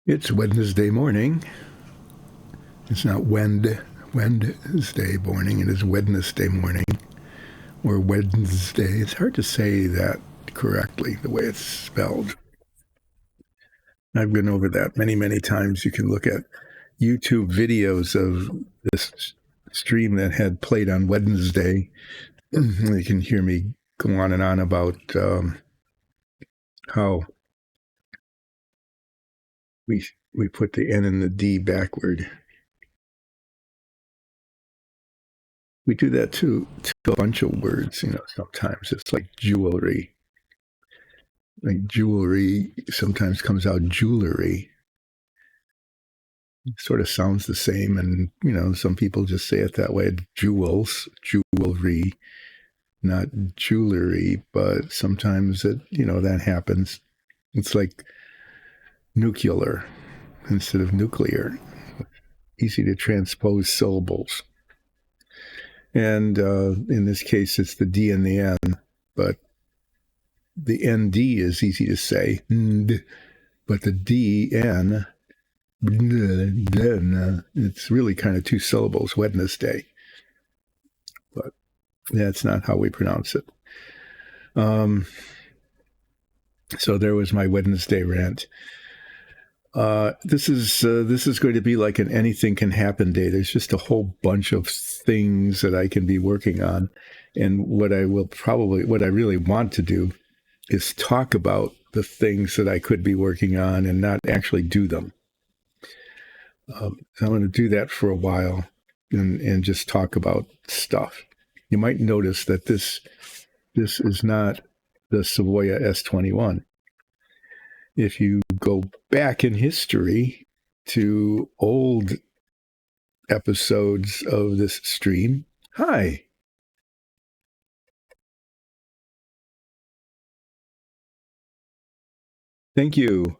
It's Wednesday morning. It's not Wednesday morning. It is Wednesday morning or Wednesday. It's hard to say that correctly, the way it's spelled. I've been over that many, many times. You can look at YouTube videos of this stream that had played on Wednesday. You can hear me go on and on about how we put the N and the D backward. We do that to a bunch of words, sometimes it's like jewelry. Like jewelry sometimes comes out jewelry. It sort of sounds the same, and some people just say it that way. Jewelry, not jewelry, but sometimes that happens. It's like nuclear instead of nuclear. Easy to transpose syllables. And in this case, it's the D and the N, but the ND is easy to say, but the DN, it's really kind of two syllables, Wednesday. But that's not how we pronounce it. So there was my Wednesday rant. This is going to be like an anything can happen day. There's just a whole bunch of things that I can be working on. And what I really want to do is talk about the things that I could be working on and not actually do them. I'm going to do that for a while and just talk about stuff. You might notice that this is not the Savoia S.21. If you go back in history to old episodes of this stream, hi. Thank you.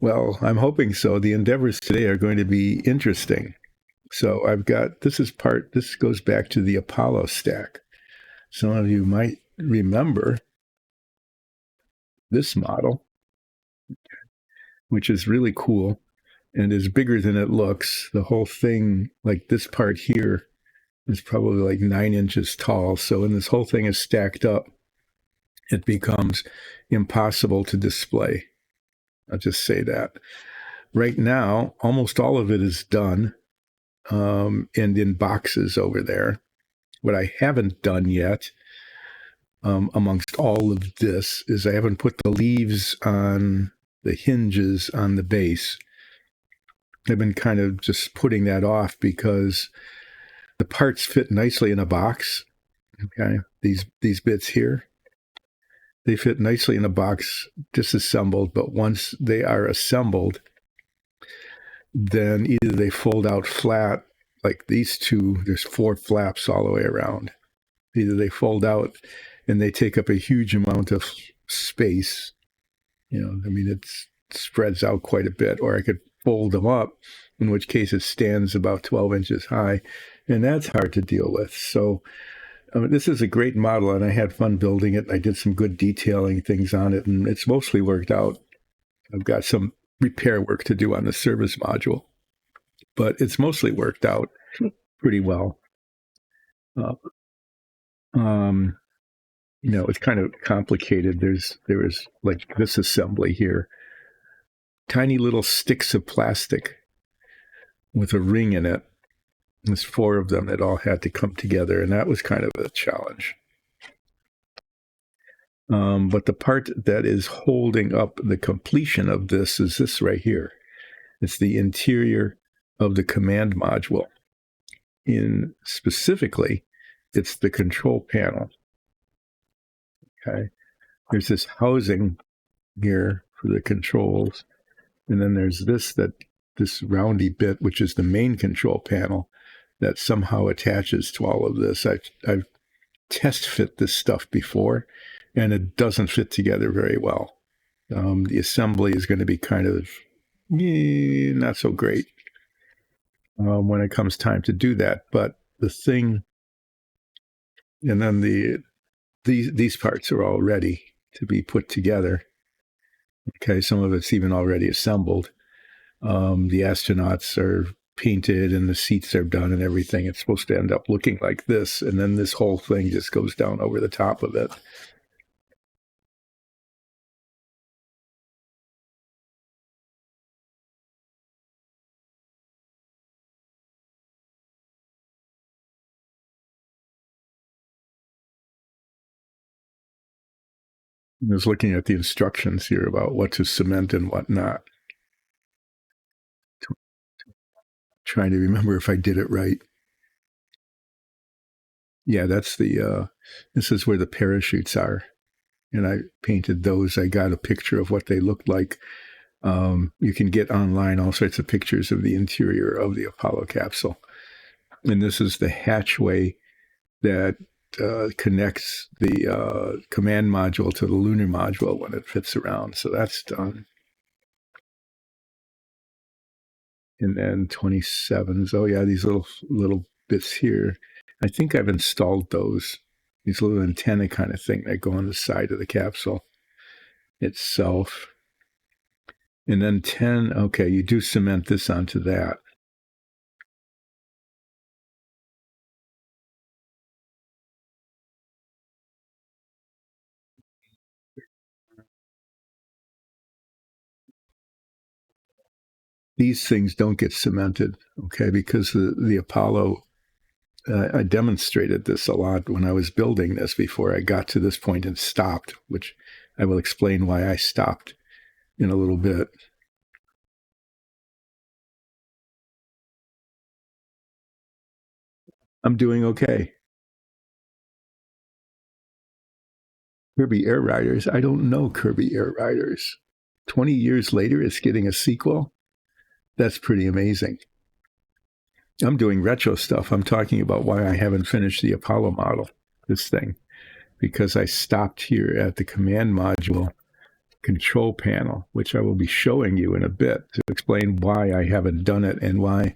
Well, I'm hoping so. The endeavors today are going to be interesting. So I've got, this goes back to the Apollo stack. Some of you might remember this model, which is really cool and is bigger than it looks. The whole thing, like this part here, is probably like 9 inches tall. So when this whole thing is stacked up, it becomes impossible to display. I'll just say that. Right now, almost all of it is done and in boxes over there. What I haven't done yet, amongst all of this, is I haven't put the leaves on the hinges on the base. I've been kind of just putting that off because the parts fit nicely in a box. Okay, these bits here, they fit nicely in a box, disassembled, but once they are assembled, then either they fold out flat, like these two, there's 4 flaps all the way around. Either they fold out and they take up a huge amount of space. It spreads out quite a bit, or I could fold them up, in which case it stands about 12 inches high, and that's hard to deal with. So this is a great model, and I had fun building it. I did some good detailing things on it, and it's mostly worked out. I've got some repair work to do on the service module, but it's mostly worked out pretty well. It's kind of complicated. There was like this assembly here, tiny little sticks of plastic with a ring in it. There's 4 of them that all had to come together, and that was kind of a challenge. But the part that is holding up the completion of this is this right here. It's the interior of the command module. Specifically, it's the control panel. Okay, there's this housing here for the controls, and then there's this roundy bit, which is the main control panel, that somehow attaches to all of this. I've test fit this stuff before, and it doesn't fit together very well. The assembly is going to be kind of not so great when it comes time to do that. But the thing, and then these parts are all ready to be put together. Okay, some of it's even already assembled. The astronauts are painted and the seats are done and everything. It's supposed to end up looking like this, and then this whole thing just goes down over the top of it. I was looking at the instructions here about what to cement and what not, trying to remember if I did it right. Yeah, that's this is where the parachutes are. And I painted those. I got a picture of what they looked like. You can get online all sorts of pictures of the interior of the Apollo capsule. And this is the hatchway that connects the command module to the lunar module when it fits around. So that's done. And then 27s. Oh yeah, these little bits here. I think I've installed those. These little antenna kind of thing that go on the side of the capsule itself. And then 10, okay, you do cement this onto that. These things don't get cemented, okay, because the Apollo, I demonstrated this a lot when I was building this before I got to this point and stopped, which I will explain why I stopped in a little bit. I'm doing okay. Kirby Air Riders, I don't know Kirby Air Riders. 20 years later, it's getting a sequel. That's pretty amazing. I'm doing retro stuff. I'm talking about why I haven't finished the Apollo model, this thing, because I stopped here at the command module control panel, which I will be showing you in a bit to explain why I haven't done it and why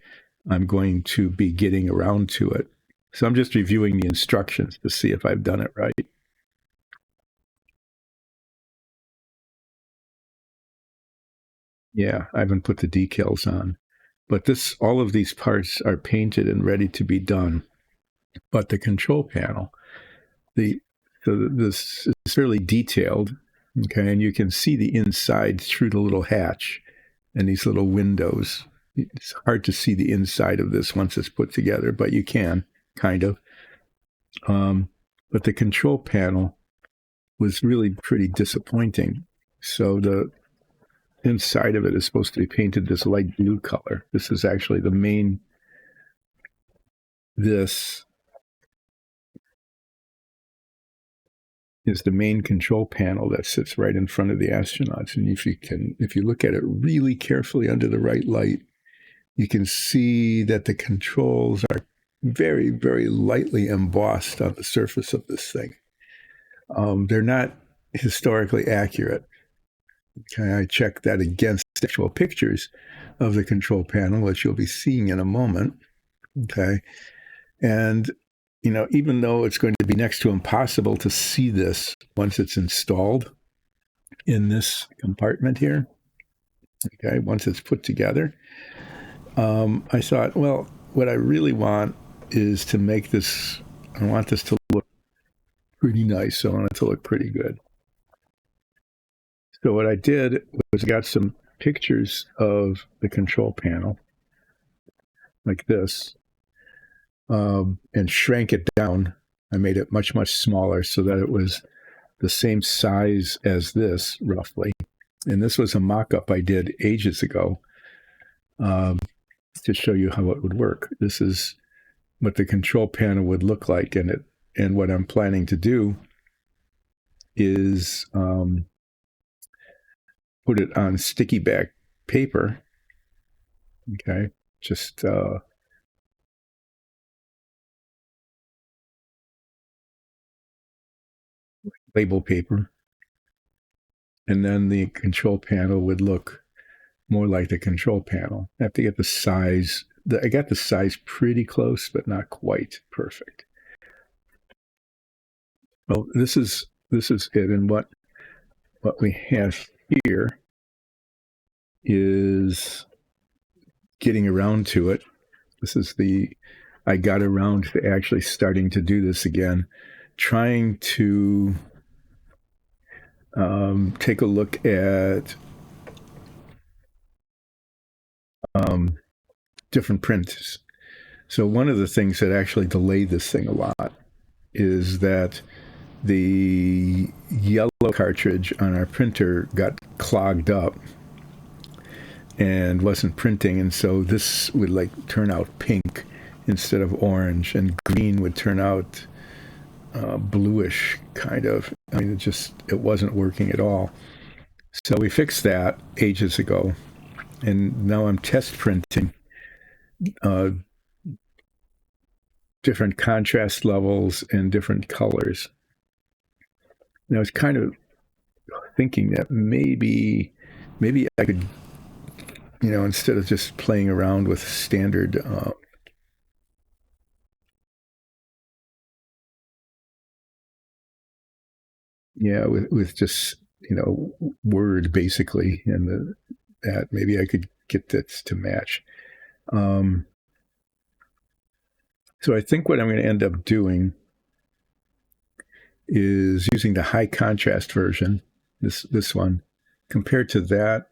I'm going to be getting around to it. So I'm just reviewing the instructions to see if I've done it right. Yeah, I haven't put the decals on. But all of these parts are painted and ready to be done. But the control panel, this is fairly detailed, okay, and you can see the inside through the little hatch and these little windows. It's hard to see the inside of this once it's put together, but you can, kind of. But the control panel was really pretty disappointing. So the inside of it is supposed to be painted this light blue color. This is actually the main, this is the main control panel that sits right in front of the astronauts. And if you look at it really carefully under the right light, you can see that the controls are very, very lightly embossed on the surface of this thing. They're not historically accurate. Okay, I checked that against actual pictures of the control panel, which you'll be seeing in a moment. Okay, and even though it's going to be next to impossible to see this once it's installed in this compartment here, okay, once it's put together, I thought, well, what I really want is to make this, I want this to look pretty nice. So I want it to look pretty good. So what I did was I got some pictures of the control panel like this, and shrank it down. I made it much, much smaller so that it was the same size as this, roughly. And this was a mock-up I did ages ago, to show you how it would work. This is what the control panel would look like, and what I'm planning to do is put it on sticky back paper. Okay, just label paper, and then the control panel would look more like the control panel. I have to get the size. I got the size pretty close, but not quite perfect. Well, this is it, and what we have here is getting around to it. This is I got around to actually starting to do this again, trying to take a look at different prints. So one of the things that actually delayed this thing a lot is that the yellow cartridge on our printer got clogged up and wasn't printing, and so this would like turn out pink instead of orange, and green would turn out bluish kind of. I mean, it wasn't working at all. So we fixed that ages ago, and now I'm test printing uh, different contrast levels and different colors. And I was kind of thinking that maybe I could, instead of just playing around with standard with just Word basically, and that maybe I could get this to match. So I think what I'm going to end up doing is using the high contrast version, this one, compared to that.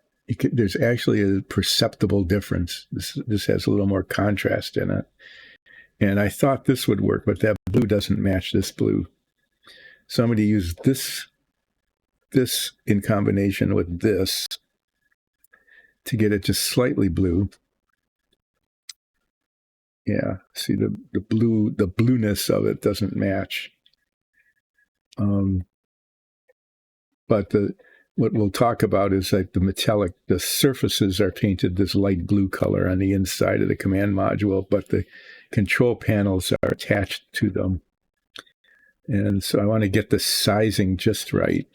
There's actually a perceptible difference. This has a little more contrast in it, and I thought this would work, but that blue doesn't match this blue. So I'm going to use this in combination with this to get it just slightly blue. Yeah, see the blueness of it doesn't match. But what we'll talk about is like the surfaces are painted this light blue color on the inside of the command module, but the control panels are attached to them. And so I want to get the sizing just right.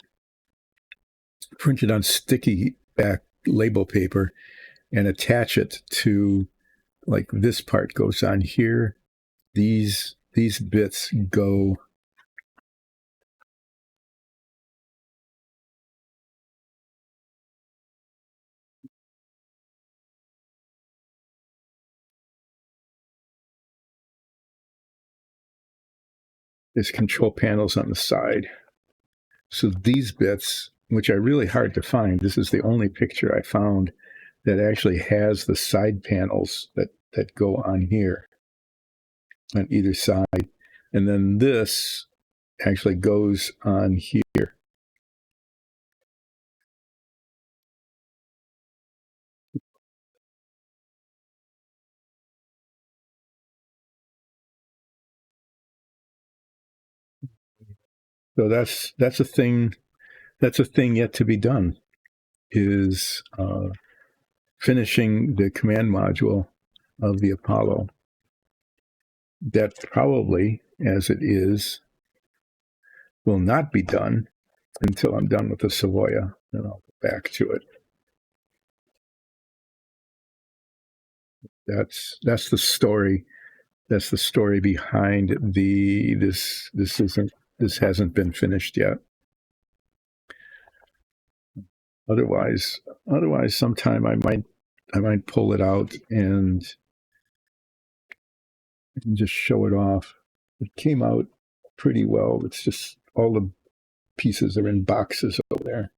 Print it on sticky back label paper and attach it to, like, this part goes on here. These bits go there's control panels on the side. So these bits, which are really hard to find, this is the only picture I found that actually has the side panels that go on here on either side. And then this actually goes on here. So that's a thing. That's a thing yet to be done. Is finishing the command module of the Apollo. That probably, as it is, will not be done until I'm done with the Savoia, and I'll go back to it. That's the story. That's the story behind this hasn't been finished yet. Otherwise, sometime I might pull it out and just show it off. It came out pretty well. It's just all the pieces are in boxes over there.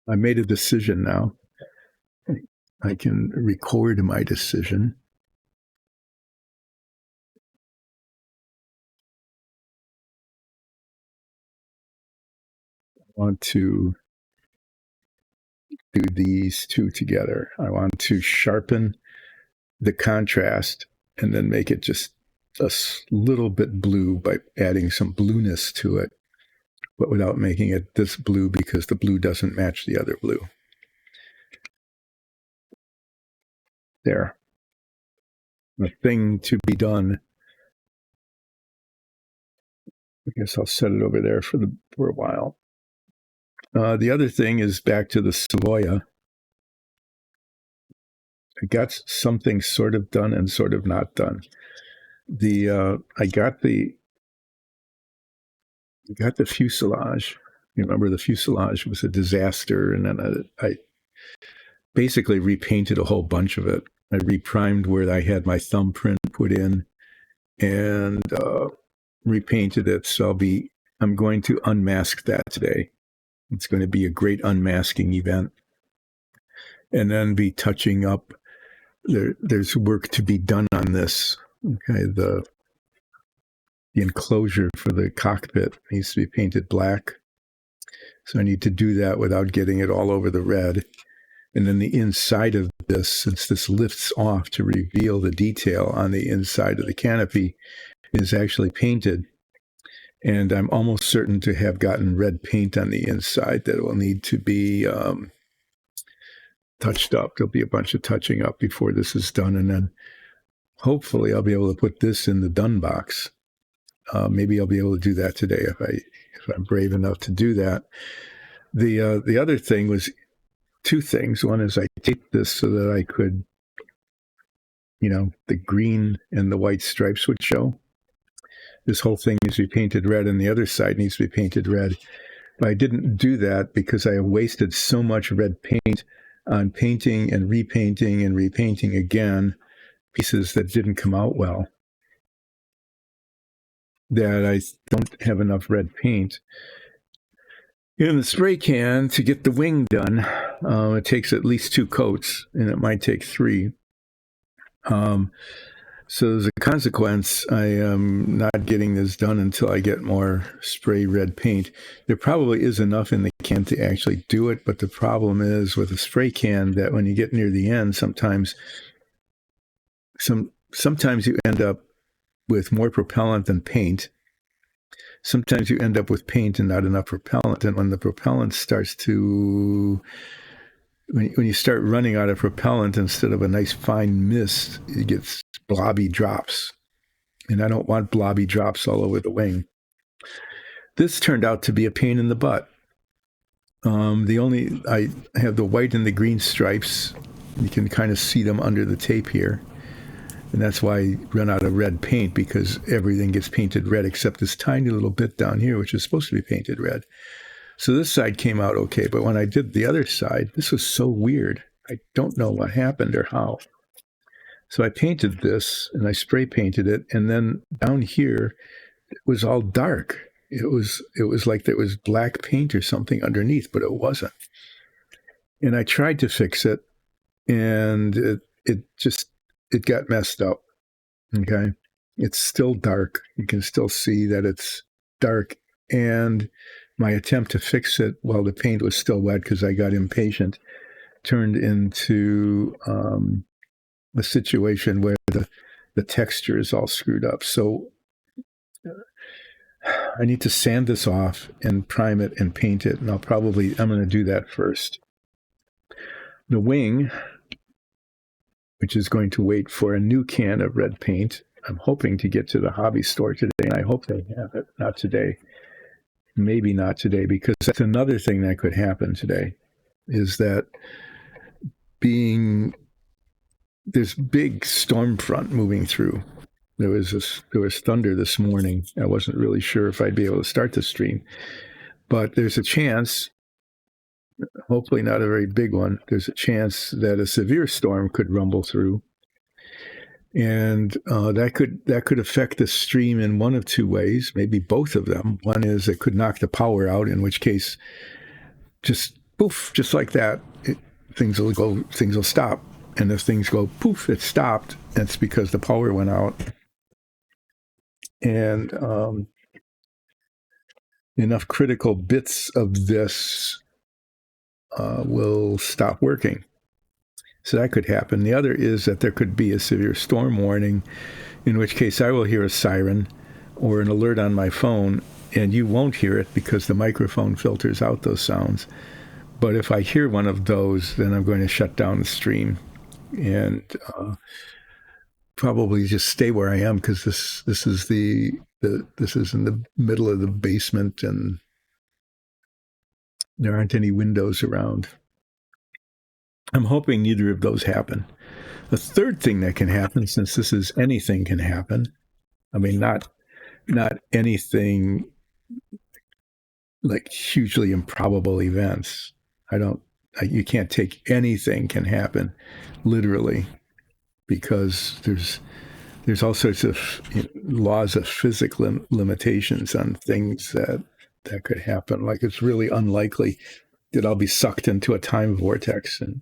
I made a decision now. I can record my decision. I want to do these two together. I want to sharpen the contrast and then make it just a little bit blue by adding some blueness to it, but without making it this blue because the blue doesn't match the other blue. There. A thing to be done. I guess I'll set it over there for a while. The other thing is back to the Savoia. I got something sort of done and sort of not done. I got the got the fuselage. You remember the fuselage was a disaster, and then I basically repainted a whole bunch of it. I reprimed where I had my thumbprint put in, and repainted it. So I'm going to unmask that today. It's going to be a great unmasking event, and then be touching up. There's work to be done on this. Okay, the enclosure for the cockpit needs to be painted black. So I need to do that without getting it all over the red. And then the inside of this, since this lifts off to reveal the detail on the inside of the canopy, is actually painted. And I'm almost certain to have gotten red paint on the inside that will need to be touched up. There'll be a bunch of touching up before this is done. And then hopefully I'll be able to put this in the done box. Maybe I'll be able to do that today if I'm brave enough to do that. The other thing was two things. One is I taped this so that I could, the green and the white stripes would show. This whole thing needs to be painted red, and the other side needs to be painted red. But I didn't do that because I have wasted so much red paint on painting and repainting again pieces that didn't come out well, that I don't have enough red paint in the spray can to get the wing done. It takes at least 2 coats, and it might take 3. So as a consequence, I am not getting this done until I get more spray red paint. There probably is enough in the can to actually do it, but the problem is with a spray can that when you get near the end, sometimes you end up with more propellant than paint. Sometimes you end up with paint and not enough propellant. And when the propellant starts to, when you start running out of propellant, instead of a nice fine mist, it gets blobby drops. And I don't want blobby drops all over the wing. This turned out to be a pain in the butt. I have the white and the green stripes. You can kind of see them under the tape here. And that's why I run out of red paint, because everything gets painted red except this tiny little bit down here, which is supposed to be painted red. So this side came out okay. But when I did the other side, this was so weird. I don't know what happened or how. So I painted this and I spray painted it. And then down here, it was all dark. It was like there was black paint or something underneath, but it wasn't. And I tried to fix it, and it got messed up. Okay. It's still dark. You can still see that it's dark. And my attempt to fix it while the paint was still wet, because I got impatient, turned into a situation where the texture is all screwed up. So I need to sand this off and prime it and paint it. And I'm going to do that first. The wing, which is going to wait for a new can of red paint. I'm hoping to get to the hobby store today, and I hope they have it. Not today. Maybe not today, because that's another thing that could happen today, is that there's big storm front moving through. There was thunder this morning. I wasn't really sure if I'd be able to start the stream, but there's a chance, hopefully not a very big one, there's a chance that a severe storm could rumble through. And that could affect the stream in one of 2 ways, maybe both of them. One is it could knock the power out, in which case, just poof, just like that, things will stop. And if things go poof, it stopped. That's because the power went out. And enough critical bits of this will stop working. So that could happen. The other is that there could be a severe storm warning, in which case I will hear a siren or an alert on my phone, and you won't hear it because the microphone filters out those sounds. But if I hear one of those, then I'm going to shut down the stream and probably just stay where I am, because this is in the middle of the basement and there aren't any windows around. I'm hoping neither of those happen. The third thing that can happen, since this is anything can happen, I mean, not anything like hugely improbable events. You can't take anything can happen literally because there's all sorts of laws of physics limitations on things that could happen. Like it's really unlikely that I'll be sucked into a time vortex and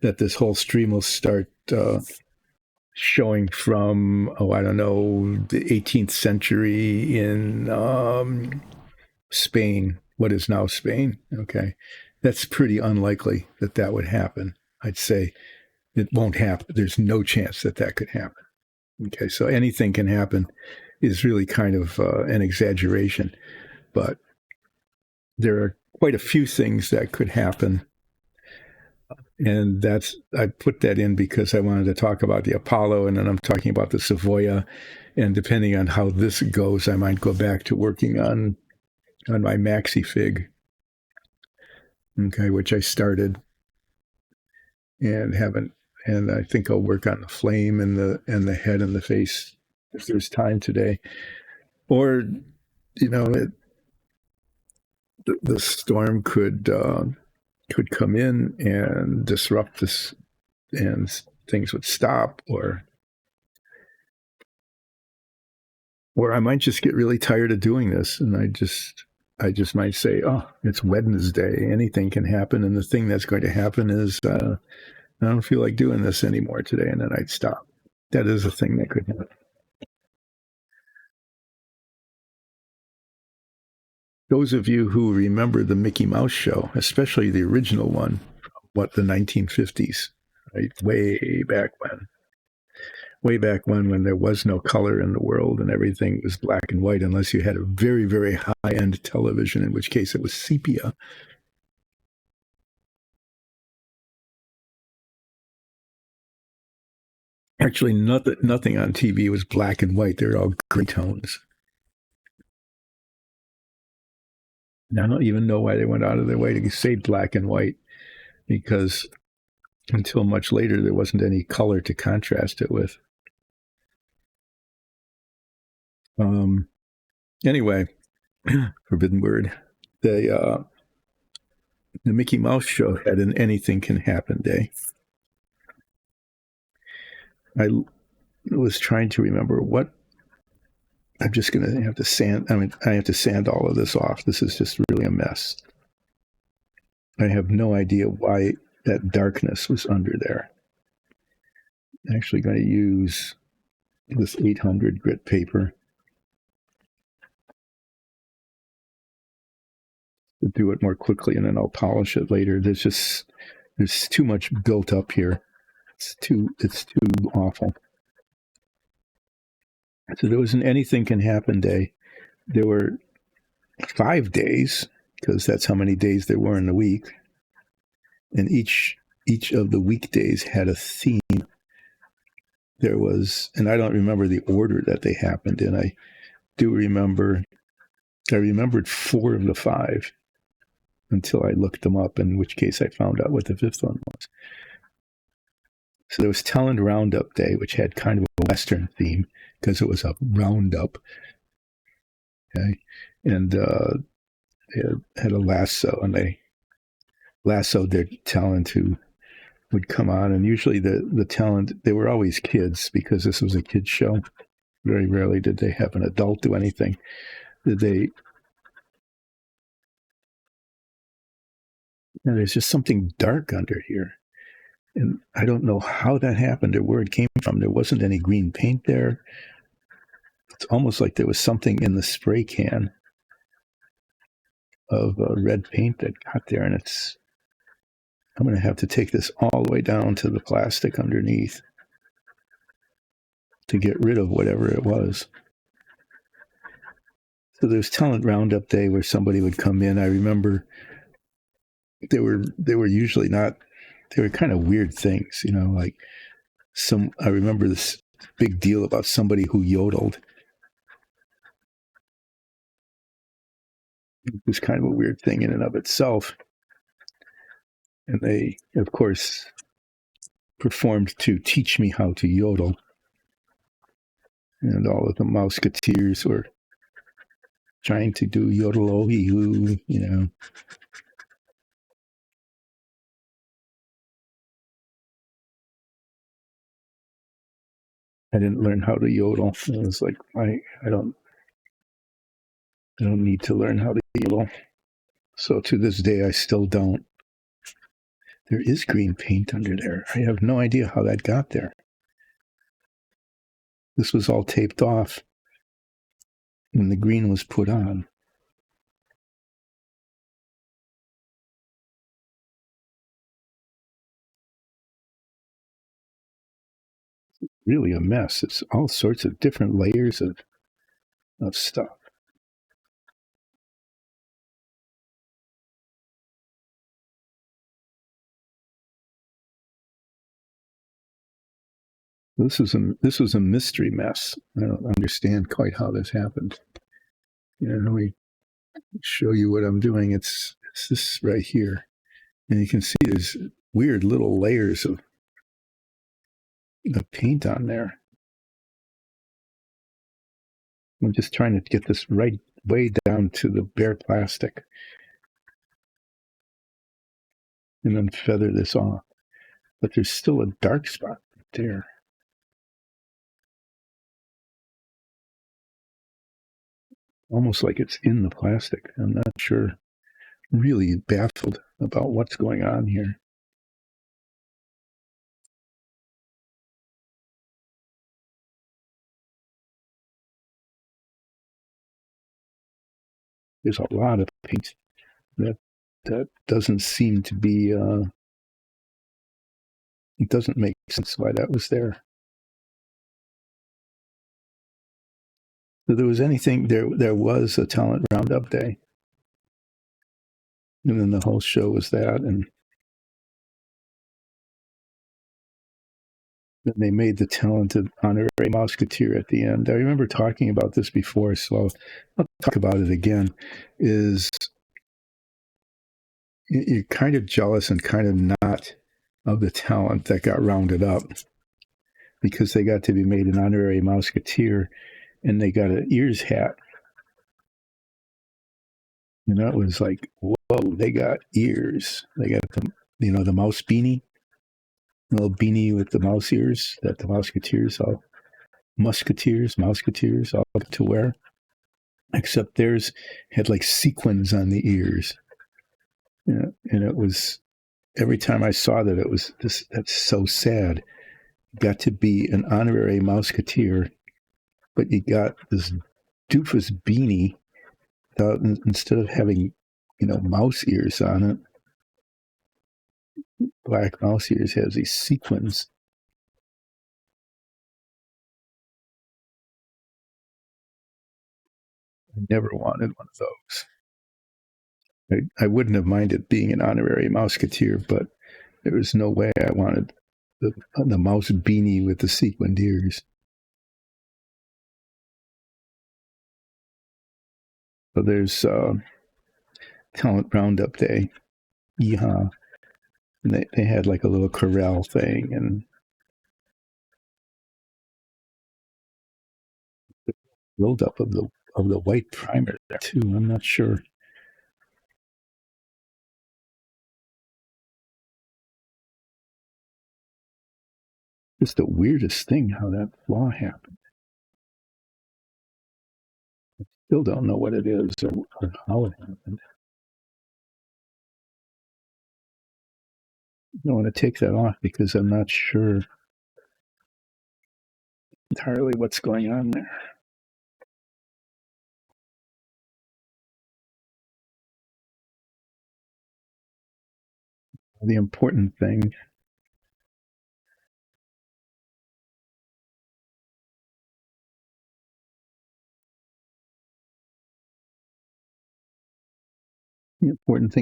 that this whole stream will start showing from, I don't know, the 18th century in Spain, what is now Spain. Okay. That's pretty unlikely that that would happen. I'd say it won't happen. There's no chance that that could happen. Okay. So anything can happen is really kind of an exaggeration, but there are quite a few things that could happen. And I put that in because I wanted to talk about the Apollo, and then I'm talking about the Savoia. And depending on how this goes, I might go back to working on my maxi fig, okay, which I started and haven't. And I think I'll work on the flame and the head and the face if there's time today. Or, the storm could come in and disrupt this, and things would stop, or I might just get really tired of doing this, and I just might say, oh, it's Wednesday. Anything can happen, and the thing that's going to happen is I don't feel like doing this anymore today, and then I'd stop. That is a thing that could happen. Those of you who remember the Mickey Mouse show, especially the original one, the 1950s, right? Way back when there was no color in the world and everything was black and white, unless you had a very, very high-end television, in which case it was sepia. Actually, nothing on TV was black and white. They're all gray tones. And I don't even know why they went out of their way to say black and white, because until much later, there wasn't any color to contrast it with. Anyway, forbidden word. The Mickey Mouse show had an anything can happen day. I was trying to remember what. I'm just going to have to sand. I have to sand all of this off. This is just really a mess. I have no idea why that darkness was under there. I'm actually going to use this 800 grit paper to do it more quickly, and then I'll polish it later. There's too much built up here. It's too awful. So there was an anything can happen day. There were 5 days, because that's how many days there were in the week. And each of the weekdays had a theme. There was, and I don't remember the order that they happened in. I remembered 4 of the 5 until I looked them up, in which case I found out what the 5th one was. So there was Talent Roundup Day, which had kind of a Western theme because it was a roundup. Okay. And they had a lasso, and they lassoed their talent who would come on. And usually the talent, they were always kids, because this was a kid's show. Very rarely did they have an adult do anything. There's just something dark under here. And I don't know how that happened or where it came from. There wasn't any green paint there. It's almost like there was something in the spray can of red paint that got there. And I'm going to have to take this all the way down to the plastic underneath to get rid of whatever it was. So there's Talent Roundup Day where somebody would come in. I remember they were usually not, they were kind of weird things, like I remember this big deal about somebody who yodeled. It was kind of a weird thing in and of itself. And they, of course, performed to teach me how to yodel. And all of the Mouseketeers were trying to do yodel-o-hee-hoo, you know. I didn't learn how to yodel. It was like I don't need to learn how to yodel. So to this day, I still don't. There is green paint under there. I have no idea how that got there. This was all taped off when the green was put on. Really a mess. It's all sorts of different layers of stuff. This was a mystery mess. I don't understand quite how this happened. You know, let me show you what I'm doing. It's this right here, and you can see there's weird little layers of paint on there. I'm just trying to get this right way down to the bare plastic, and then feather this off. But there's still a dark spot there. Almost like it's in the plastic. I'm not sure. Really baffled about what's going on here. There's a lot of paint that doesn't seem to be. It doesn't make sense why that was there. So there was anything there. There was a talent roundup day, and then the whole show was that, and then they made the talented honorary Musketeer at the end. I remember talking about this before, so I'll talk about it again. Is you're kind of jealous and kind of not of the talent that got rounded up because they got to be made an honorary Musketeer and they got an ears hat. And that was like, whoa, they got ears. They got the mouse beanie, the little beanie with the mouse ears that the Musketeers all got to wear. Except theirs had like sequins on the ears. Yeah, and it was every time I saw that, it was this. That's so sad. You got to be an honorary Musketeer, but you got this doofus beanie instead of having, mouse ears on it. Black mouse ears has these sequins. I never wanted one of those. I wouldn't have minded being an honorary Musketeer, but there was no way I wanted the mouse beanie with the sequined ears. So there's Talent Roundup Day. Yeehaw. And they had like a little corral thing and buildup of the white primer there too. I'm not sure. It's the weirdest thing how that flaw happened. I still don't know what it is or how it happened. I don't want to take that off because I'm not sure entirely what's going on there. The important thing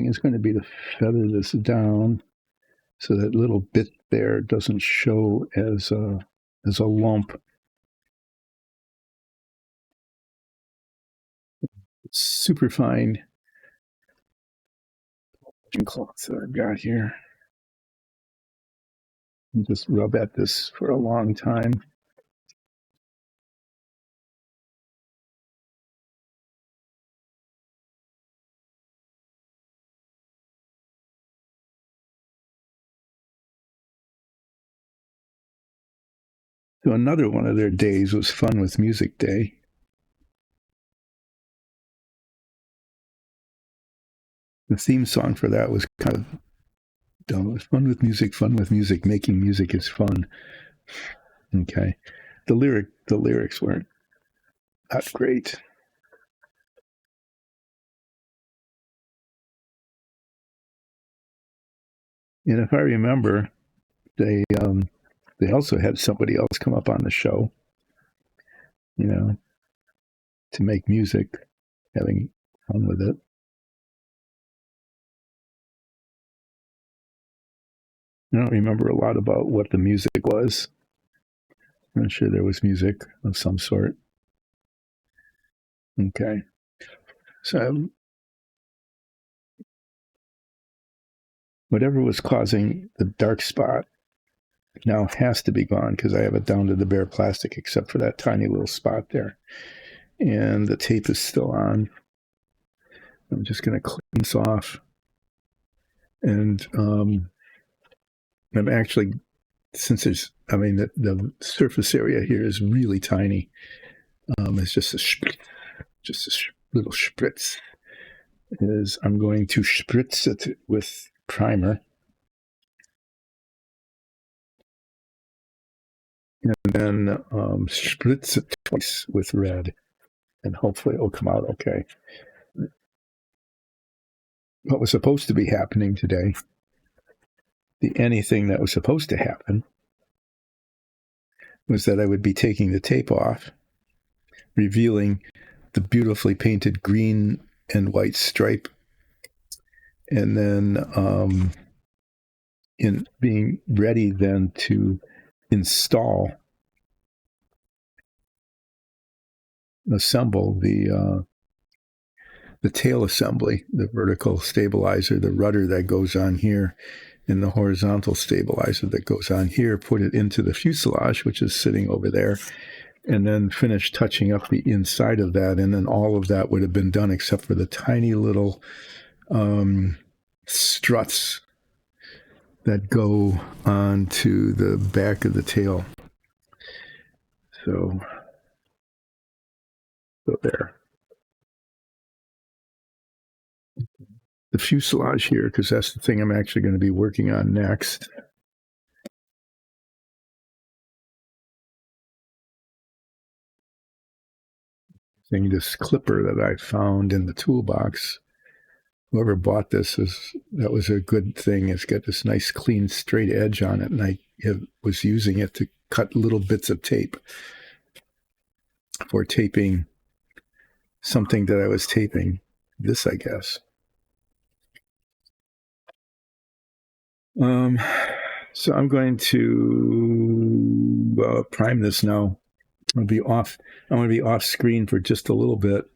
is going to be to feather this down so that little bit there doesn't show as a lump. It's super fine cloth that I've got here. And just rub at this for a long time. So another one of their days was Fun with Music Day. The theme song for that was kind of dumb. It was fun with music, making music is fun. Okay. The lyrics weren't that great. And if I remember, they also had somebody else come up on the show, you know, to make music, having fun with it. I don't remember a lot about what the music was. I'm sure there was music of some sort. Okay. So whatever was causing the dark spot now has to be gone because I have it down to the bare plastic except for that tiny little spot there. And the tape is still on. I'm just going to clean this off. And I'm actually, since there's, I mean, the surface area here is really tiny. It's just a little spritz. Is I'm going to spritz it with primer. And then spritz it twice with red. And hopefully it'll come out okay. What was supposed to be happening today, the anything that was supposed to happen, was that I would be taking the tape off, revealing the beautifully painted green and white stripe, and then in being ready then to assemble the tail assembly, the vertical stabilizer, the rudder that goes on here, and the horizontal stabilizer that goes on here, put it into the fuselage, which is sitting over there, and then finish touching up the inside of that. And then all of that would have been done except for the tiny little struts that go onto the back of the tail. So there. The fuselage here, because that's the thing I'm actually going to be working on next. This clipper that I found in the toolbox. Whoever bought this that was a good thing. It's got this nice clean straight edge on it, and I was using it to cut little bits of tape for taping something that I was taping. This, I guess. So I'm going to prime this now. I'm going to be off screen for just a little bit.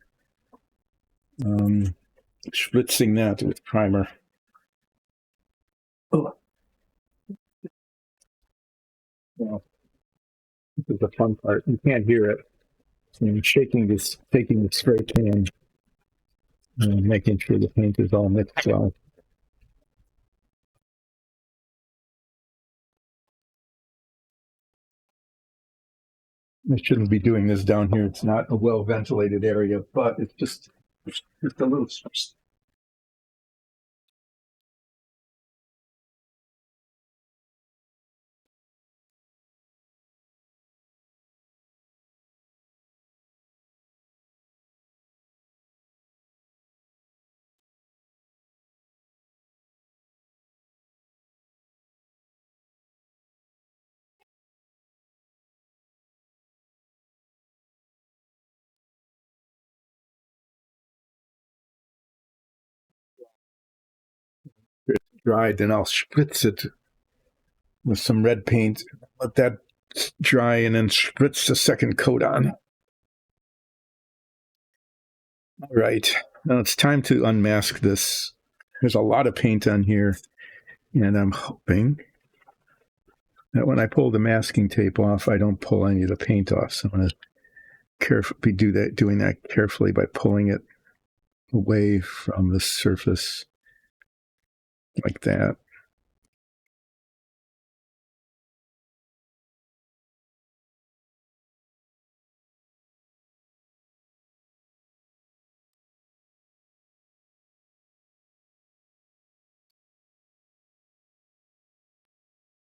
Spritzing that with primer. Oh. Well, this is the fun part. You can't hear it. I'm taking the spray can and making sure the paint is all mixed well. I shouldn't be doing this down here. It's not a well ventilated area, but it's just a little. Dried, then I'll spritz it with some red paint, let that dry, and then spritz the second coat on. All right, now it's time to unmask this. There's a lot of paint on here, and I'm hoping that when I pull the masking tape off, I don't pull any of the paint off. So I'm going to be doing that carefully by pulling it away from the surface like that.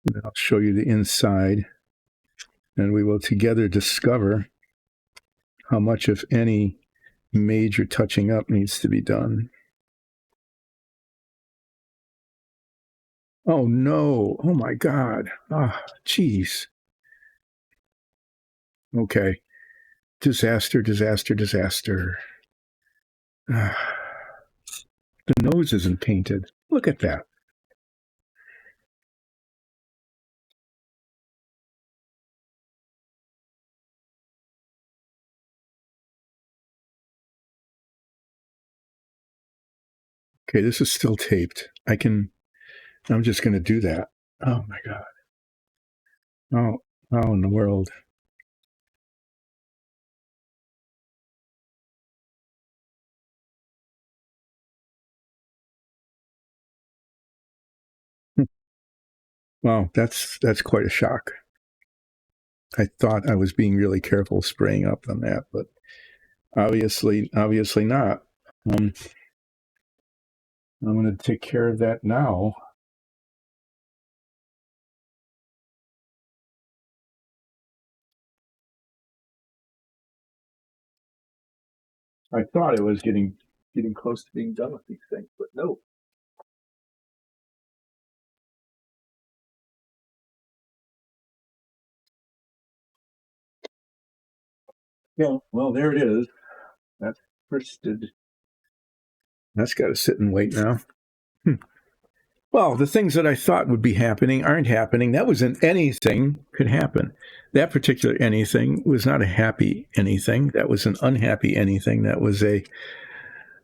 And I'll show you the inside, and we will together discover how much, if any, major touching up needs to be done. Oh no! Oh my God! Ah, jeez. Okay. Disaster, disaster, disaster. Ah, the nose isn't painted. Look at that. Okay, this is still taped. I'm just going to do that. Oh my God. Oh, how in the world? Wow, that's quite a shock. I thought I was being really careful spraying up on that, but obviously not. I'm going to take care of that now. I thought I was getting close to being done with these things, but no. Yeah, well, there it is. That's firsted. That's got to sit and wait now. Well, the things that I thought would be happening aren't happening. That was an anything could happen. That particular anything was not a happy anything. That was an unhappy anything.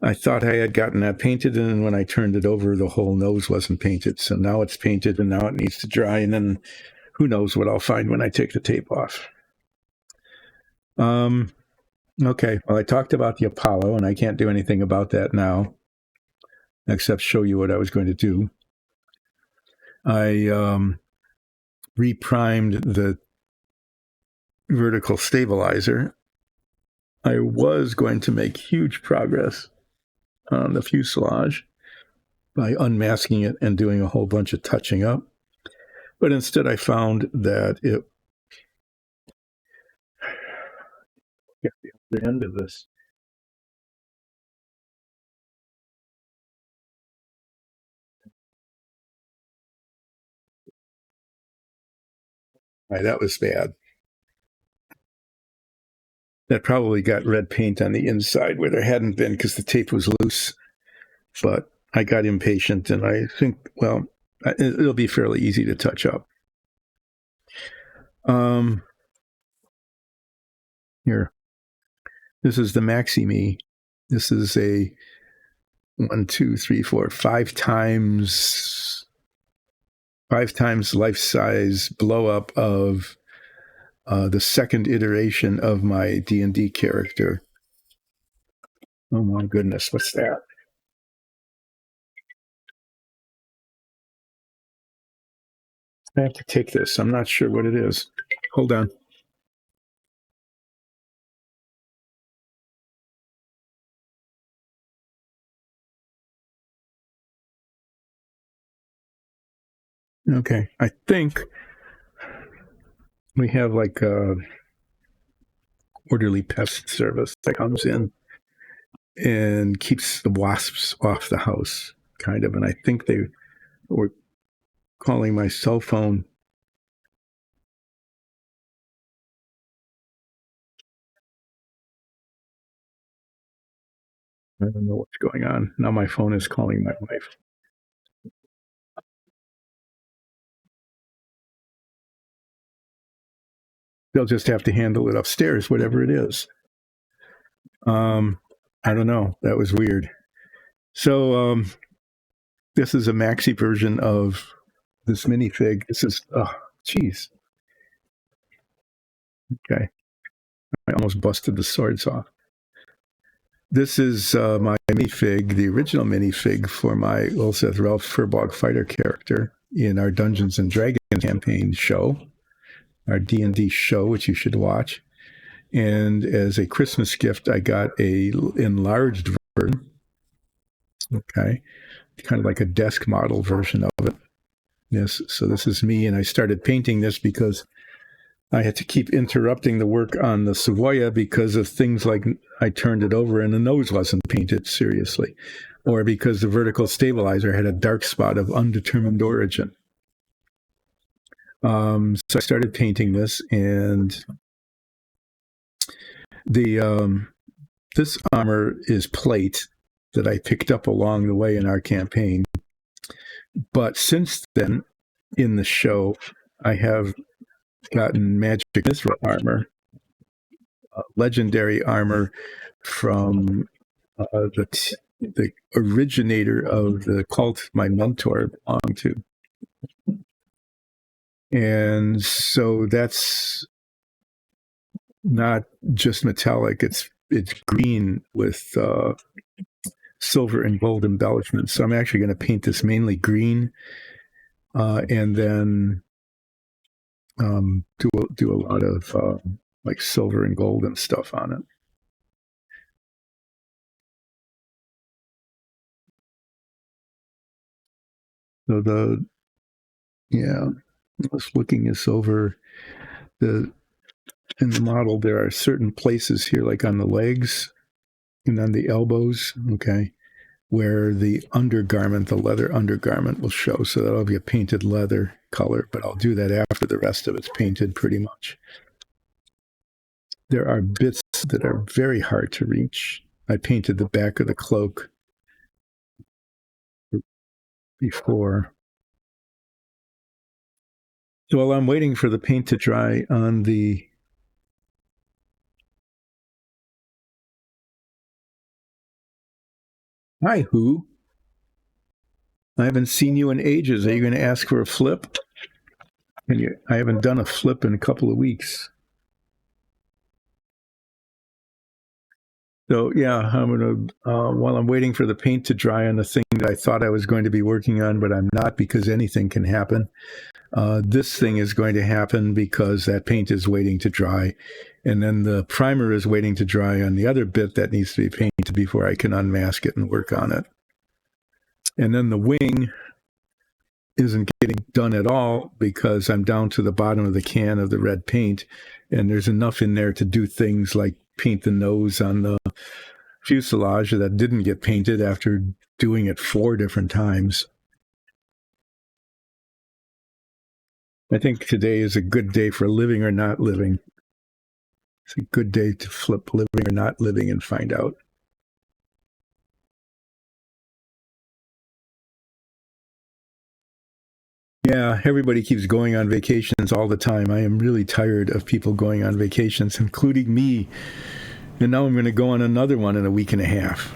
I thought I had gotten that painted, and when I turned it over, the whole nose wasn't painted. So now it's painted, and now it needs to dry, and then who knows what I'll find when I take the tape off. Okay, well, I talked about the Apollo, and I can't do anything about that now, except show you what I was going to do. I reprimed the vertical stabilizer. I was going to make huge progress on the fuselage by unmasking it and doing a whole bunch of touching up. But instead, I found that it at the end of this. That was bad. That probably got red paint on the inside where there hadn't been because the tape was loose. But I got impatient, and I think, well, it'll be fairly easy to touch up. Here, this is the Maxi Me. This is a 1, 2, 3, 4, 5 times life-size blow-up of the second iteration of my D&D character. Oh my goodness, what's that? I have to take this. I'm not sure what it is. Hold on. Okay, I think we have like a orderly pest service that comes in and keeps the wasps off the house, kind of. And I think they were calling my cell phone. I don't know what's going on. Now my phone is calling my wife. They'll just have to handle it upstairs, whatever it is. I don't know. That was weird. So this is a maxi version of this minifig. This is, oh, geez. Okay. I almost busted the swords off. This is my minifig, the original minifig for my Ulseth Ralph Furbog fighter character in our Dungeons and Dragons campaign show, our D&D show, which you should watch. And as a Christmas gift, I got a enlarged version. Okay, kind of like a desk model version of it. this. So this is me, and I started painting this because I had to keep interrupting the work on the Savoia because of things like I turned it over and the nose wasn't painted seriously, or because the vertical stabilizer had a dark spot of undetermined origin. So I started painting this, and this armor is plate that I picked up along the way in our campaign. But since then, in the show, I have gotten magic mithril armor, legendary armor from the originator of the cult my mentor belonged to. And so that's not just metallic, it's green with silver and gold embellishments. So I'm actually going to paint this mainly green, and then do a lot of like silver and gold and stuff on it. So I was looking this over. In the model, there are certain places here, like on the legs and on the elbows, okay, where the undergarment, the leather undergarment, will show. So that'll be a painted leather color, but I'll do that after the rest of it's painted pretty much. There are bits that are very hard to reach. I painted the back of the cloak before. So while I'm waiting for the paint to dry on the Hi, who? I haven't seen you in ages. Are you going to ask for a flip? I haven't done a flip in a couple of weeks. So yeah, I'm going to, while I'm waiting for the paint to dry on the thing that I thought I was going to be working on, but I'm not because anything can happen. This thing is going to happen because that paint is waiting to dry. And then the primer is waiting to dry on the other bit that needs to be painted before I can unmask it and work on it. And then the wing isn't getting done at all because I'm down to the bottom of the can of the red paint, and there's enough in there to do things like paint the nose on the fuselage that didn't get painted after doing it 4 different times. I think today is a good day for living or not living. It's a good day to flip living or not living and find out. Yeah, everybody keeps going on vacations all the time. I am really tired of people going on vacations, including me. And now I'm going to go on another one in a week and a half.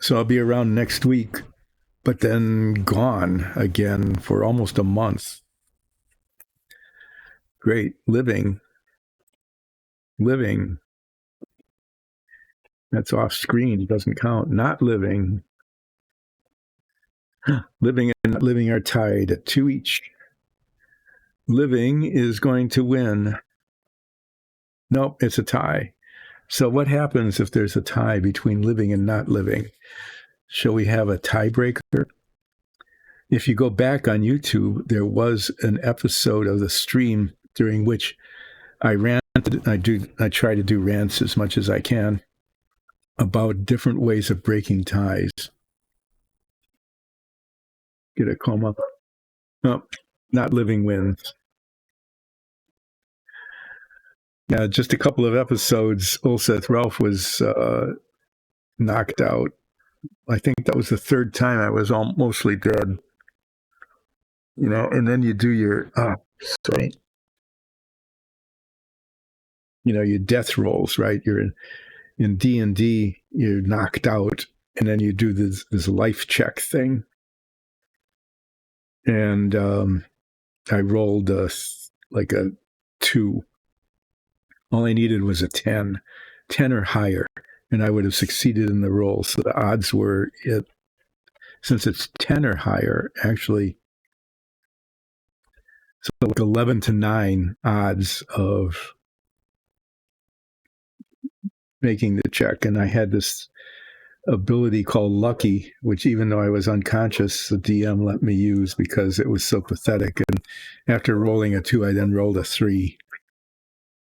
So I'll be around next week, but then gone again for almost a month. Great. Living. That's off screen. It doesn't count. Not living. Living and not living are tied at 2 each. Living is going to win. Nope, it's a tie. So what happens if there's a tie between living and not living? Shall we have a tiebreaker? If you go back on YouTube, there was an episode of the stream during which I ranted. I try to do rants as much as I can about different ways of breaking ties. Get a coma. No, not living wins. Yeah, just a couple of episodes, Ulseth Ralph was knocked out. I think that was the 3rd time I was mostly dead. You know, and then you do your your death rolls, right? You're in D&D, you're knocked out, and then you do this life check thing. And I rolled like a 2. All I needed was a 10 or higher, and I would have succeeded in the roll. So the odds were, since it's 10 or higher, actually, so like 11 to 9 odds of making the check. And I had this ability called Lucky, which even though I was unconscious, the DM let me use because it was so pathetic. And after rolling a 2, I then rolled a 3.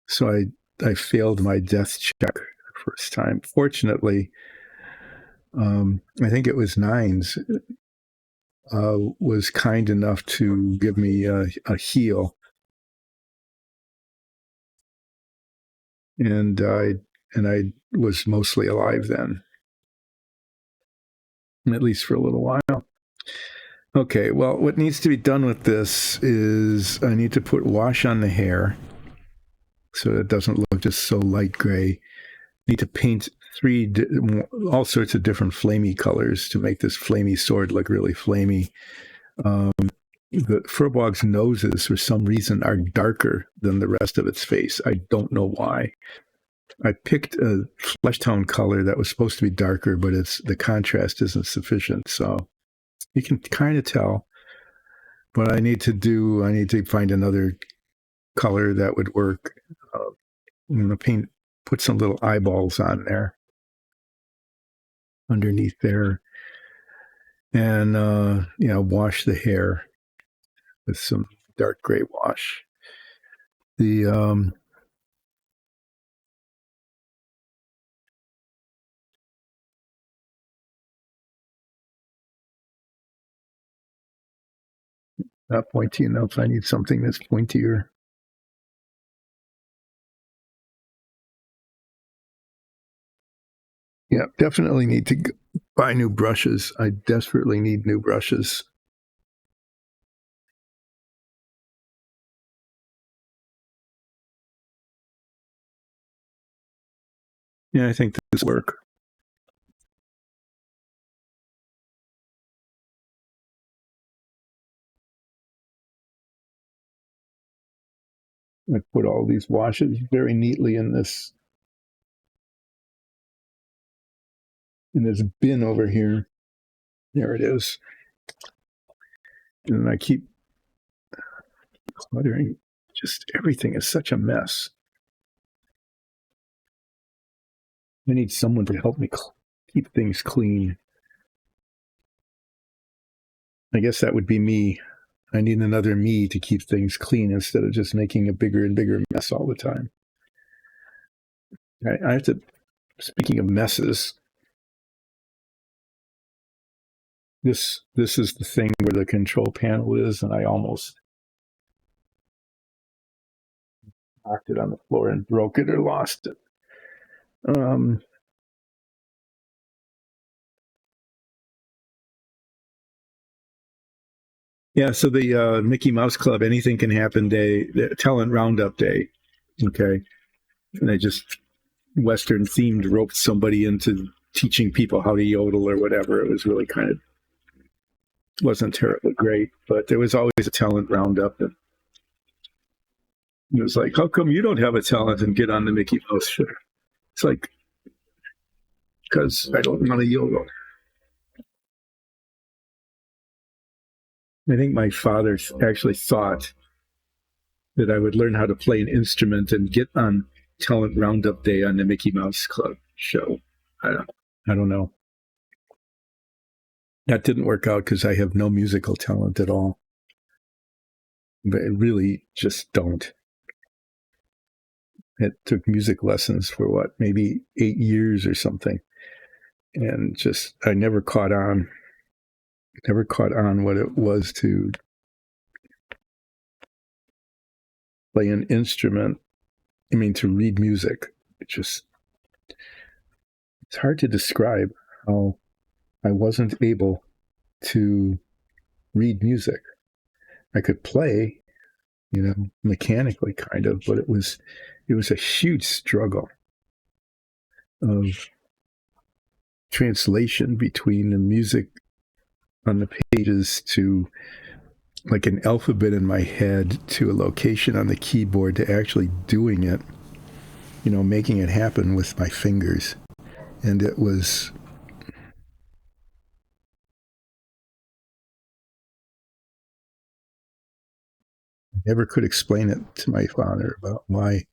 So I failed my death check the first time. Fortunately, I think it was Nines was kind enough to give me a heal, and I was mostly alive then, at least for a little while. Okay, well, what needs to be done with this is I need to put wash on the hair so it doesn't look just so light gray. Need to paint all sorts of different flamey colors to make this flamey sword look really flamey. The Furbog's noses, for some reason, are darker than the rest of its face. I don't know why. I picked a flesh tone color that was supposed to be darker, but the contrast isn't sufficient, so you can kind of tell. But I need to find another color that would work. I'm gonna put some little eyeballs on there, underneath there, and wash the hair with some dark gray wash. The not pointy enough. I need something that's pointier. Yeah, definitely need to buy new brushes. I desperately need new brushes. Yeah, I think this will work. I put all these washes very neatly in this bin over here. There it is. And I keep cluttering. Just everything is such a mess. I need someone to help me keep things clean. I guess that would be me. I need another me to keep things clean instead of just making a bigger and bigger mess all the time. I have to, speaking of messes, this is the thing where the control panel is, and I almost knocked it on the floor and broke it or lost it. Yeah, so the Mickey Mouse Club, anything can happen day, the talent roundup day. Okay. And I just Western themed roped somebody into teaching people how to yodel or whatever. It was really wasn't terribly great, but there was always a talent roundup. And it was like, how come you don't have a talent and get on the Mickey Mouse show? It's like, because I don't want to yodel. I think my father actually thought that I would learn how to play an instrument and get on talent roundup day on the Mickey Mouse Club show. I don't know. That didn't work out because I have no musical talent at all. But I really just don't. It took music lessons for maybe 8 years or something. And just, I never caught on what it was to play an instrument. I mean, to read music. It's hard to describe how I wasn't able to read music. I could play, mechanically kind of, but it was a huge struggle of translation between the music on the pages to like an alphabet in my head to a location on the keyboard to actually doing it, making it happen with my fingers. And it was, I never could explain it to my father about why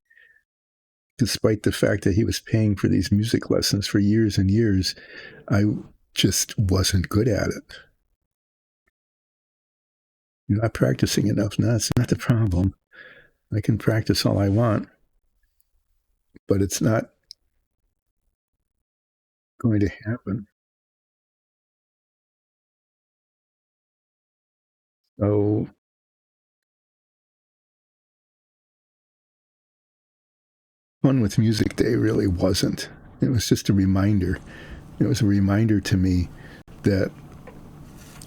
despite the fact that he was paying for these music lessons for years and years, I just wasn't good at it. You're not practicing enough. No, that's not the problem. I can practice all I want, but it's not going to happen. So Fun with Music Day really wasn't. It was just a reminder. It was a reminder to me that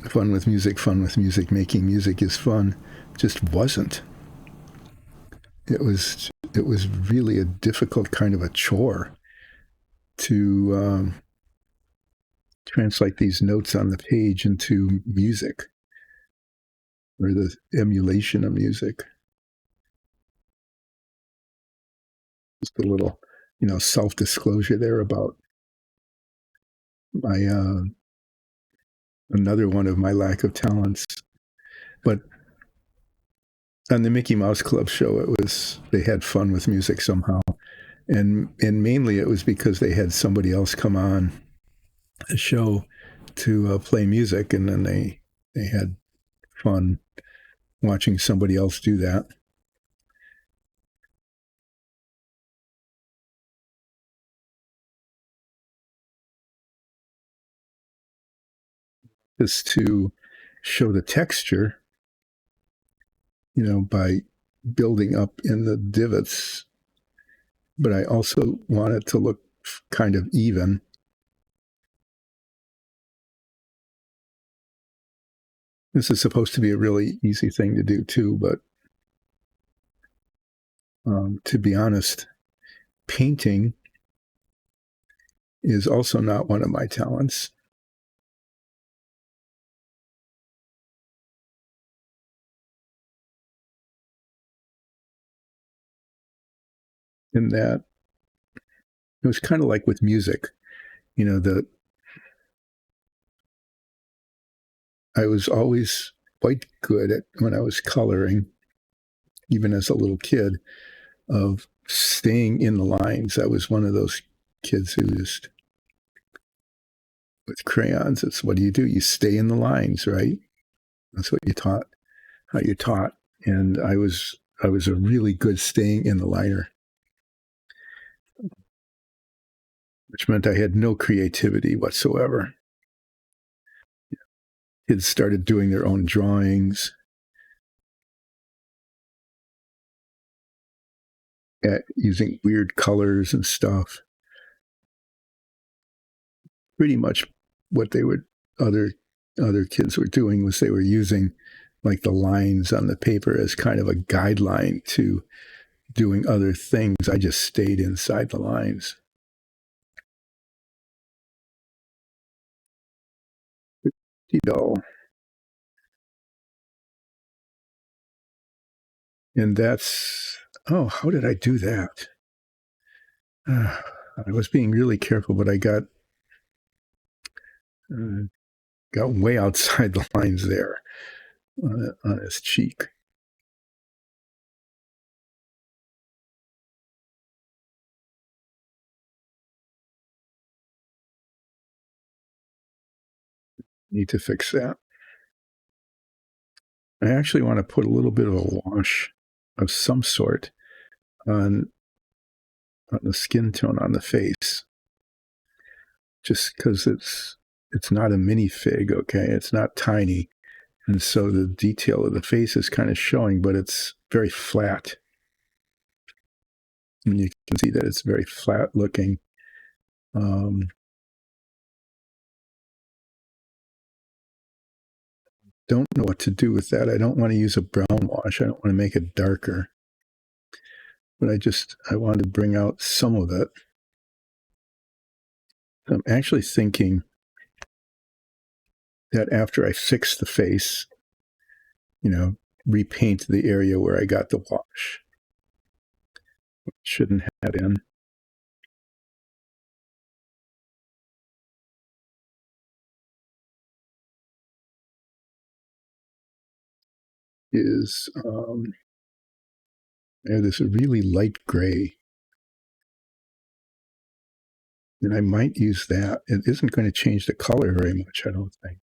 fun with music, making music is fun, just wasn't. It was really a difficult kind of a chore to translate these notes on the page into music or the emulation of music. Just a little, self-disclosure there about my another one of my lack of talents. But on the Mickey Mouse Club show, they had fun with music somehow, and mainly it was because they had somebody else come on the show to play music, and then they had fun watching somebody else do that. Just to show the texture, by building up in the divots, but I also want it to look kind of even. This is supposed to be a really easy thing to do too, but to be honest, painting is also not one of my talents. In that it was kind of like with music, that I was always quite good at when I was coloring, even as a little kid, of staying in the lines. I was one of those kids who just, with crayons, it's what do? You stay in the lines, right? That's what you taught, how you taught. And I was a really good staying in the liner, which meant I had no creativity whatsoever. Kids started doing their own drawings, using weird colors and stuff. Pretty much what other kids were doing was they were using like the lines on the paper as kind of a guideline to doing other things. I just stayed inside the lines. Dull. And how did I do that? I was being really careful, but I got way outside the lines there on his cheek. Need to fix that. I actually want to put a little bit of a wash of some sort on the skin tone on the face, just because it's not a minifig, okay? It's not tiny, and so the detail of the face is kind of showing, but it's very flat. And you can see that it's very flat looking. Don't know what to do with that. I don't want to use a brown wash. I don't want to make it darker. But I wanted to bring out some of it. I'm actually thinking that after I fix the face, repaint the area where I got the wash. Shouldn't have in. Is I have this really light gray And I might use that. It isn't going to change the color very much, I don't think.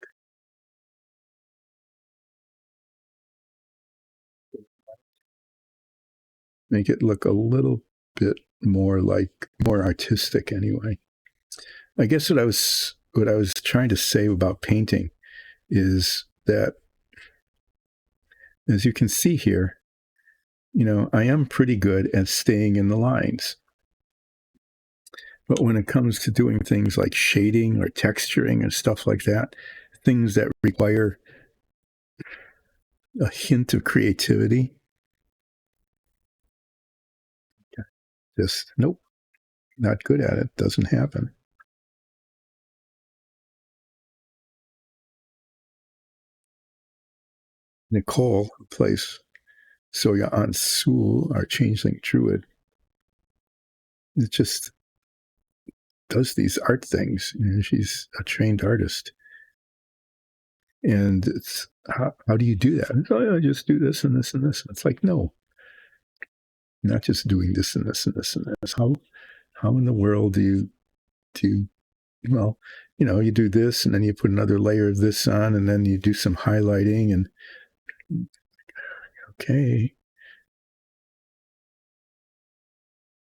Make it look a little bit more artistic anyway. I guess what I was trying to say about painting is that, as you can see here, I am pretty good at staying in the lines. But when it comes to doing things like shading or texturing and stuff like that, things that require a hint of creativity, just nope, not good at it. Doesn't happen. Nicole, who plays Soya Ansul, our changeling druid, it just does these art things. She's a trained artist. And it's, how do you do that? Oh, I just do this and this and this. And it's like, no, not just doing this and this and this and this. How in the world do you, well, you do this and then you put another layer of this on and then you do some highlighting and okay.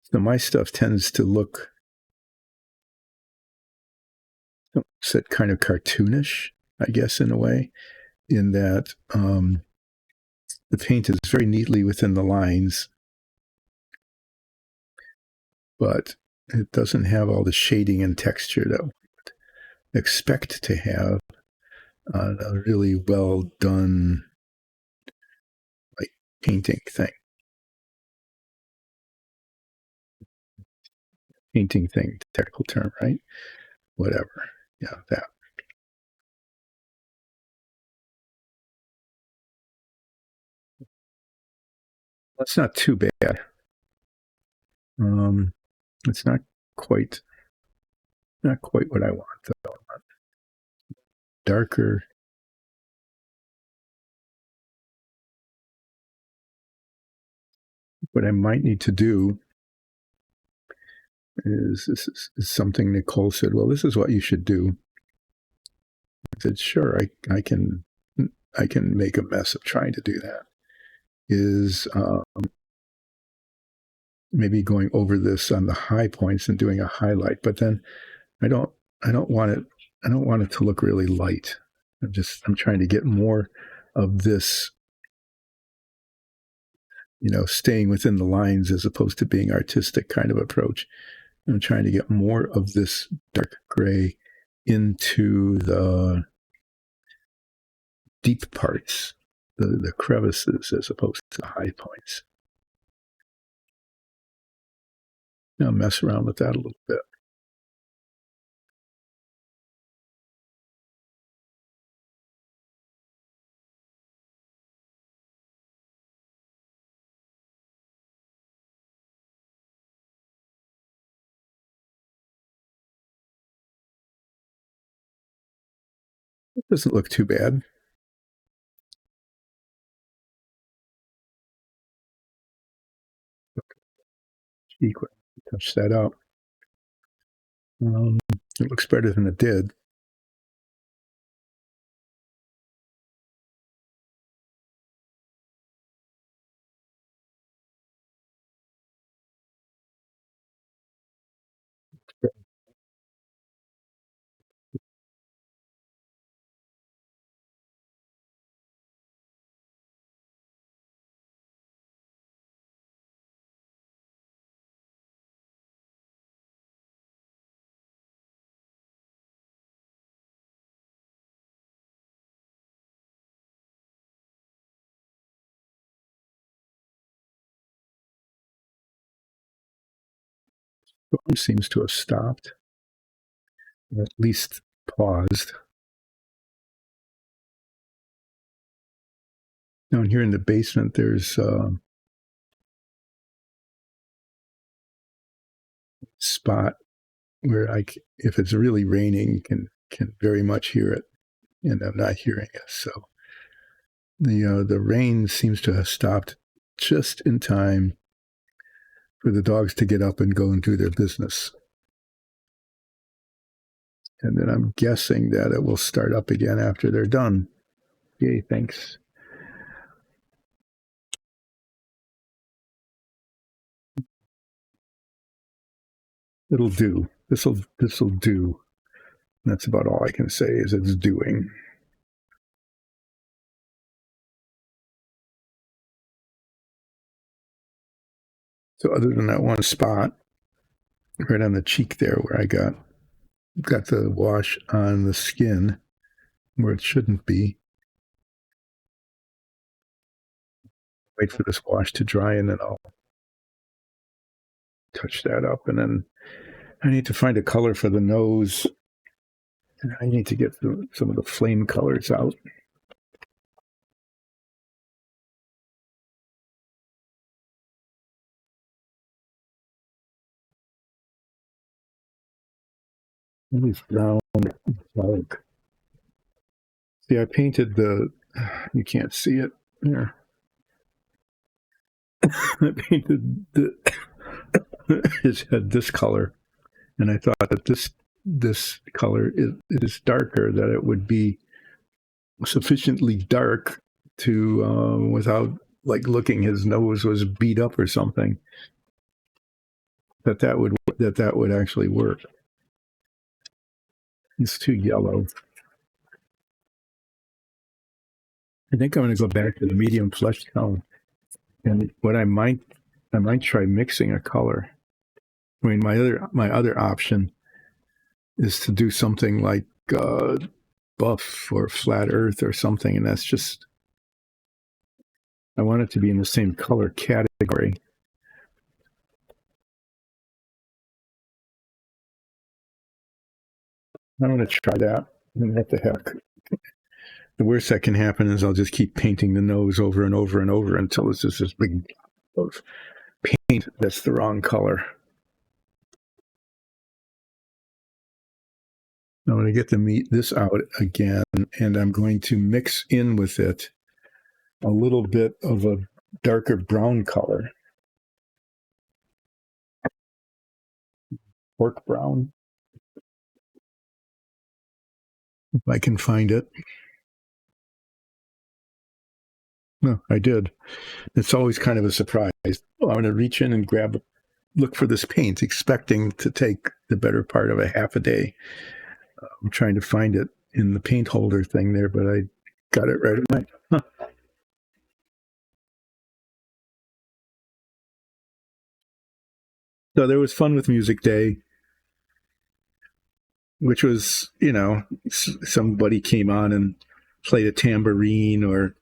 So my stuff tends to look set kind of cartoonish, I guess, in a way, in that the paint is very neatly within the lines, but it doesn't have all the shading and texture that we would expect to have on a really well done like painting thing. Painting thing, technical term, right? Whatever. Yeah, that. That's not too bad. It's quite not quite what I want though. Darker. What I might need to do is is something Nicole said. Well, this is what you should do. I said, sure, I can make a mess of trying to do that. Is maybe going over this on the high points and doing a highlight, but then I don't want it to look really light. I'm trying to get more of this, staying within the lines as opposed to being artistic kind of approach. I'm trying to get more of this dark gray into the deep parts, the crevices, as opposed to the high points. I'll mess around with that a little bit. It doesn't look too bad. Touch that up. It looks better than it did. Storm seems to have stopped, or at least paused. Down here in the basement, there's a spot where if it's really raining, can very much hear it, and I'm not hearing it. So the rain seems to have stopped just in time for the dogs to get up and go and do their business. And then I'm guessing that it will start up again after they're done. Yay, thanks. It'll do. This'll do. That's about all I can say is it's doing. So other than that one spot right on the cheek there where I got the wash on the skin where it shouldn't be. Wait for this wash to dry and then I'll touch that up. And then I need to find a color for the nose. And I need to get some of the flame colors out. These brown dark. See, I painted you can't see it there. I painted his head this color, and I thought that this color it is darker, that it would be sufficiently dark to without like looking his nose was beat up or something. That would actually work. It's too yellow. I think I'm going to go back to the medium flesh tone, and what I might try mixing a color. I mean, my other option is to do something like buff or flat earth or something, and that's just I want it to be in the same color category. I'm going to try that. And what the heck? The worst that can happen is I'll just keep painting the nose over and over and over until it's just this big of paint that's the wrong color. I'm going to get this out again, and I'm going to mix in with it a little bit of a darker brown color. Pork brown. If I can find it. No, I did. It's always kind of a surprise. Oh, I'm going to reach in and look for this paint, expecting to take the better part of a half a day. I'm trying to find it in the paint holder thing there, but I got it right away. Huh. So there was fun with Music Day, which was, somebody came on and played a tambourine or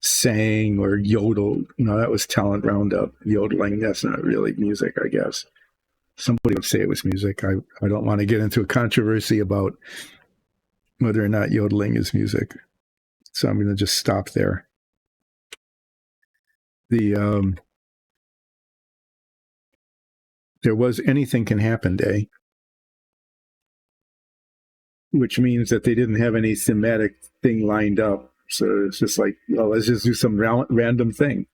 sang or yodeled. No, that was talent roundup. Yodeling, that's not really music, I guess. Somebody would say it was music. I don't want to get into a controversy about whether or not yodeling is music. So I'm going to just stop there. There was Anything Can Happen Day, which means that they didn't have any thematic thing lined up. So it's just like, well, let's just do some random thing,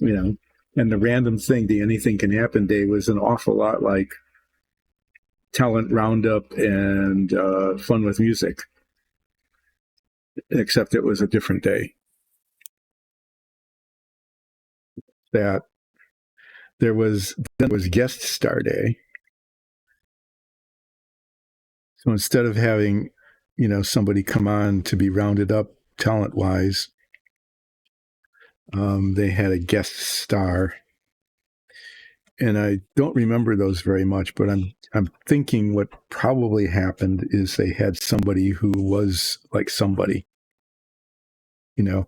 And the random thing, the Anything Can Happen Day, was an awful lot like Talent Roundup and Fun with Music, except it was a different day. That there was Guest Star Day. So instead of having, somebody come on to be rounded up talent wise, they had a guest star, and I don't remember those very much. But I'm thinking what probably happened is they had somebody who was like somebody, since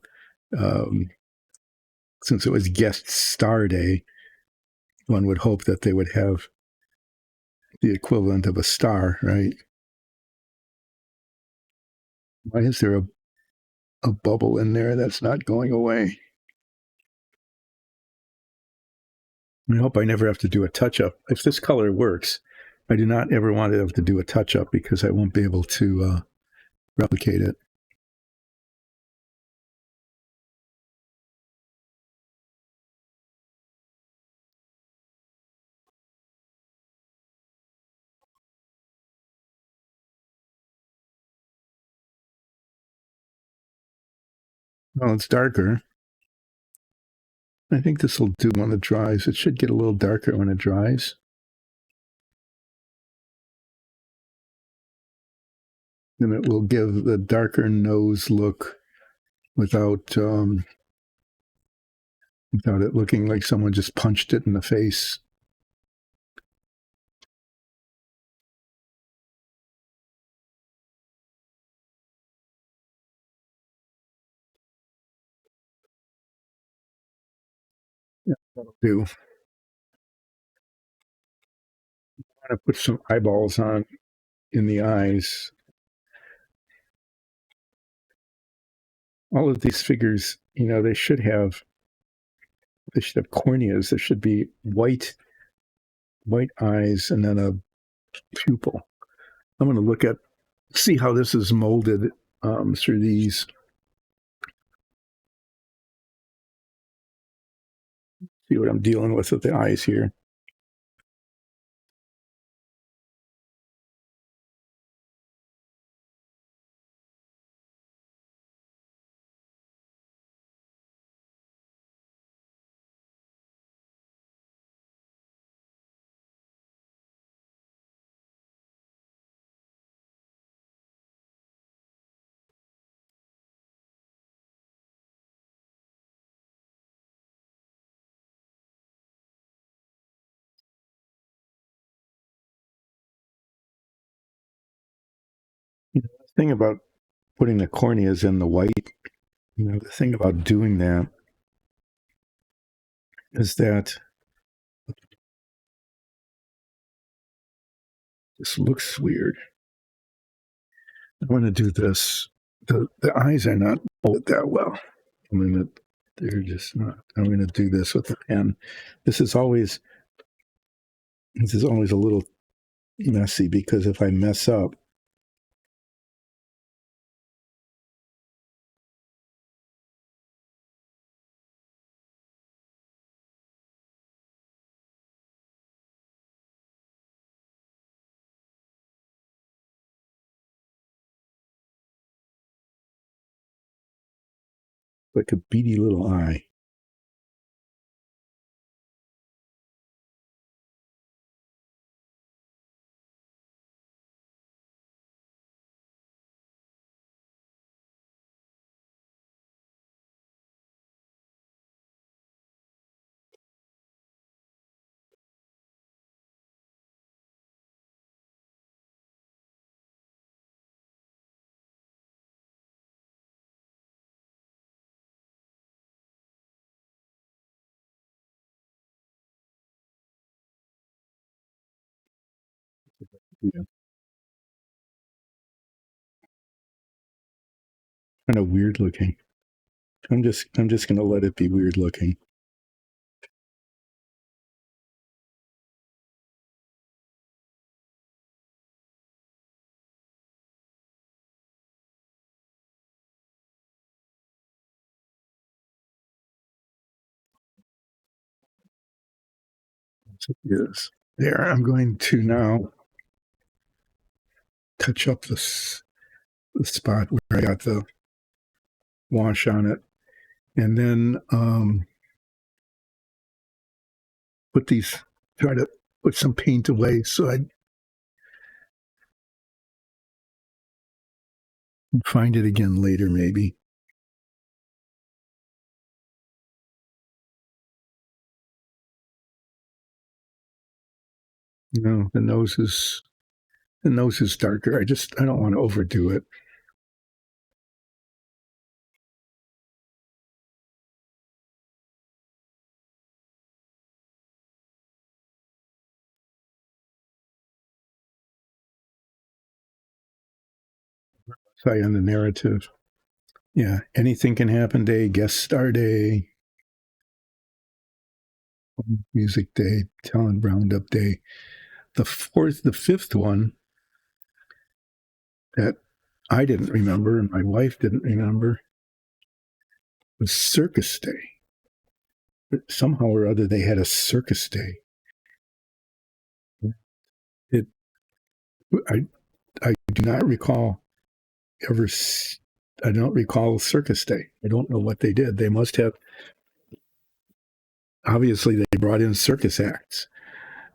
it was Guest Star Day, one would hope that they would have the equivalent of a star, right? Why is there a bubble in there that's not going away? I hope I never have to do a touch up. If this color works, I do not ever want to have to do a touch up because I won't be able to replicate it. Well, it's darker. I think this will do when it dries. It should get a little darker when it dries. And it will give the darker nose look without without it looking like someone just punched it in the face. Yeah, that'll do. I'm going to put some eyeballs on in the eyes. All of these figures, they should have corneas. There should be white eyes and then a pupil. I'm going to see how this is molded through these. See what I'm dealing with the eyes here. The thing about putting the corneas in the white, the thing about doing that is that this looks weird. I want to do this. The eyes are not molded that well. They're just not. I'm going to do this with the pen. This is always a little messy because if I mess up, like a beady little eye. Yeah. Kind of weird looking. I'm just going to let it be weird looking. Yes. There, I'm going to now touch up the spot where I got the wash on it, and then try to put some paint away so I can find it again later, maybe. No, the nose is darker. I don't want to overdo it. Sorry on the narrative. Yeah, anything can happen day, guest star day, music day, talent roundup day. The fifth one that I didn't remember and my wife didn't remember was circus day. But somehow or other, they had a circus day. It, I do not recall ever don't recall Circus Day. I don't know what they did. They must have, obviously they brought in circus acts.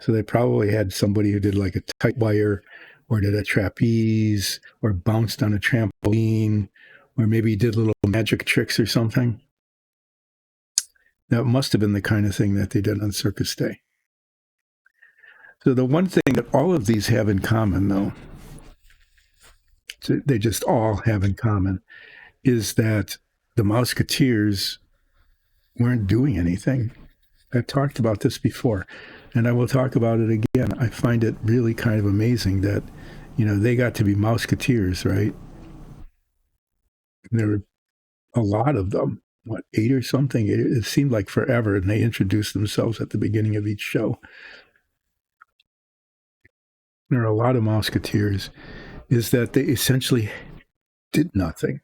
So they probably had somebody who did like a tight wire or did a trapeze or bounced on a trampoline or maybe did little magic tricks or something. That must have been the kind of thing that they did on Circus Day. So the one thing that all of these have in common, though, they just all have in common, is that the Mouseketeers weren't doing anything. I've talked about this before, and I will talk about it again. I find it really kind of amazing that, they got to be Mouseketeers, right? And there were a lot of them, 8 or something? It seemed like forever, and they introduced themselves at the beginning of each show. There are a lot of Mouseketeers, is that they essentially did nothing.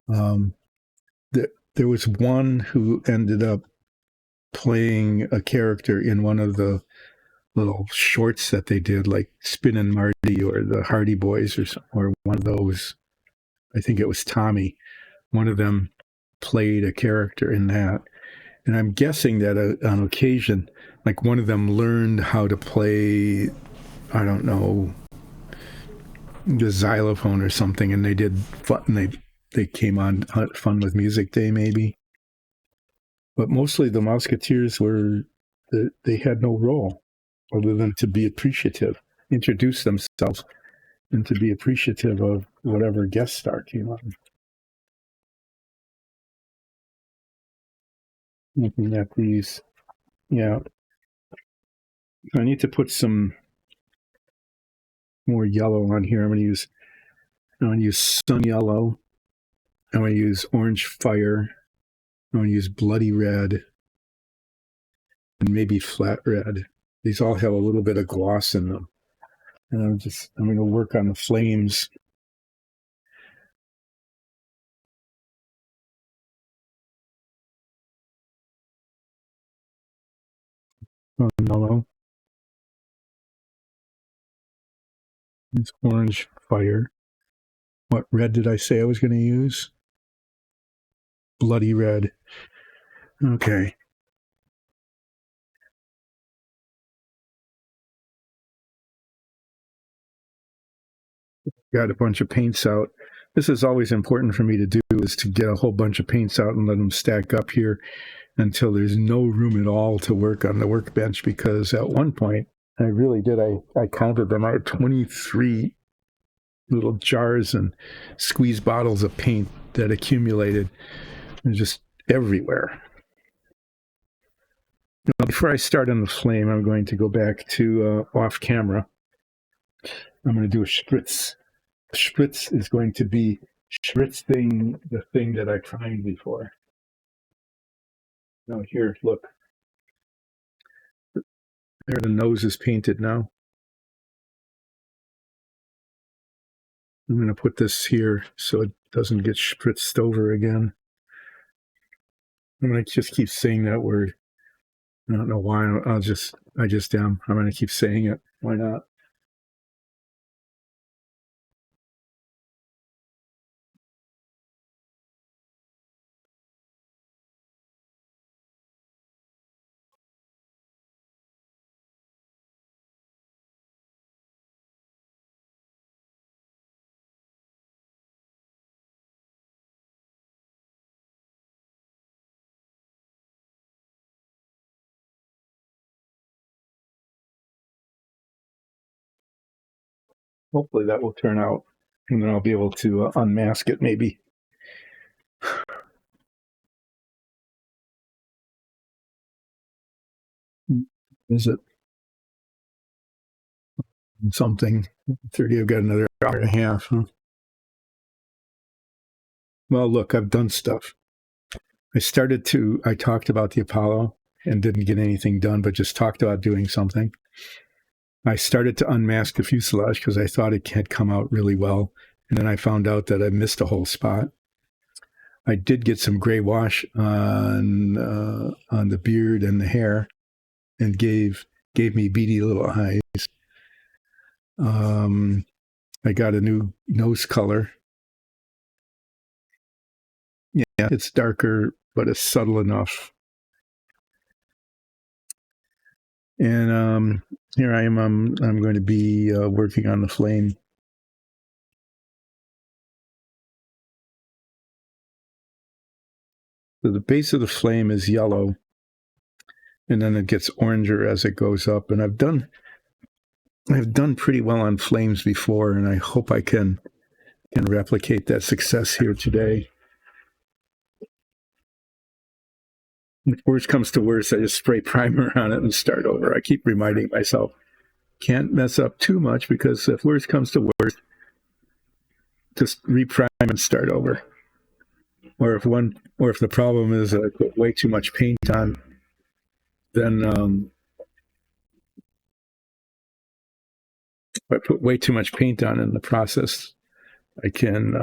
There was one who ended up playing a character in one of the little shorts that they did, like Spin and Marty or the Hardy Boys or one of those. I think it was Tommy. One of them played a character in that. And I'm guessing that on occasion, like one of them learned how to play, I don't know, the xylophone or something, and they did fun. They came on Fun with Music Day, maybe. But mostly the Mouseketeers they had no role other than to be appreciative, introduce themselves, and to be appreciative of whatever guest star came on. Looking at these, yeah. I need to put some more yellow on here. I'm going to use Sun Yellow. I'm going to use Orange Fire. I'm going to use Bloody Red. And maybe Flat Red. These all have a little bit of gloss in them. And I'm going to work on the flames. On yellow. It's Orange Fire. What red did I say I was going to use? Bloody Red. Okay. Got a bunch of paints out. This is always important for me to do, is to get a whole bunch of paints out and let them stack up here until there's no room at all to work on the workbench, because at one point, I really did, I counted them. I had 23 little jars and squeeze bottles of paint that accumulated just everywhere. Now, before I start on the flame, I'm going to go back to off camera. I'm going to do a spritz. Spritz is going to be spritzing the thing that I primed before. Now here, look. There, the nose is painted now. I'm going to put this here so it doesn't get spritzed over again. I'm going to just keep saying that word. I don't know why. I just am. I'm going to keep saying it. Why not? Hopefully that will turn out, and then I'll be able to unmask it maybe. Is it something? 30, I've got another hour and a half. Huh? Well, look, I've done stuff. I talked about the Apollo and didn't get anything done, but just talked about doing something. I started to unmask the fuselage because I thought it had come out really well. And then I found out that I missed a whole spot. I did get some gray wash on the beard and the hair, and gave me beady little eyes. I got a new nose color. Yeah, it's darker, but it's subtle enough. And here I am. I'm going to be working on the flame. So the base of the flame is yellow, and then it gets oranger as it goes up. And I've done pretty well on flames before, and I hope I can replicate that success here today. If worst comes to worst, I just spray primer on it and start over. I keep reminding myself, can't mess up too much, because if worst comes to worst, just reprime and start over. Or if the problem is I put way too much paint on, then if I put way too much paint on in the process, I can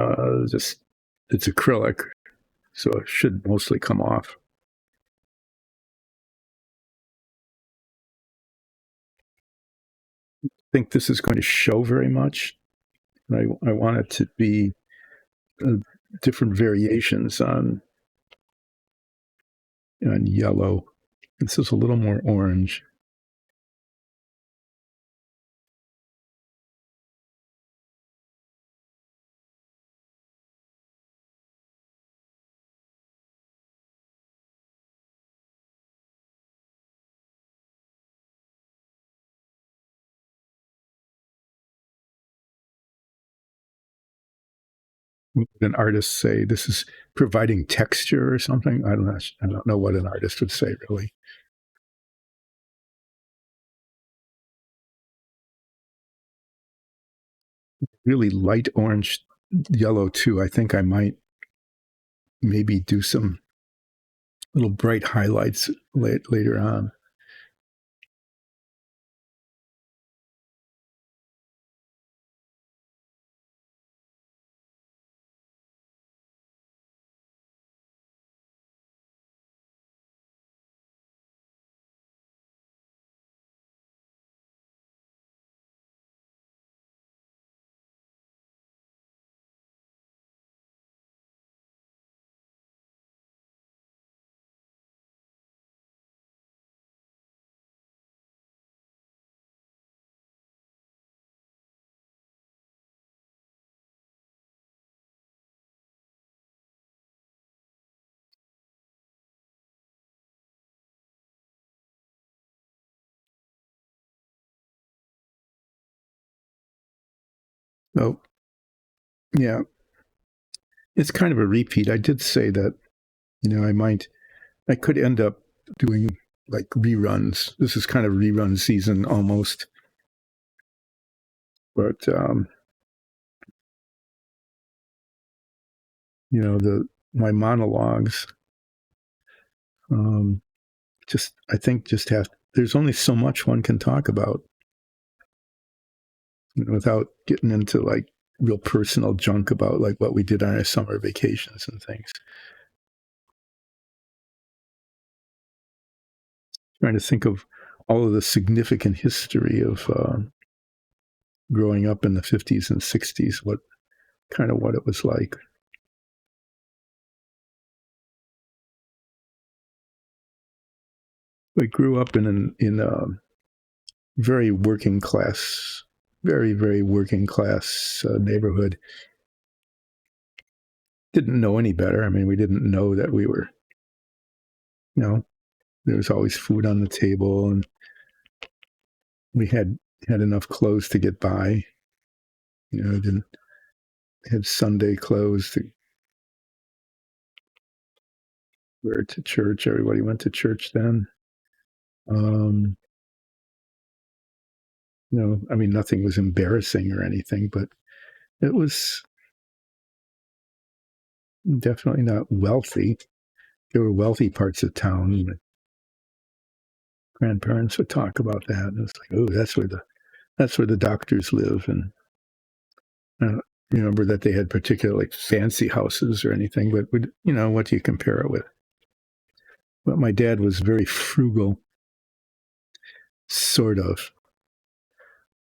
it's acrylic, so it should mostly come off. I think this is going to show very much. I want it to be different variations on yellow. This is a little more orange. What would an artist say? This is providing texture or something? I don't know what an artist would say, really. Really light orange yellow too. I think I might maybe do some little bright highlights later on. Oh, yeah. It's kind of a repeat. I did say that, I could end up doing like reruns. This is kind of rerun season almost. But, my monologues, I think there's only so much one can talk about, without getting into like real personal junk about like what we did on our summer vacations and things. Trying to think of all of the significant history of growing up in the 50s and 60s, what it was like. I grew up in a very working class, very, very working class neighborhood. Didn't know any better. I mean, we didn't know that we were, there was always food on the table, and we had enough clothes to get by. Didn't had Sunday clothes to wear to church. Everybody went to church then. I mean, nothing was embarrassing or anything, but it was definitely not wealthy. There were wealthy parts of town. My grandparents would talk about that, and it's like, oh, that's where the doctors live. And I don't remember that they had particularly fancy houses or anything, but what do you compare it with? But my dad was very frugal, sort of.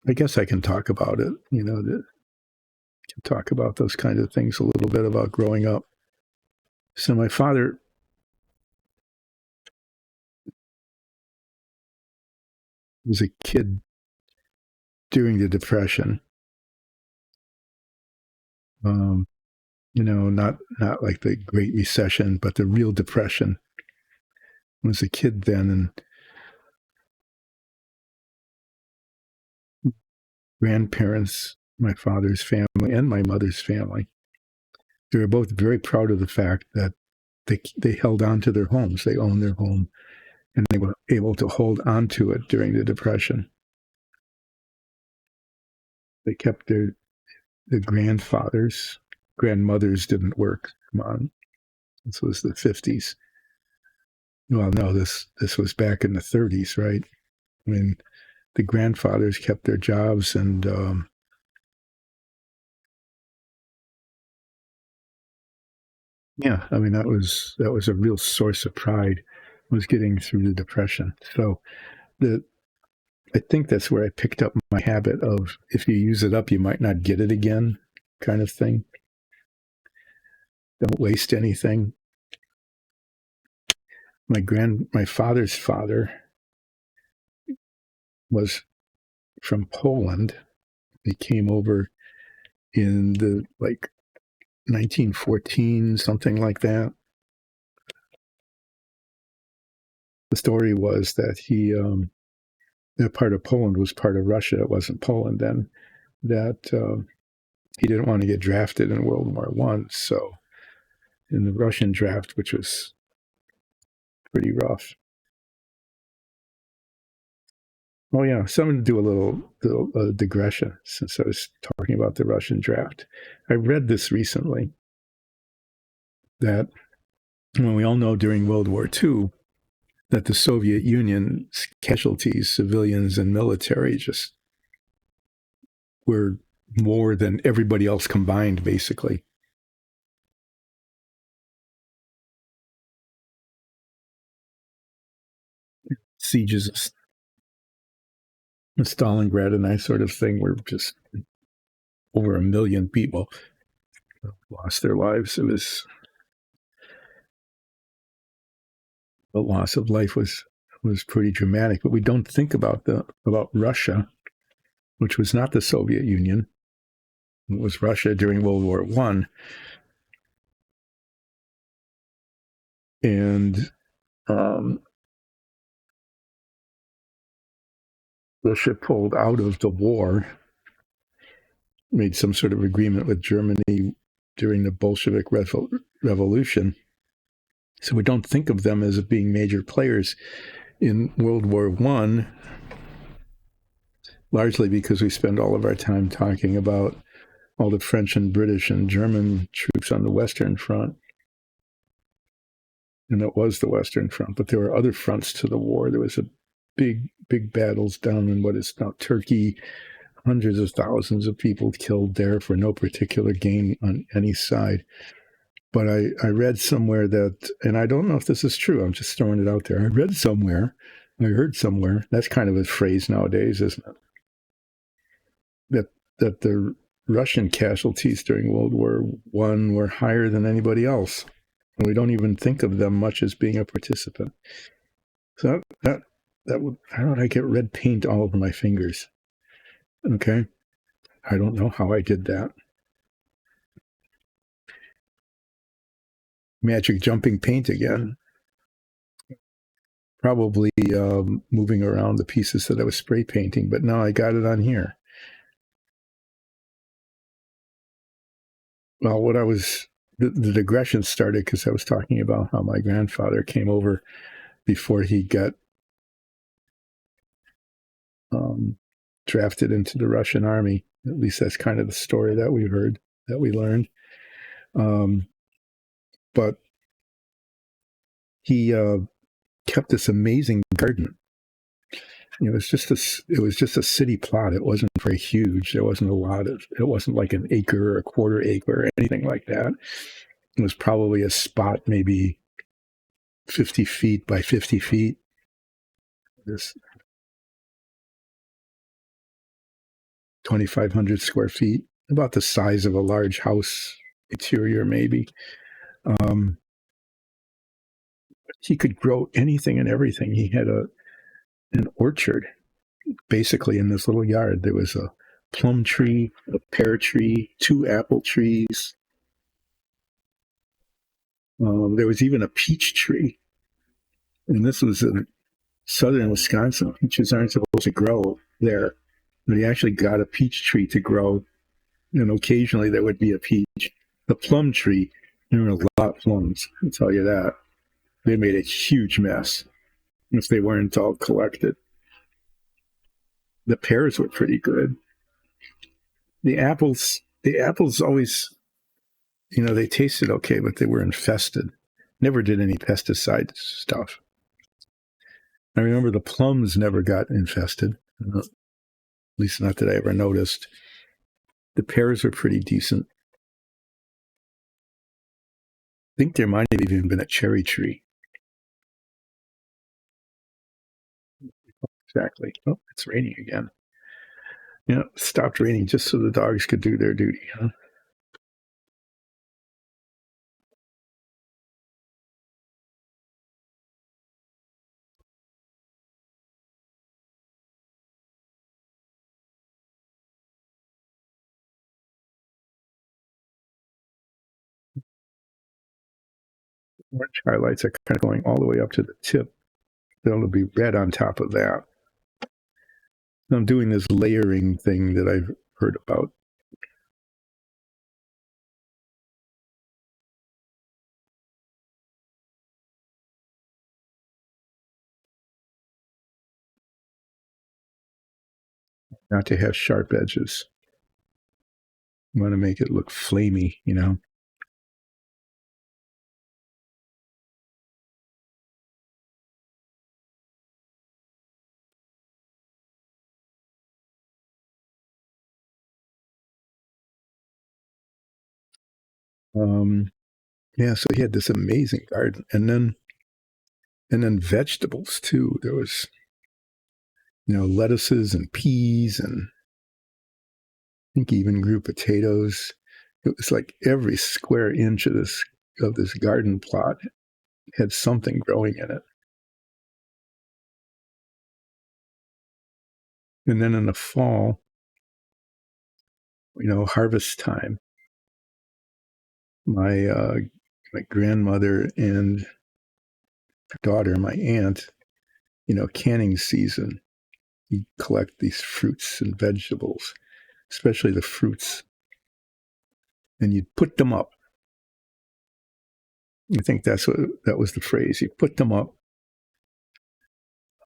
I guess I can talk about it. Can talk about those kind of things a little bit about growing up. So my father was a kid during the Depression. Um, not like the Great Recession, but the real Depression. I was a kid then, and grandparents, my father's family and my mother's family, they were both very proud of the fact that they held on to their homes. They owned their home, and they were able to hold on to it during the Depression. They kept their grandmothers didn't work. Come on, this was the 50s. Well, no, this was back in the 30s, right? I mean, the grandfathers kept their jobs, and yeah, I mean that was a real source of pride, was getting through the Depression. So the I think that's where I picked up my habit of, if you use it up, you might not get it again, kind of thing. Don't waste anything. My father's father was from Poland. He came over in the like 1914, something like that. The story was that that part of Poland was part of Russia. It wasn't Poland then. That he didn't want to get drafted in World War One. So in the Russian draft, which was pretty rough. Oh yeah, so I'm going to do a little digression since I was talking about the Russian draft. I read this recently that when we all know during World War II that the Soviet Union's casualties, civilians and military, just were more than everybody else combined, basically. Sieges of Stalingrad and that sort of thing were just over 1 million people lost their lives. It was the loss of life was pretty dramatic, but we don't think about Russia, which was not the Soviet Union. It was Russia during World War One, and um, Russia pulled out of the war, made some sort of agreement with Germany during the Bolshevik Revolution. So we don't think of them as being major players in World War One, largely because we spend all of our time talking about all the French and British and German troops on the Western Front. And it was the Western Front, but there were other fronts to the war. There was a big battles down in what is now Turkey, hundreds of thousands of people killed there for no particular gain on any side. But I read somewhere that, and I don't know if this is true, I'm just throwing it out there. I heard somewhere, that's kind of a phrase nowadays, isn't it? That the Russian casualties during World War One were higher than anybody else. And we don't even think of them much as being a participant. So how did I get red paint all over my fingers? Okay. I don't know how I did that. Magic jumping paint again. Probably moving around the pieces that I was spray painting, but now I got it on here. Well, the digression started because I was talking about how my grandfather came over before he got drafted into the Russian army. At least that's kind of the story that we heard, that we learned. But he kept this amazing garden. It was just a city plot. It wasn't very huge. There wasn't it wasn't like an acre or a quarter acre or anything like that. It was probably a spot maybe 50 feet by 50 feet. This 2,500 square feet, about the size of a large house interior, maybe. he could grow anything and everything. He had an orchard basically in this little yard. There was a plum tree, a pear tree, two apple trees. There was even a peach tree. And this was in southern Wisconsin. Peaches aren't supposed to grow there. But he actually got a peach tree to grow. And occasionally there would be a peach. The plum tree, there were a lot of plums, I'll tell you that. They made a huge mess if they weren't all collected. The pears were pretty good. The apples always, they tasted okay, but they were infested. Never did any pesticide stuff. I remember the plums never got infested, at least not that I ever noticed. The pears were pretty decent. I think there might have even been a cherry tree. Exactly. Oh, it's raining again. Yeah, it stopped raining just so the dogs could do their duty, huh? Orange highlights are kind of going all the way up to the tip. It'll be red on top of that. I'm doing this layering thing that I've heard about. Not to have sharp edges. You want to make it look flamey, Yeah, so he had this amazing garden, and then vegetables too. There was, lettuces and peas, and I think he even grew potatoes. It was like every square inch of this garden plot had something growing in it. And then in the fall, harvest time, my grandmother and daughter, my aunt, canning season, you collect these fruits and vegetables, especially the fruits, and you'd put them up. I think that was the phrase. You put them up.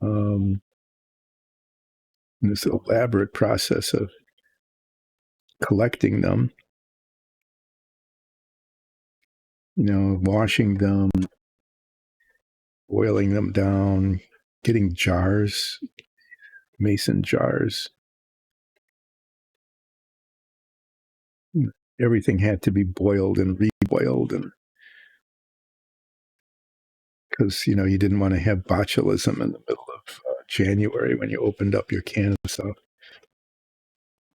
In this elaborate process of collecting them, washing them, boiling them down, getting jars, mason jars. Everything had to be boiled and reboiled, and because you didn't want to have botulism in the middle of January when you opened up your can of stuff.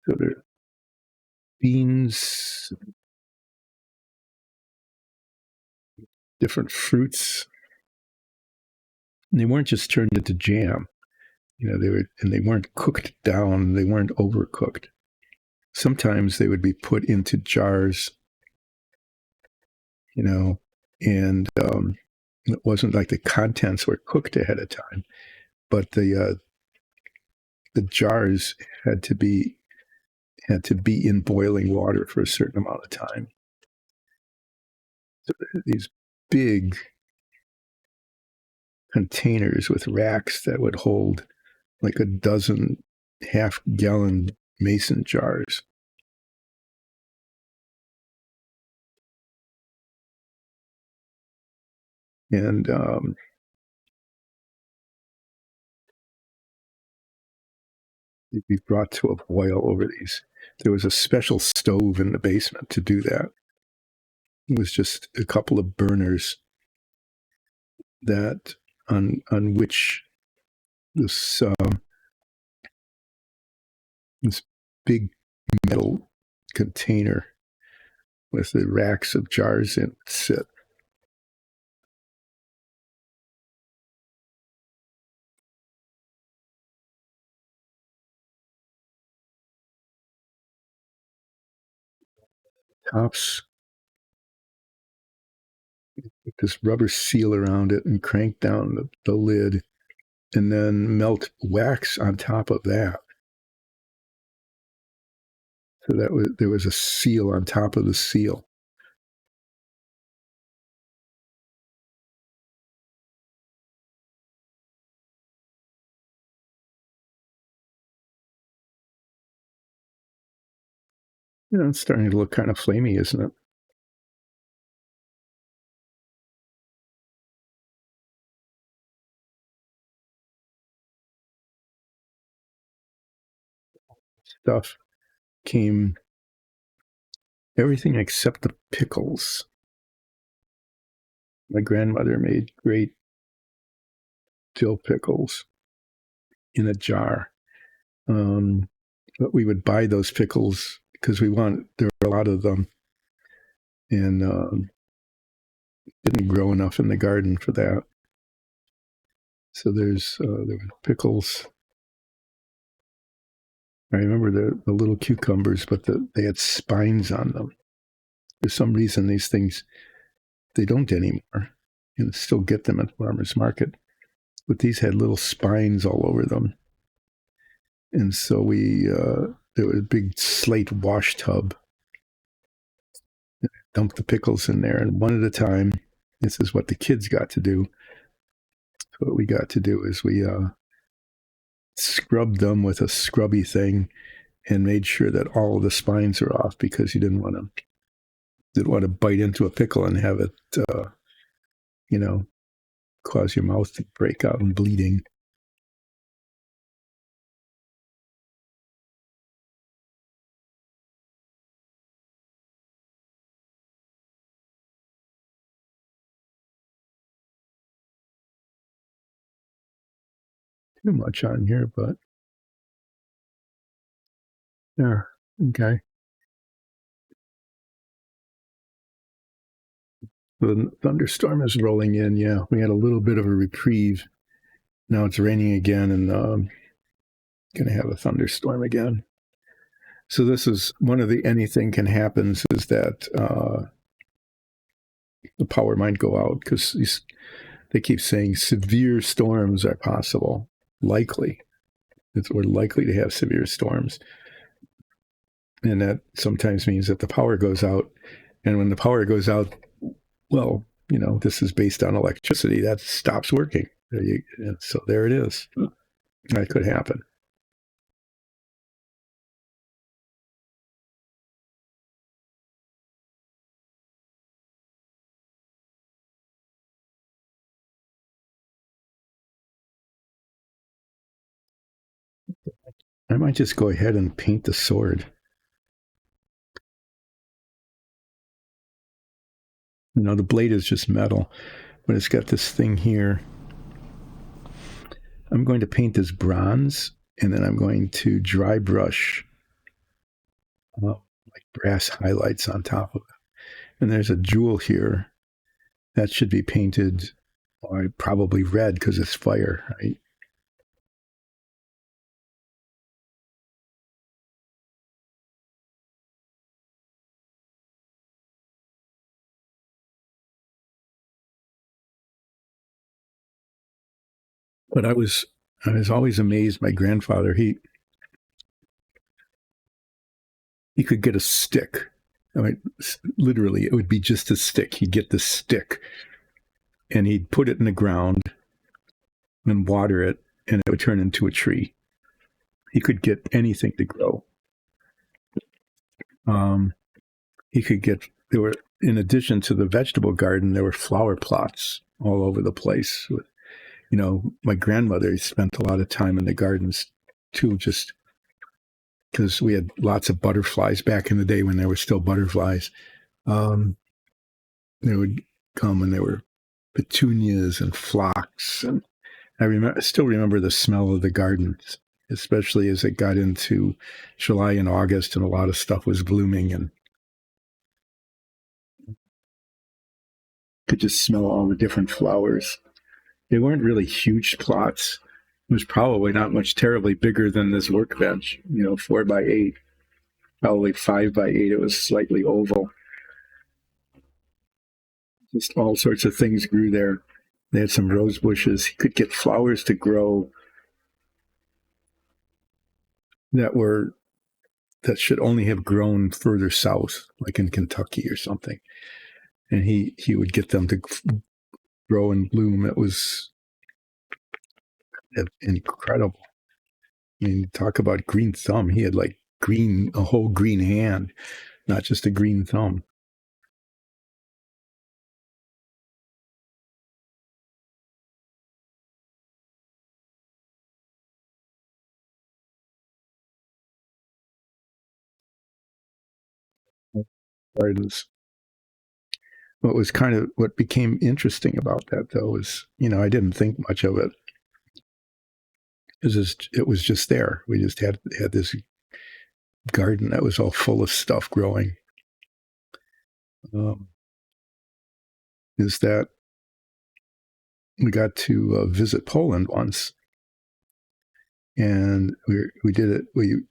So there are beans, different fruits. And they weren't just turned into jam. They weren't cooked down. They weren't overcooked. Sometimes they would be put into jars, and it wasn't like the contents were cooked ahead of time, but the jars had to be in boiling water for a certain amount of time. So these big containers with racks that would hold like a dozen half-gallon mason jars. And they'd be brought to a boil over these. There was a special stove in the basement to do that. It was just a couple of burners that on which this this big metal container with the racks of jars in would sit. tops with this rubber seal around it and crank down the lid and then melt wax on top of that. So there was a seal on top of the seal. It's starting to look kind of flamey, isn't it? Stuff came everything except the pickles. My grandmother made great dill pickles in a jar. But we would buy those pickles because there were a lot of them, and didn't grow enough in the garden for that. So there were pickles. I remember the little cucumbers, but they had spines on them. For some reason, these things, they don't anymore. You can still get them at the farmer's market, but these had little spines all over them. And so there was a big slate wash tub. Dumped the pickles in there, and one at a time. This is what the kids got to do. So what we got to do is we scrubbed them with a scrubby thing and made sure that all of the spines are off because you didn't want to bite into a pickle and have it, cause your mouth to break out and bleeding. Too much on here, but yeah, okay. The thunderstorm is rolling in. Yeah, we had a little bit of a reprieve. Now it's raining again, and going to have a thunderstorm again. So this is one of the anything can happens is that the power might go out because they keep saying severe storms are possible, likely. We're likely to have severe storms. And that sometimes means that the power goes out. And when the power goes out, well, this is based on electricity. That stops working. So there it is. That could happen. I might just go ahead and paint the sword. The blade is just metal, but it's got this thing here. I'm going to paint this bronze, and then I'm going to dry brush like brass highlights on top of it. And there's a jewel here that should be painted, probably red because it's fire, right? But I was always amazed. My grandfather, he could get a stick. I mean, literally, it would be just a stick. He'd get the stick, and he'd put it in the ground and water it, and it would turn into a tree. He could get anything to grow. He could get in addition to the vegetable garden, there were flower plots all over the place. My grandmother spent a lot of time in the gardens too, just because we had lots of butterflies back in the day when there were still butterflies. They would come and there were petunias and phlox, and I still remember the smell of the gardens, especially as it got into July and August, and a lot of stuff was blooming, and could just smell all the different flowers. They weren't really huge plots. It was probably not much terribly bigger than this workbench, 4x8, probably 5x8. It was slightly oval. just all sorts of things grew there. They had some rose bushes. He could get flowers to grow that should only have grown further south, like in Kentucky or something. And he would get them to grow and bloom. It was incredible. I mean, talk about green thumb. He had like a whole green hand, not just a green thumb. Gardens. What became interesting about that though is, I didn't think much of it. It was just there. We just had this garden that was all full of stuff growing. Is that we got to visit Poland once, and we did it. We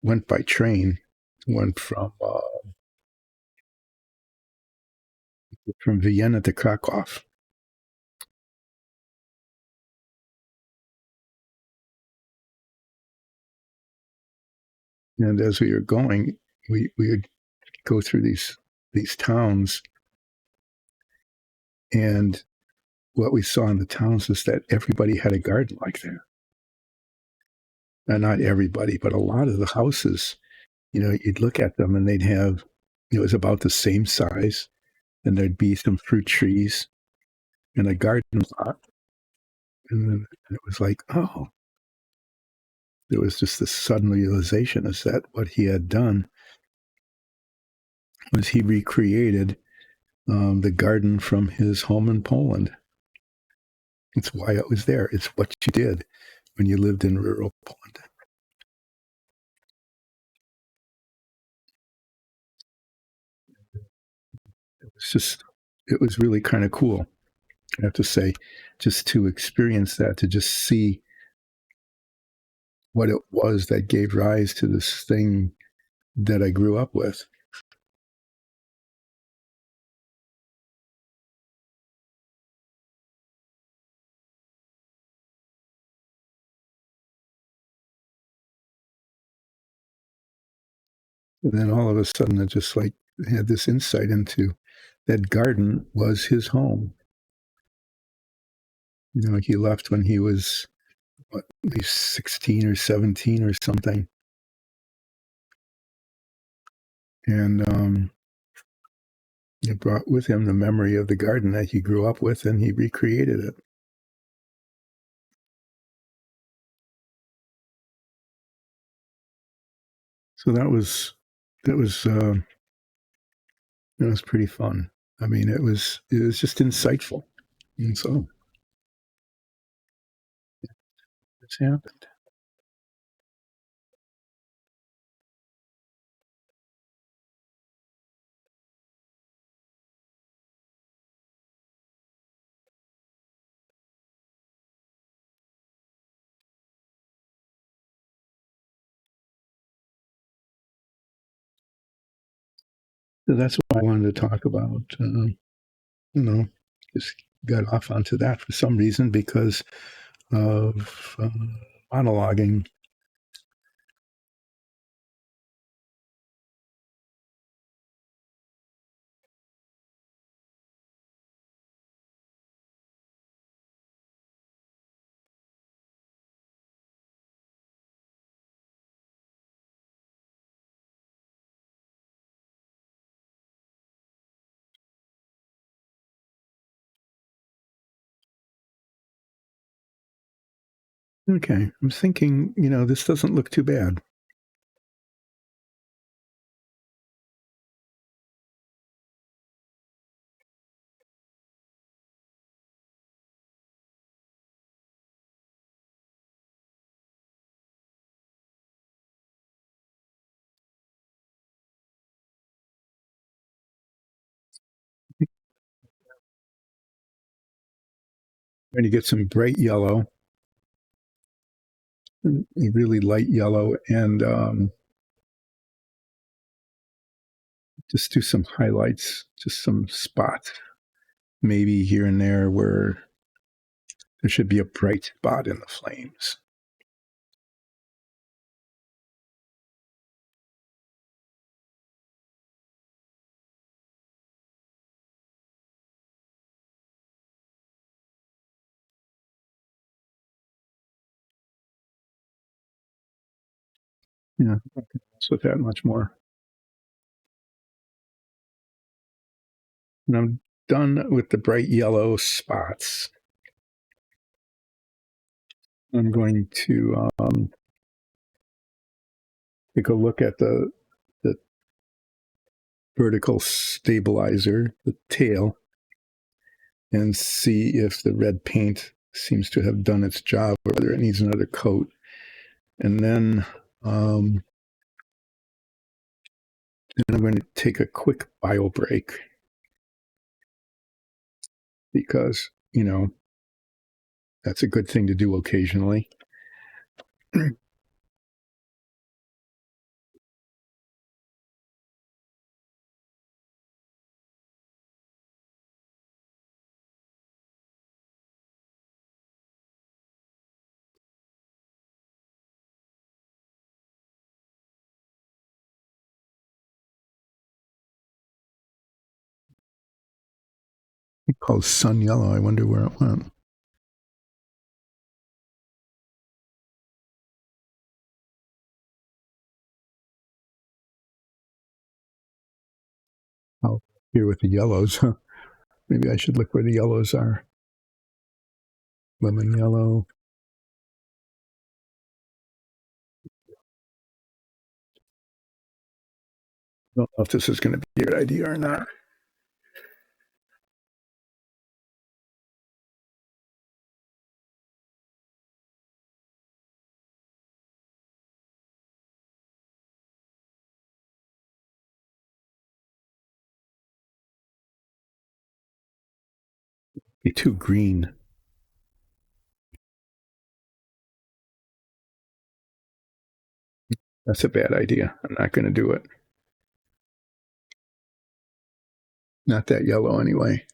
went by train. Went from Vienna to Krakow. And as we were going, we would go through these towns, and what we saw in the towns is that everybody had a garden like that. And not everybody, but a lot of the houses, you'd look at them and they'd have, it was about the same size, and there'd be some fruit trees and a garden lot. And then it was like, oh, there was just this sudden realization is that what he had done was he recreated the garden from his home in Poland. It's why it was there. It's what you did when you lived in rural Poland. It was really kind of cool, I have to say, just to experience that, to just see what it was that gave rise to this thing that I grew up with. And then all of a sudden, I just like had this insight into that garden was his home. He left when he was what, maybe 16 or 17 or something. And he brought with him the memory of the garden that he grew up with, and he recreated it. So that was pretty fun. I mean, it was just insightful, and so it's happened. So that's what I wanted to talk about. Just got off onto that for some reason because of monologuing. Okay, I'm thinking, this doesn't look too bad. Going to get some bright yellow, really light yellow, and just do some highlights, just some spots maybe here and there where there should be a bright spot in the flames. Yeah, I can mess with that much more. And I'm done with the bright yellow spots. I'm going to take a look at the vertical stabilizer, the tail, and see if the red paint seems to have done its job or whether it needs another coat. And then I'm going to take a quick bio break because, you know, that's a good thing to do occasionally. It's called sun yellow. I wonder where it went. Oh, here with the yellows. Maybe I should look where the yellows are. Lemon yellow. I don't know if this is going to be a good idea or not. Be too green. That's a bad idea. I'm not going to do it. Not that yellow anyway.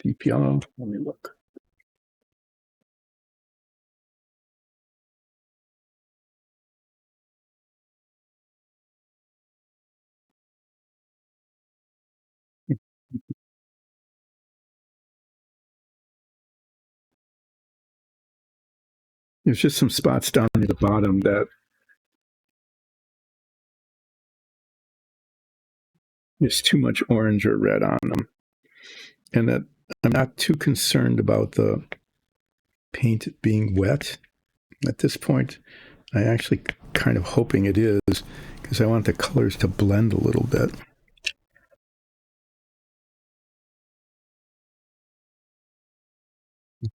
Deep yellow. Let me look. There's just some spots down near the bottom that there's too much orange or red on them. And that I'm not too concerned about the paint being wet at this point. I actually kind of hoping it is because I want the colors to blend a little bit.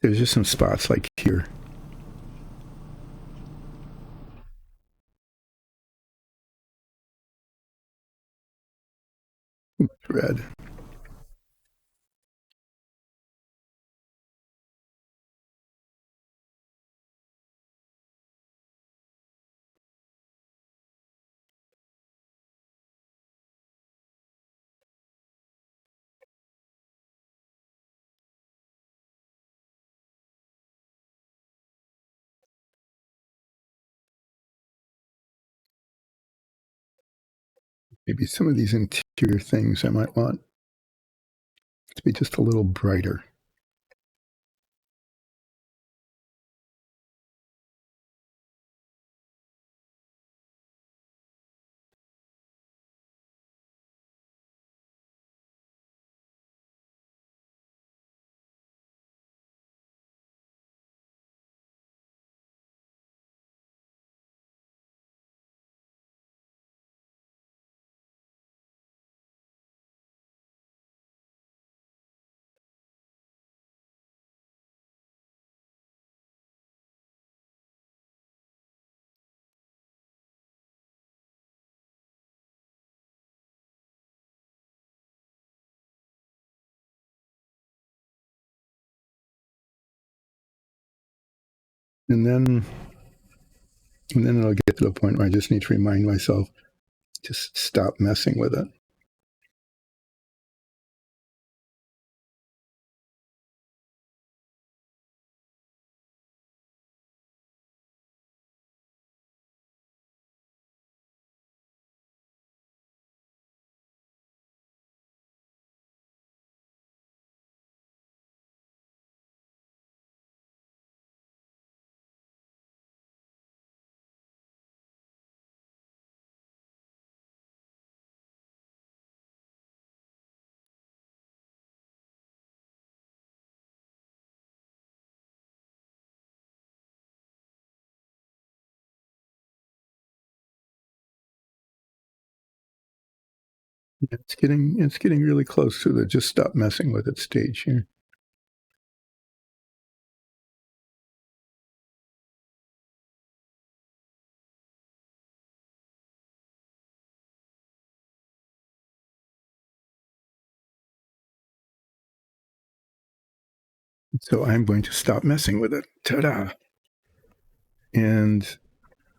There's just some spots like here. Red. Maybe some of these interior things I might want to be just a little brighter. And then it'll get to the point where I just need to remind myself, just stop messing with it. It's getting really close to the just stop messing with it stage here. So I'm going to stop messing with it. Ta-da! And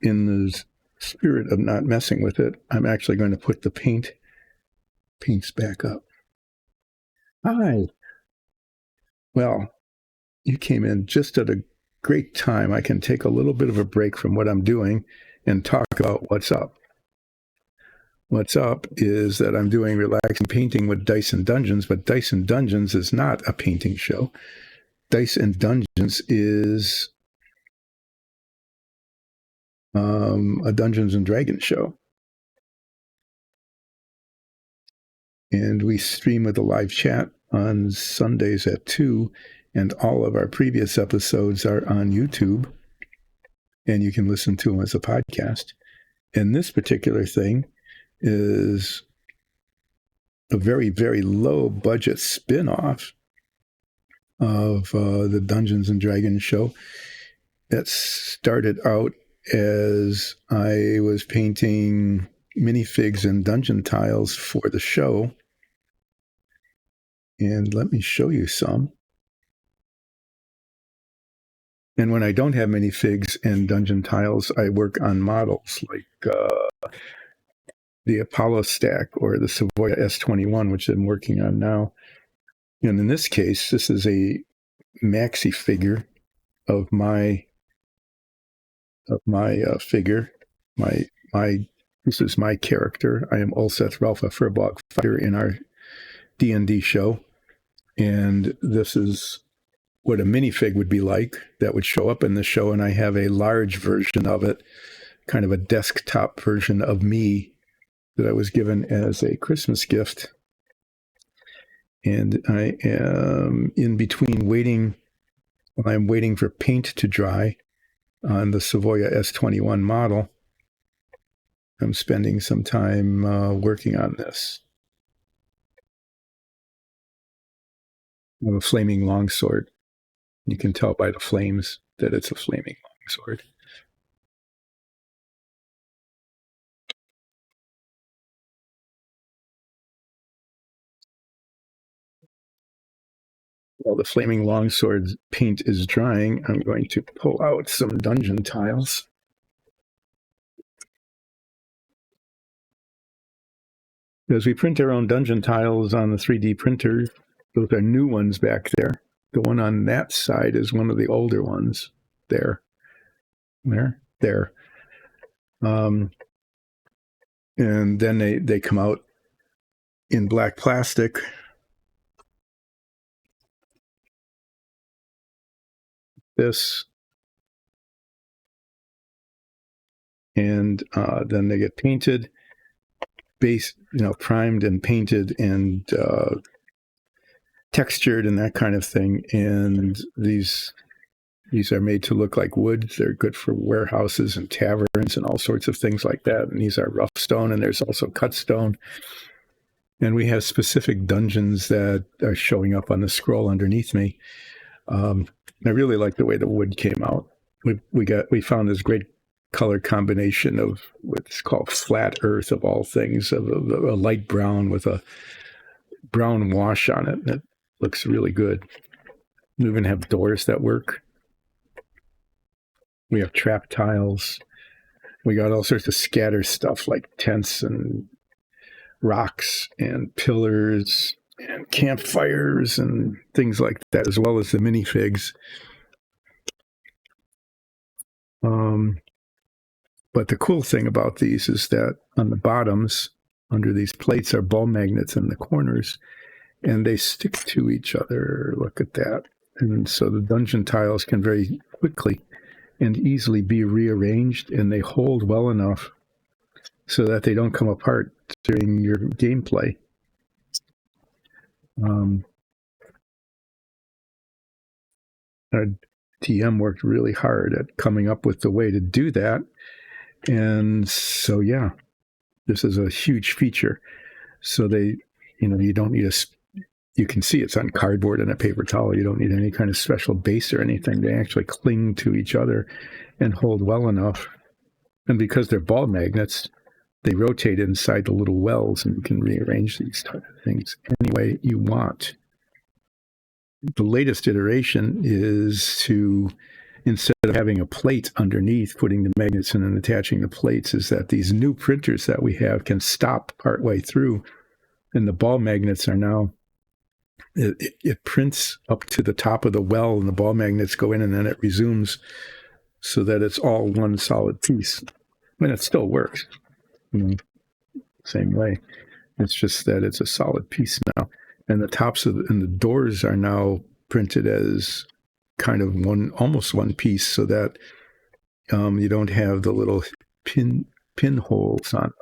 in the spirit of not messing with it, I'm actually going to put the paints back up. Hi. Well, you came in just at a great time. I can take a little bit of a break from what I'm doing and talk about what's up. What's up is that I'm doing relaxing painting with Dice and Dungeons, but Dice and Dungeons is not a painting show. Dice and Dungeons is a Dungeons and Dragons show. And we stream with a live chat on Sundays at 2, and all of our previous episodes are on YouTube, and you can listen to them as a podcast. And this particular thing is a very, very low budget spin-off of the Dungeons and Dragons show that started out as I was painting minifigs and dungeon tiles for the show. And let me show you some. And when I don't have minifigs and dungeon tiles, I work on models like the Apollo stack or the Savoia S.21, which I'm working on now. And in this case, this is a maxi figure of my figure. This is my character. I am Ulseth Ralpha Furbog, fighter in our D&D show. And this is what a minifig would be like that would show up in the show. And I have a large version of it, kind of a desktop version of me that I was given as a Christmas gift. And I am in between I'm waiting for paint to dry on the Savoia S21 model. I'm spending some time working on this. I have a flaming longsword. You can tell by the flames that it's a flaming longsword. While the flaming longsword paint is drying, I'm going to pull out some dungeon tiles. Because we print our own dungeon tiles on the 3D printer, those are new ones back there. The one on that side is one of the older ones. There. And then they come out in black plastic. This. And then they get painted, primed and painted and textured and that kind of thing. And these are made to look like wood. They're good for warehouses and taverns and all sorts of things like that. And these are rough stone, and there's also cut stone. And we have specific dungeons that are showing up on the scroll underneath me. I really like the way the wood came out. We found this great color combination of what's called flat earth, of all things, of a light brown with a brown wash on it. It looks really good. We even have doors that work. We have trap tiles. We got all sorts of scatter stuff like tents and rocks and pillars and campfires and things like that, as well as the minifigs. But the cool thing about these is that on the bottoms, under these plates, are ball magnets in the corners, and they stick to each other. Look at that. And so the dungeon tiles can very quickly and easily be rearranged, and they hold well enough so that they don't come apart during your gameplay. Our TM worked really hard at coming up with the way to do that. And so, yeah, this is a huge feature. So you don't need you can see it's on cardboard and a paper towel. You don't need any kind of special base or anything. They actually cling to each other and hold well enough. And because they're ball magnets, they rotate inside the little wells, and you can rearrange these type of things any way you want. The latest iteration is to, instead of having a plate underneath, putting the magnets in and attaching the plates, is that these new printers that we have can stop partway through, and the ball magnets are now, it prints up to the top of the well, and the ball magnets go in, and then it resumes so that it's all one solid piece. I mean, it still works, same way. It's just that it's a solid piece now. And the tops and the doors are now printed as kind of almost one piece, so that you don't have the little pinholes on them.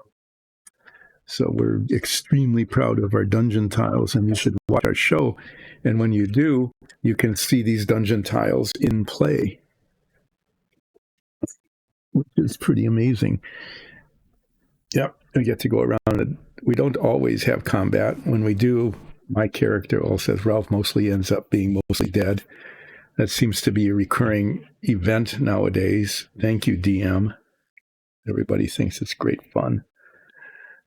So we're extremely proud of our dungeon tiles, and you should watch our show. And when you do, you can see these dungeon tiles in play, which is pretty amazing. Yep, we get to go around and we don't always have combat. When we do, my character also says Ralph mostly ends up being mostly dead. That seems to be a recurring event nowadays. Thank you, DM. Everybody thinks it's great fun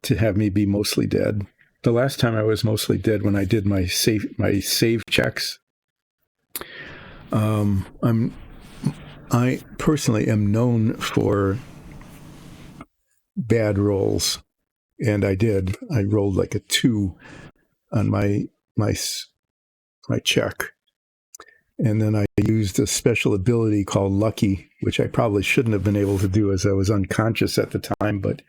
to have me be mostly dead. The last time I was mostly dead, when I did my save checks, I personally am known for bad rolls, and I rolled like a 2 on my check, and then I used a special ability called Lucky, which I probably shouldn't have been able to do as I was unconscious at the time, but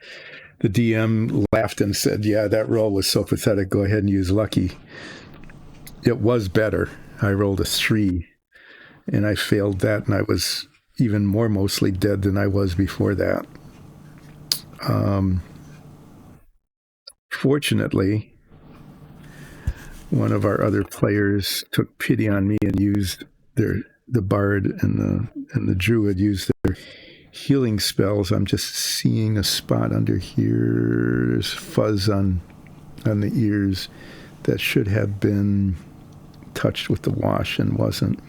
the DM laughed and said, yeah, that roll was so pathetic, go ahead and use Lucky. It was better. I rolled a 3, and I failed that, and I was even more mostly dead than I was before that. Fortunately, one of our other players took pity on me and used the bard and the druid used their healing spells. I'm just seeing a spot under here. There's fuzz on the ears that should have been touched with the wash and wasn't.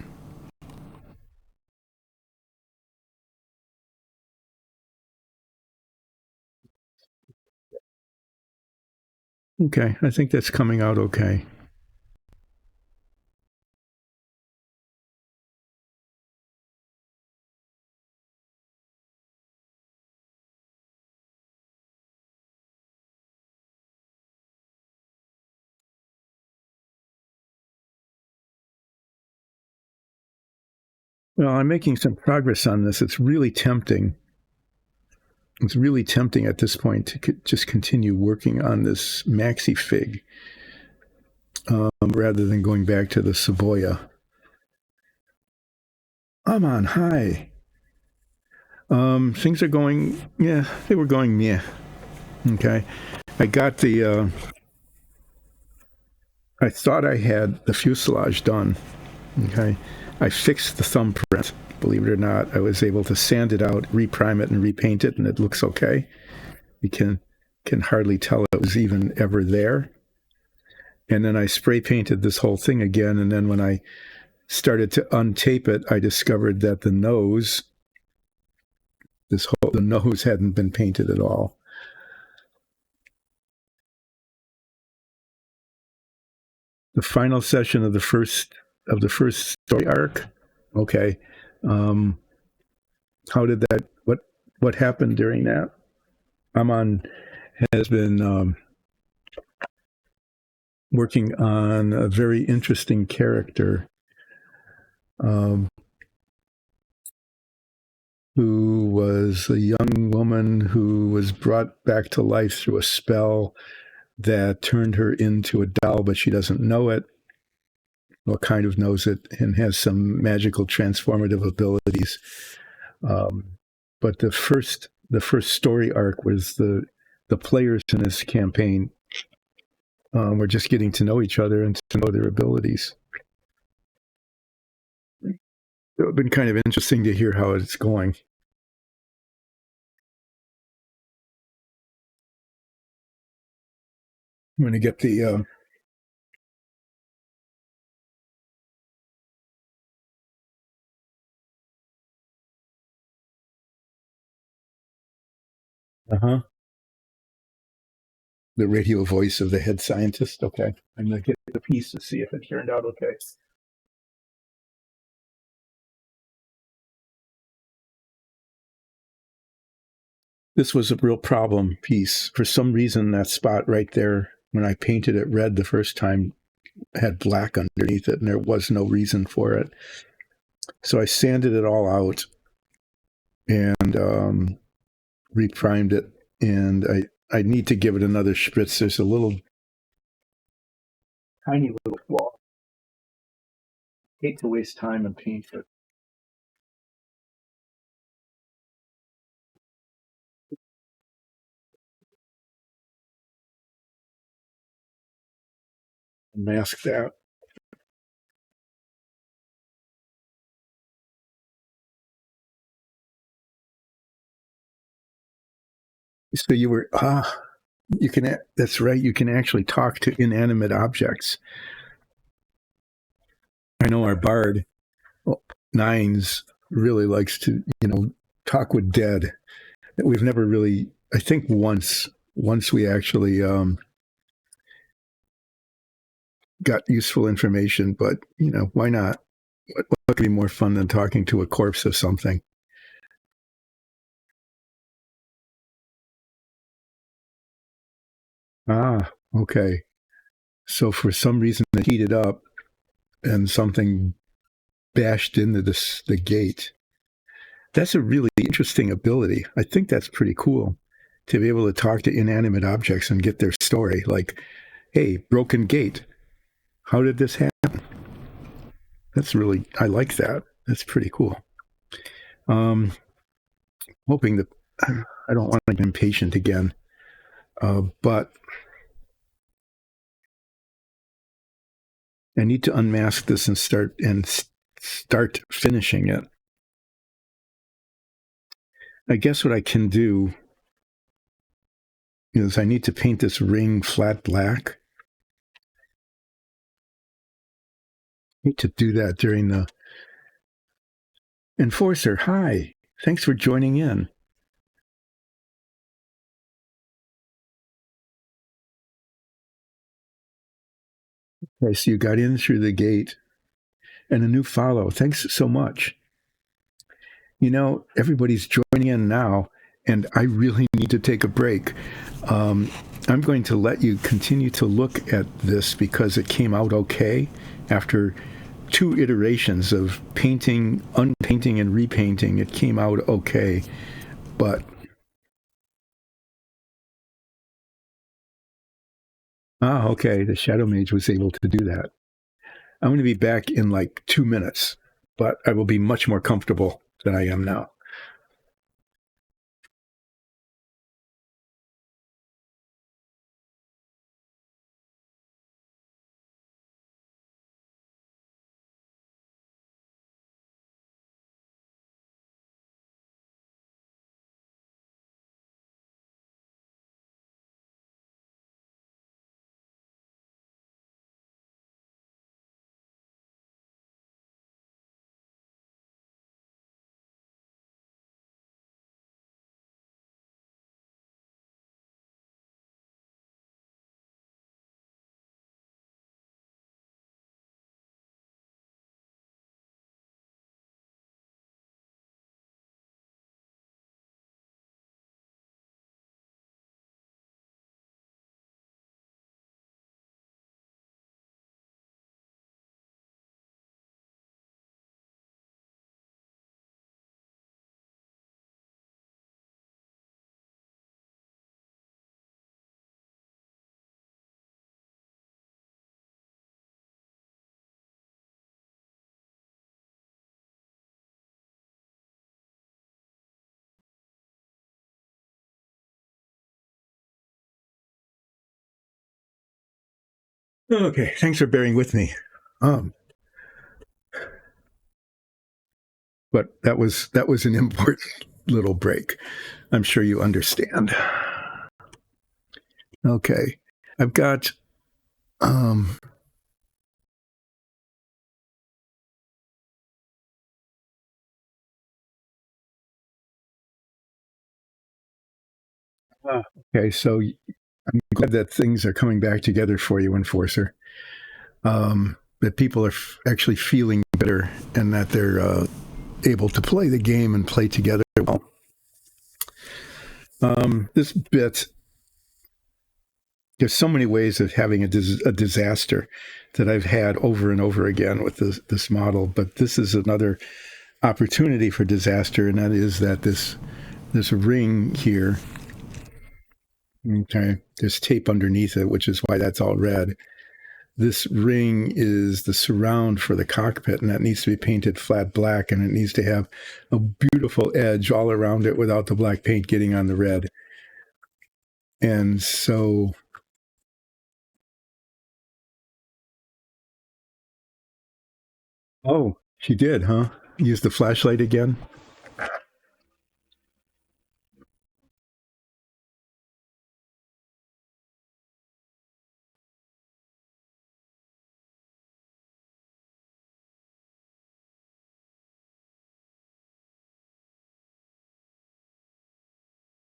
Okay, I think that's coming out okay. Well, I'm making some progress on this. It's really tempting. It's really tempting at this point to just continue working on this maxi fig rather than going back to the Savoia. I'm on high. Things are going, yeah, they were going, yeah. Okay. I got I thought I had the fuselage done. Okay. I fixed the thumbprint. Believe it or not, I was able to sand it out, reprime it, and repaint it, and it looks okay. You can hardly tell it was even ever there. And then I spray painted this whole thing again, and then when I started to untape it, I discovered that the nose hadn't been painted at all. The final session of the first story arc. Okay. How did that? What happened during that? Has been working on a very interesting character who was a young woman who was brought back to life through a spell that turned her into a doll, but she doesn't know it. Well, kind of knows it, and has some magical transformative abilities. But the first story arc was the players in this campaign were just getting to know each other and to know their abilities. It's been kind of interesting to hear how it's going. I'm going to get the. Uh-huh. The radio voice of the head scientist. Okay. I'm going to get the piece to see if it turned out okay. This was a real problem piece. For some reason, that spot right there, when I painted it red the first time, had black underneath it, and there was no reason for it. So I sanded it all out and reprimed it, and I need to give it another spritz. There's a little tiny little flaw. Hate to waste time and paint it. Mask that. So you were you can. That's right. You can actually talk to inanimate objects. I know our bard Nines really likes to talk with dead. We've never really. I think once we actually got useful information, but why not? What could be more fun than talking to a corpse of something? Ah, okay. So for some reason it heated up and something bashed into the gate. That's a really interesting ability. I think that's pretty cool to be able to talk to inanimate objects and get their story. Like, hey, broken gate. How did this happen? That's really, I like that. That's pretty cool. Um, hoping that I don't want to be impatient again, but I need to unmask this and start finishing it. I guess what I can do is I need to paint this ring flat black. I need to do that during the Enforcer. Hi, thanks for joining in. Okay, so you got in through the gate and a new follow. Thanks so much. Everybody's joining in now, and I really need to take a break. I'm going to let you continue to look at this because it came out okay after 2 iterations of painting, unpainting, and repainting. It came out okay, but okay. The Shadow Mage was able to do that. I'm going to be back in like 2 minutes, but I will be much more comfortable than I am now. Okay, thanks for bearing with me. But that was an important little break. I'm sure you understand. Okay. I've got um, okay, so I'm glad that things are coming back together for you, Enforcer. That people are actually feeling better and that they're able to play the game and play together well. This bit, there's so many ways of having a disaster that I've had over and over again with this model, but this is another opportunity for disaster, and that is that this ring here, okay, there's tape underneath it, which is why that's all red. This ring is the surround for the cockpit, and that needs to be painted flat black, and it needs to have a beautiful edge all around it without the black paint getting on the red. And so, oh, she did, huh? Use the flashlight again.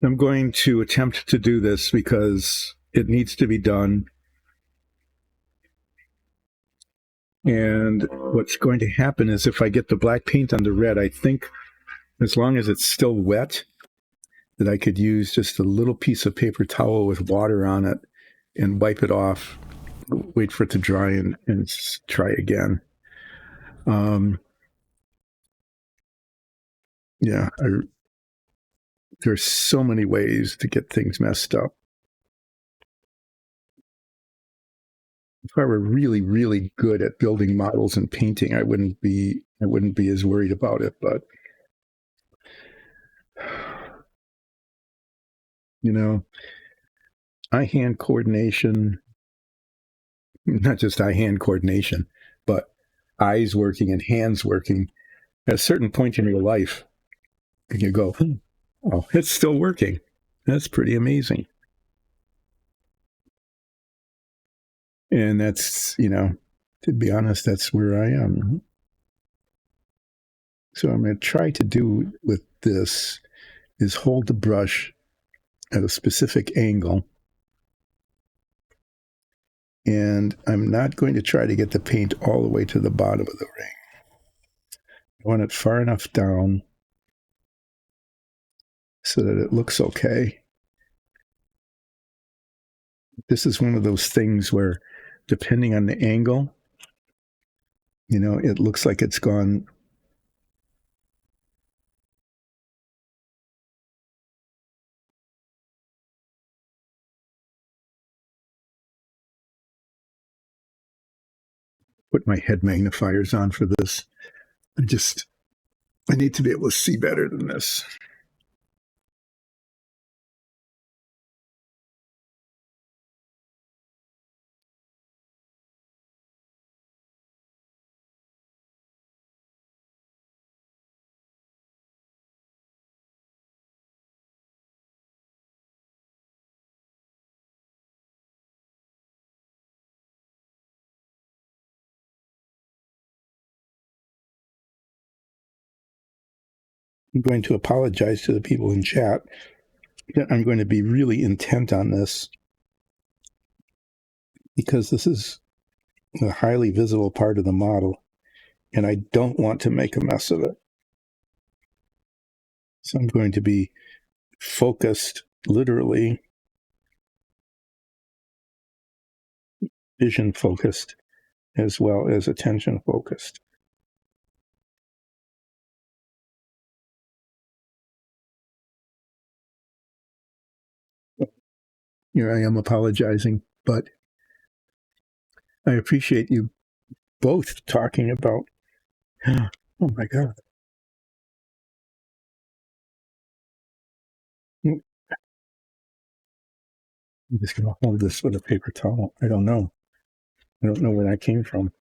I'm going to attempt to do this because it needs to be done. And what's going to happen is if I get the black paint on the red, I think as long as it's still wet, that I could use just a little piece of paper towel with water on it and wipe it off, wait for it to dry, and try again. Um, yeah, there's so many ways to get things messed up. If I were really, really good at building models and painting, I wouldn't be as worried about it. But you know, eye hand coordination, not just eye hand coordination, but eyes working and hands working. At a certain point in your life, you go, oh, it's still working. That's pretty amazing. And that's, to be honest, that's where I am. So I'm going to try to do with this is hold the brush at a specific angle. And I'm not going to try to get the paint all the way to the bottom of the ring. I want it far enough down so that it looks okay. This is one of those things where, depending on the angle, it looks like it's gone. Put my head magnifiers on for this. I need to be able to see better than this. I'm going to apologize to the people in chat that I'm going to be really intent on this because this is a highly visible part of the model, and I don't want to make a mess of it. So I'm going to be focused, literally vision focused, as well as attention focused. Here I am apologizing, but I appreciate you both talking about, oh my God. I'm just going to hold this with a paper towel. I don't know. I don't know where that came from.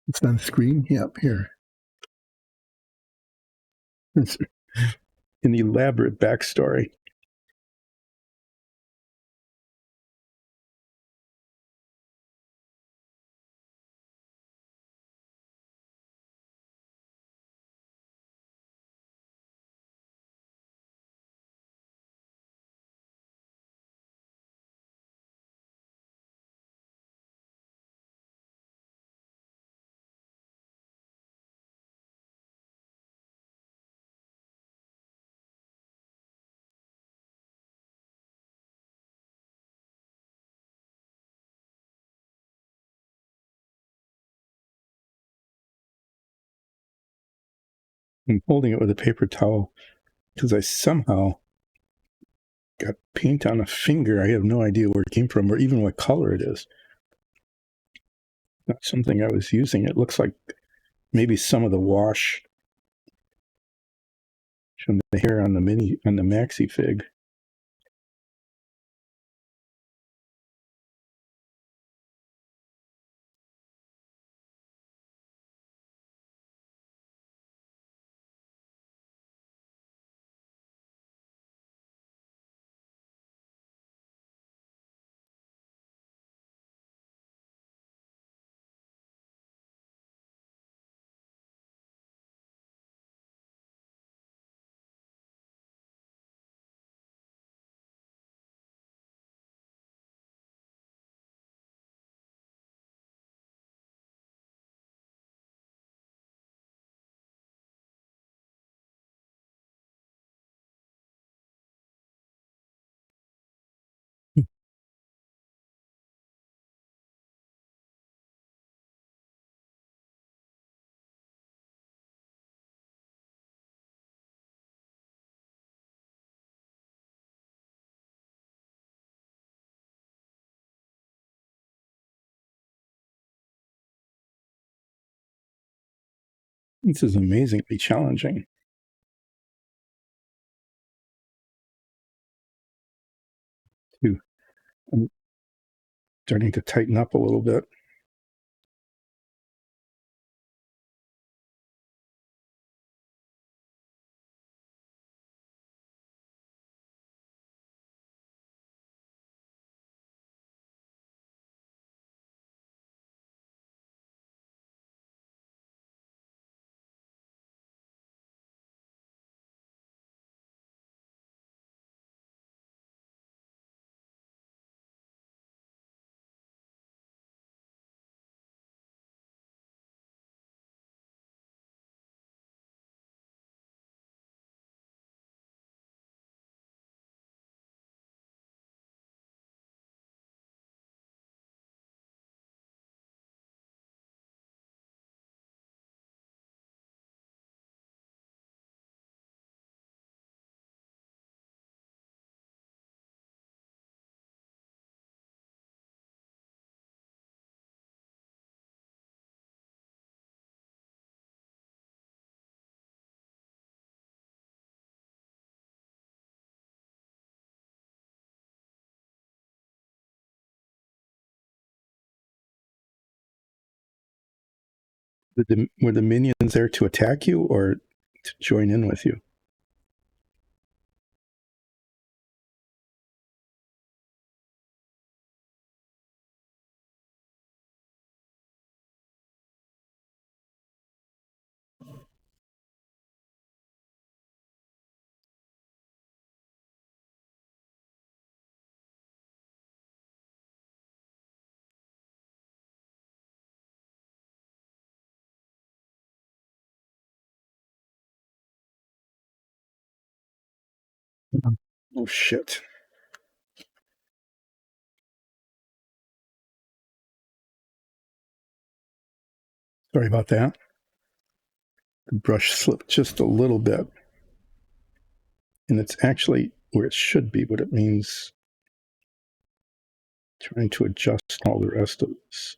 It's on screen. Yep, here. It's an elaborate backstory. I'm holding it with a paper towel because I somehow got paint on a finger. I have no idea where it came from or even what color it is. Not something I was using. It looks like maybe some of the wash from the hair on the maxi fig. This is amazingly challenging. I'm starting to tighten up a little bit. Were the minions there to attack you or to join in with you? Oh, shit. Sorry about that. The brush slipped just a little bit. And it's actually where it should be, but it means trying to adjust all the rest of this.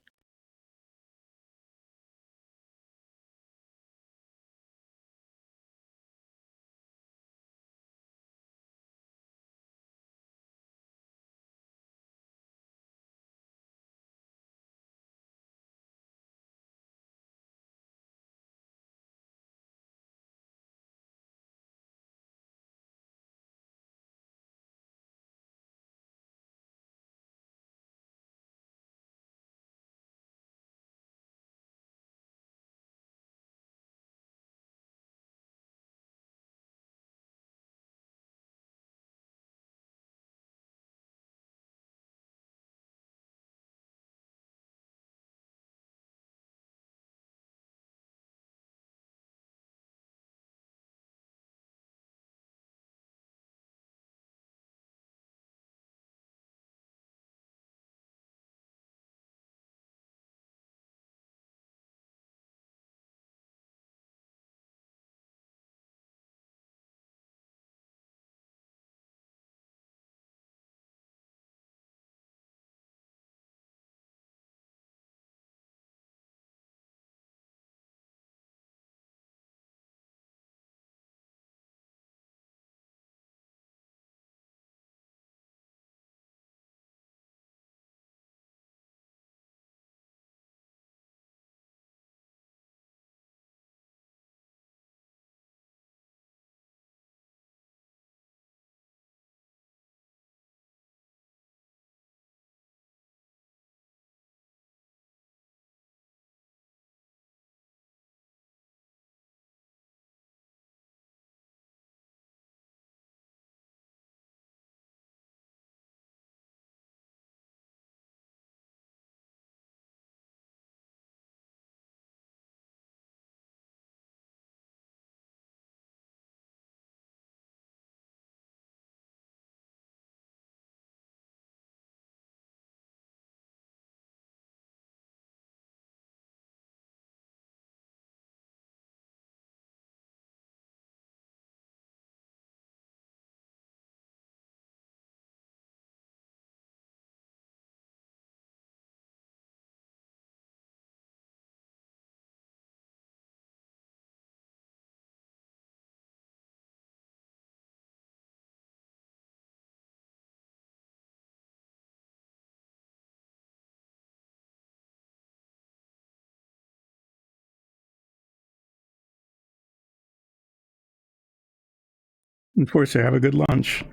Enforcer, have a good lunch.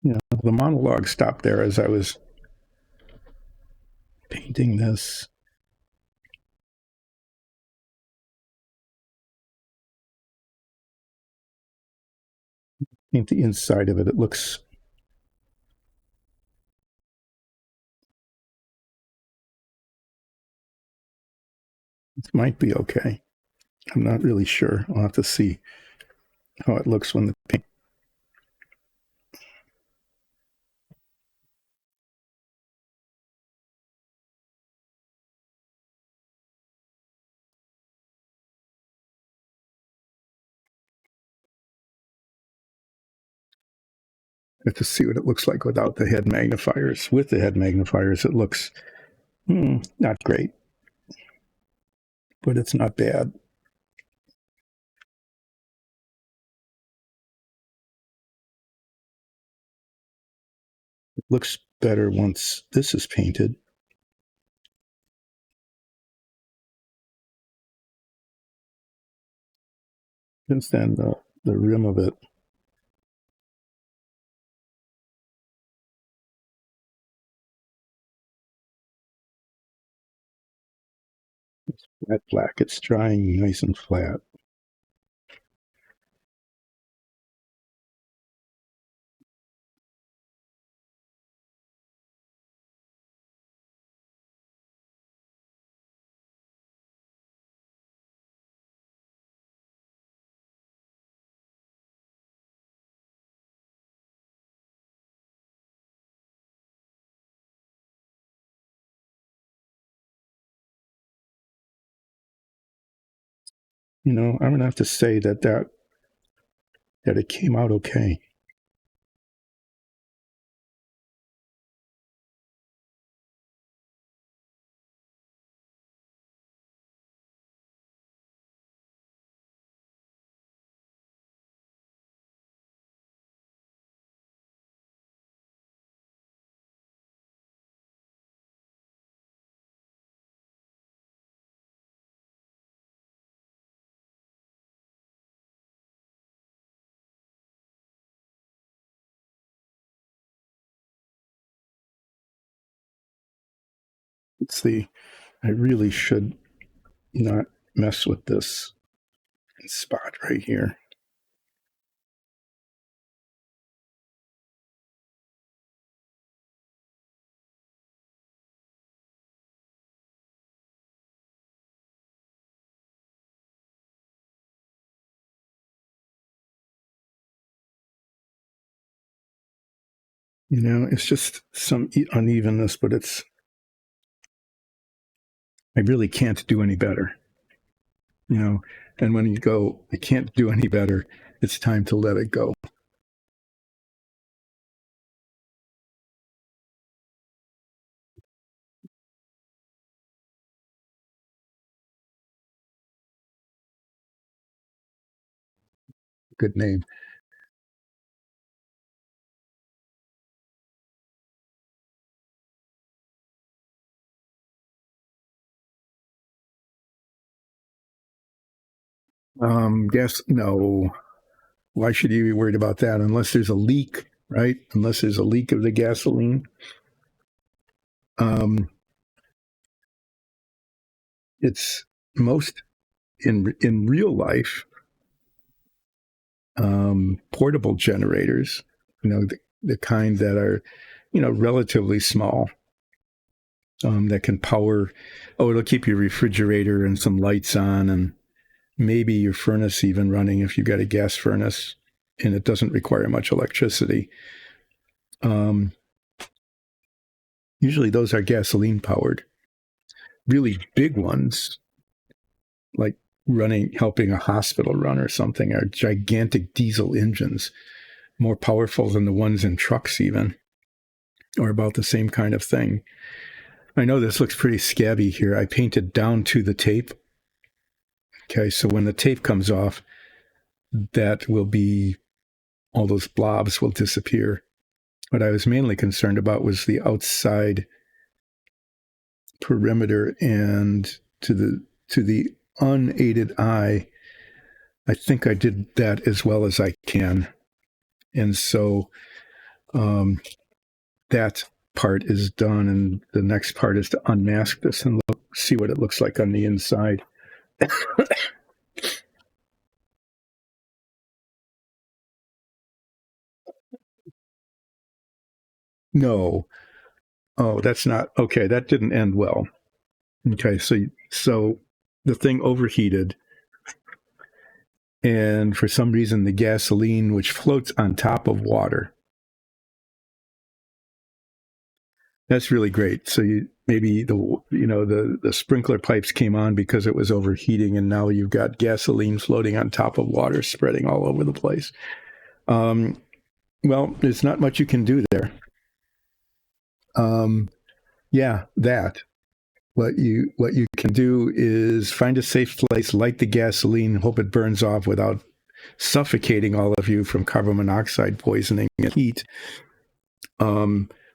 You know, the monologue stopped there as I was painting this. Paint the inside of it. It looks. It might be okay. I'm not really sure. I'll have to see how it looks when the paint. I have to see what it looks like without the head magnifiers. With the head magnifiers, it looks not great, but it's not bad. It looks better once this is painted. Since then, the rim of it. It's flat black. It's drying nice and flat. You know, I'm gonna have to say that it came out okay. Let's see. I really should not mess with this spot right here. You know, it's just some unevenness, but I really can't do any better. You know, and when you go, I can't do any better, it's time to let it go. Good name. Guess no. Why should you be worried about that unless there's a leak, right? Unless there's a leak of the gasoline. It's most in real life. portable generators, the kind that are, relatively small, that can power, it'll keep your refrigerator and some lights on and maybe your furnace even running if you've got a gas furnace and it doesn't require much electricity. Usually those are gasoline powered. Really big ones, like helping a hospital run or something, are gigantic diesel engines, more powerful than the ones in trucks even, or about the same kind of thing. I know this looks pretty scabby here. I painted down to the tape. Okay, so when the tape comes off, that will be, all those blobs will disappear. What I was mainly concerned about was the outside perimeter, and to the unaided eye, I think I did that as well as I can. And so that part is done, and the next part is to unmask this and see what it looks like on the inside. No. Oh, that's not okay. That didn't end well. Okay, so the thing overheated, and for some reason the gasoline, which floats on top of water, that's really great. So maybe the sprinkler pipes came on because it was overheating, and now you've got gasoline floating on top of water, spreading all over the place. Well, there's not much you can do there. Yeah, that. What you can do is find a safe place, light the gasoline, hope it burns off without suffocating all of you from carbon monoxide poisoning and heat.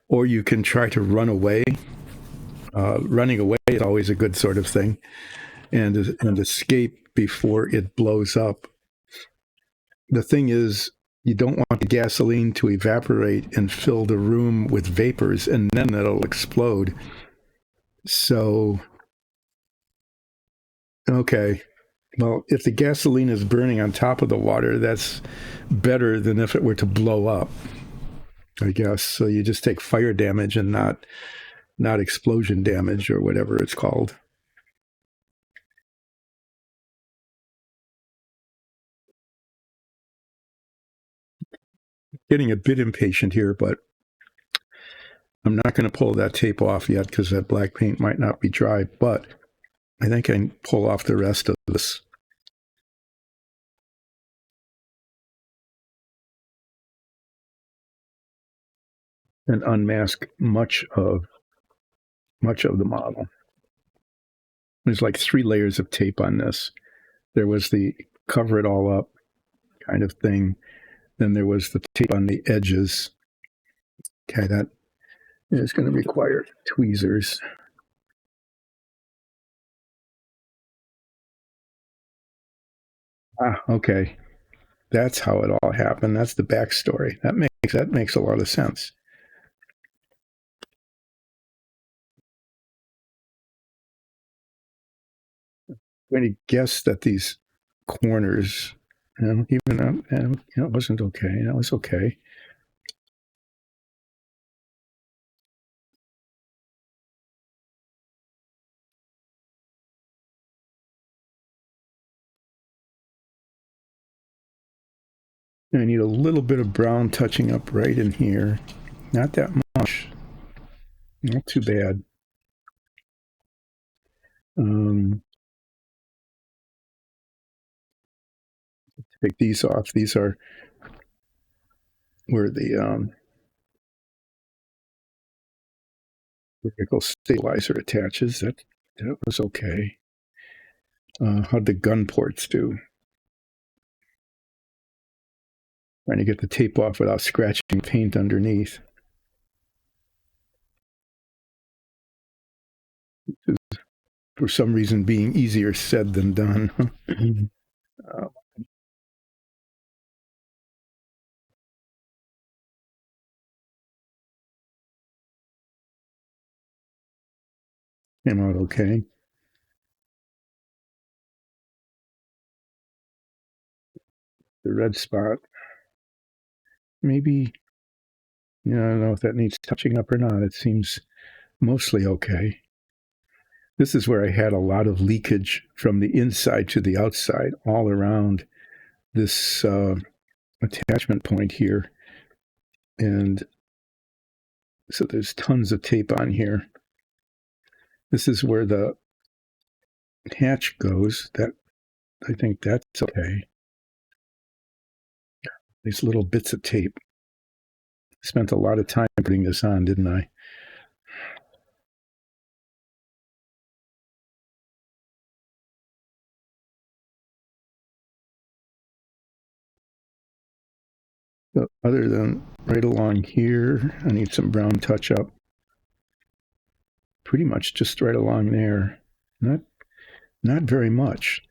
Or you can try to run away. Running away is always a good sort of thing, and escape before it blows up. The thing is, you don't want the gasoline to evaporate and fill the room with vapors, and then it'll explode. So, okay. Well, if the gasoline is burning on top of the water, that's better than if it were to blow up, I guess. So you just take fire damage and not explosion damage or whatever it's called. Getting a bit impatient here, but I'm not going to pull that tape off yet because that black paint might not be dry, but I think I can pull off the rest of this. And unmask much of the model. There's like 3 layers of tape on this. There was the cover it all up kind of thing. Then there was the tape on the edges. Okay, that is going to require tweezers. Okay. That's how it all happened. That's the backstory. That makes a lot of sense. I'm going to guess that these corners, it wasn't okay. That was okay. I need a little bit of brown touching up right in here. Not that much. Not too bad. Take these off. These are where the vertical stabilizer attaches. That was okay. How'd the gun ports do? Trying to get the tape off without scratching paint underneath. For some reason being easier said than done. Came out okay. the red spot. Maybe, I don't know if that needs touching up or not. It seems mostly okay. This is where I had a lot of leakage from the inside to the outside all around this attachment point here. And so there's tons of tape on here. This is where the hatch goes. That I think that's okay. These little bits of tape. Spent a lot of time putting this on, didn't I? So other than right along here, I need some brown touch up. Pretty much just right along there. Not very much.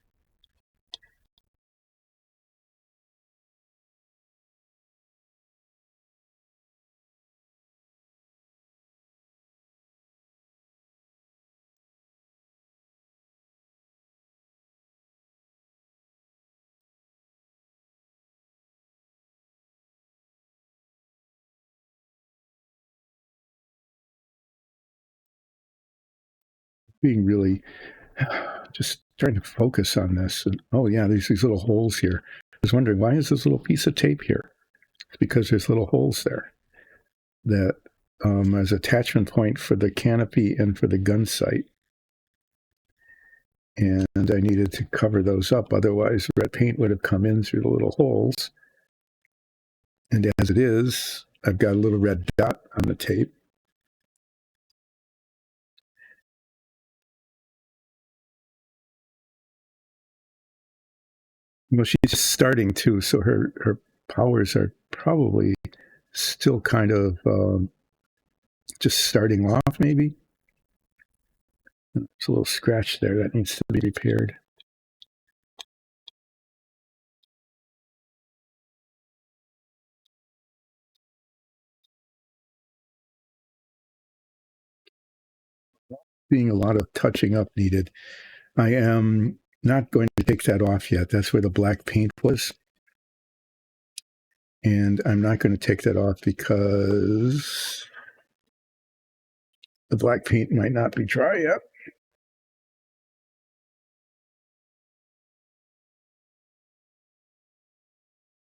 Being really just trying to focus on this. And oh yeah, there's these little holes here. I was wondering, why is this little piece of tape here? It's because there's little holes there that as attachment point for the canopy and for the gun sight. And I needed to cover those up. Otherwise, red paint would have come in through the little holes. And as it is, I've got a little red dot on the tape. Well, she's just starting to, so her powers are probably still kind of just starting off, maybe. There's a little scratch there that needs to be repaired. Being a lot of touching up needed. I am not going to take that off yet. That's where the black paint was. And I'm not going to take that off because the black paint might not be dry yet.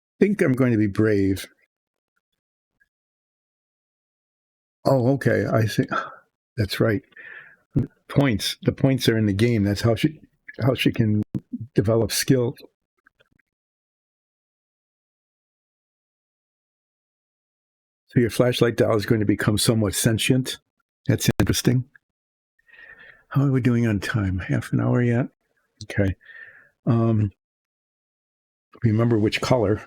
I think I'm going to be brave. Oh, okay. I see. That's right. Points. The points are in the game. That's how she can develop skill. So your flashlight doll is going to become somewhat sentient. That's interesting. How are we doing on time? Half an hour yet? Okay. Remember which color.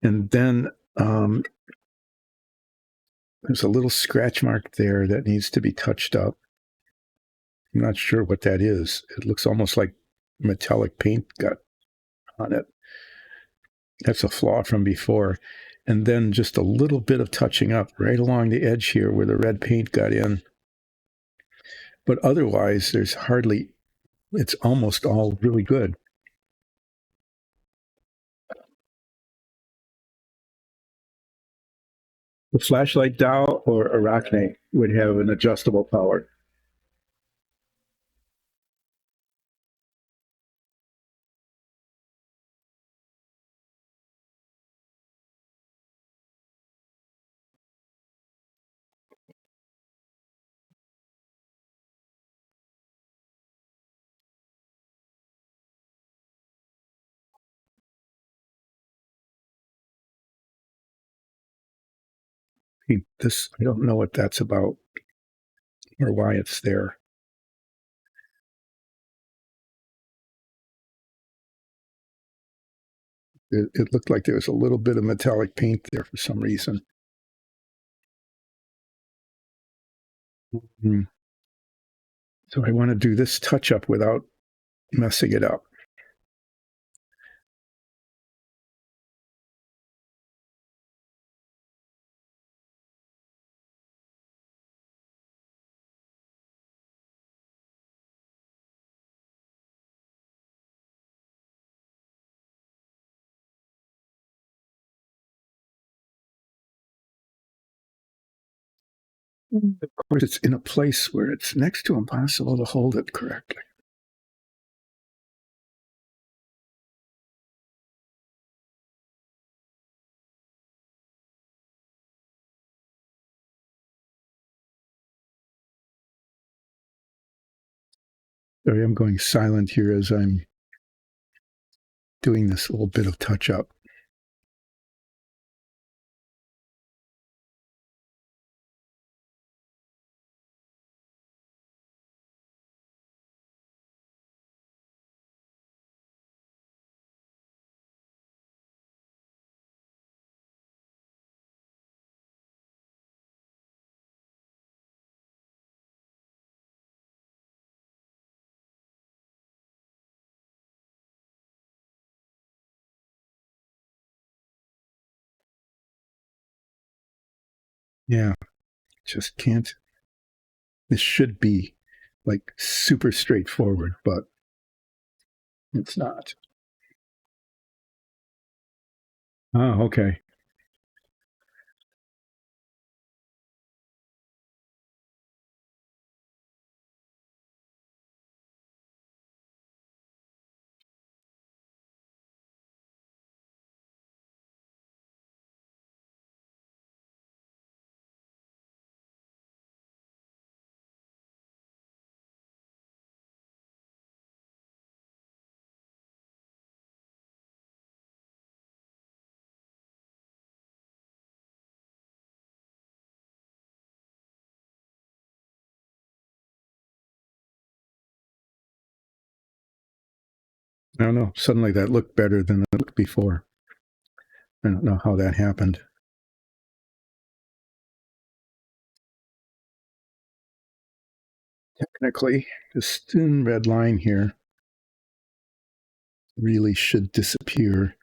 And then there's a little scratch mark there that needs to be touched up. I'm not sure what that is. It looks almost like metallic paint got on it. That's a flaw from before. And then just a little bit of touching up right along the edge here where the red paint got in. But otherwise, there's hardly, it's almost all really good. The flashlight dowel or Arachne would have an adjustable power. This, I don't know what that's about or why it's there. It looked like there was a little bit of metallic paint there for some reason. So I want to do this touch up without messing it up. Of course, it's in a place where it's next to impossible to hold it correctly. Sorry, I'm going silent here as I'm doing this little bit of touch up. Yeah, just can't. This should be like super straightforward, but it's not. Oh, okay. I don't know. Suddenly that looked better than it looked before. I don't know how that happened. Technically, this thin red line here really should disappear.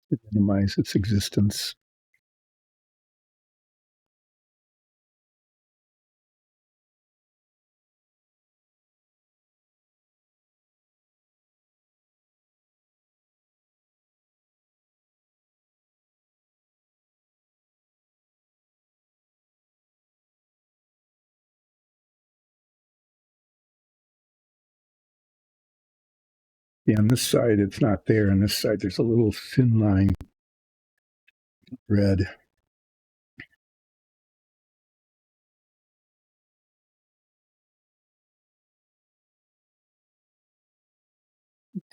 To minimize its existence. Yeah, on this side it's not there. On this side there's a little thin line red.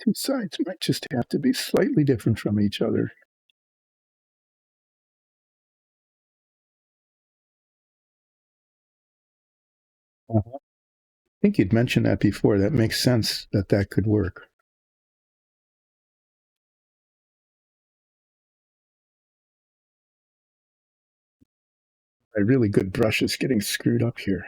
Two sides might just have to be slightly different from each other. Uh-huh. I think you'd mentioned that before. That makes sense that that could work. A really good brush is getting screwed up here.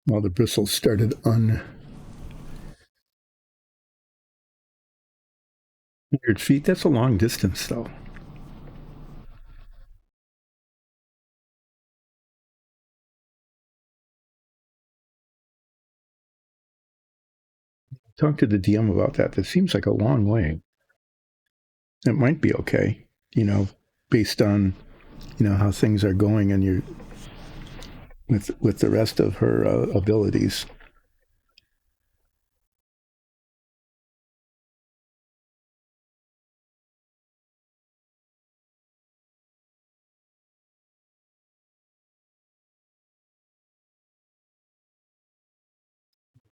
Well, the bristles started 100 feet. That's a long distance, though. talk to the DM about that. That seems like a long way. It might be okay, based on how things are going and you with the rest of her abilities.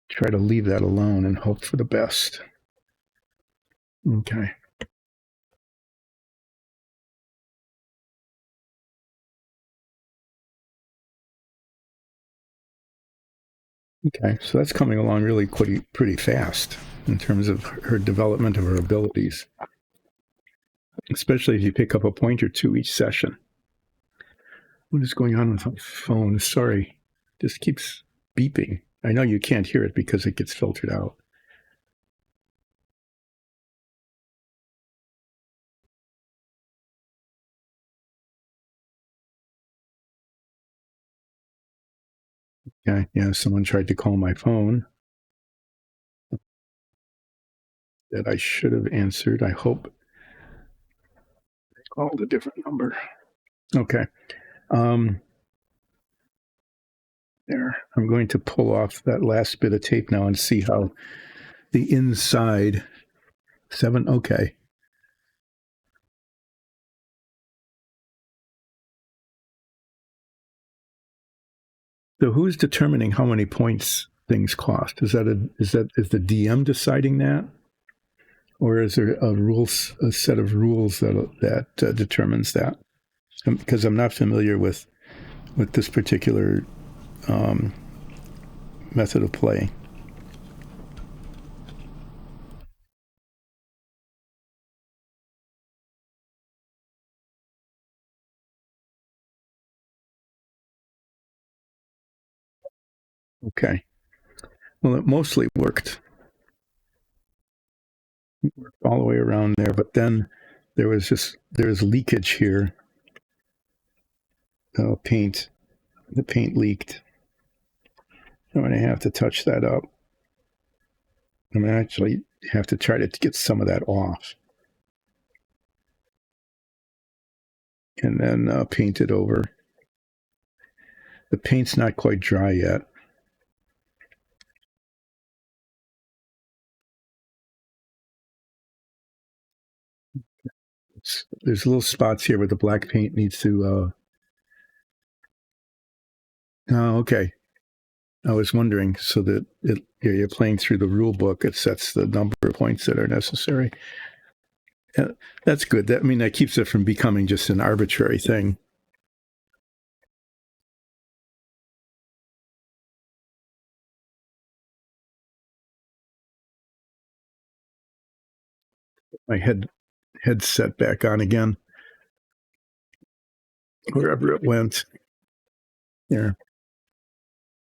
Try to leave that alone and hope for the best. Okay. Okay, so that's coming along really pretty fast in terms of her development of her abilities, especially if you pick up a point or two each session. What is going on with my phone? Sorry, just keeps beeping. I know you can't hear it because it gets filtered out. Yeah, someone tried to call my phone that I should have answered. I hope they called a different number. Okay. There. I'm going to pull off that last bit of tape now and see how the inside 7. Okay. So who's determining how many points things cost? Is the DM deciding that, or is there a set of rules that determines that? Because I'm not familiar with this particular method of play. Okay. Well, it mostly worked. It worked all the way around there, but then there was leakage here. Paint. The paint leaked. I'm going to have to touch that up. I'm going to actually have to try to get some of that off. And then paint it over. The paint's not quite dry yet. There's little spots here where the black paint needs to. Oh, okay. I was wondering, so that you're playing through the rule book, it sets the number of points that are necessary. Yeah, that's good. That keeps it from becoming just an arbitrary thing. My headset back on again, wherever it went. There.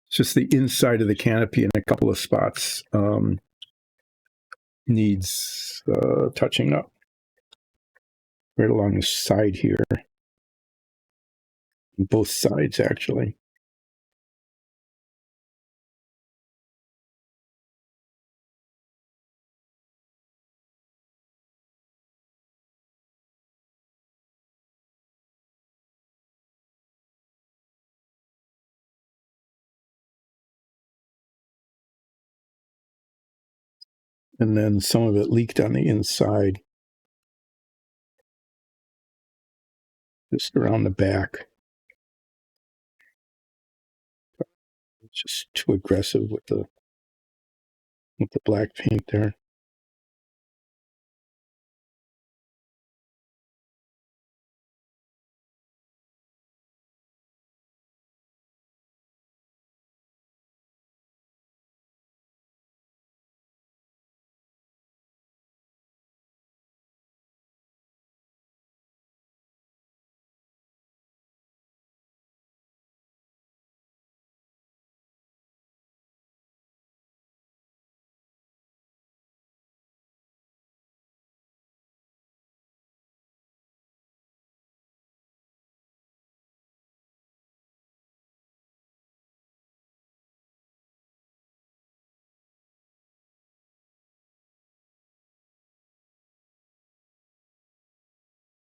It's just the inside of the canopy in a couple of spots needs touching up. Right along the side here, both sides actually. And then some of it leaked on the inside, just around the back. It's just too aggressive with the black paint there.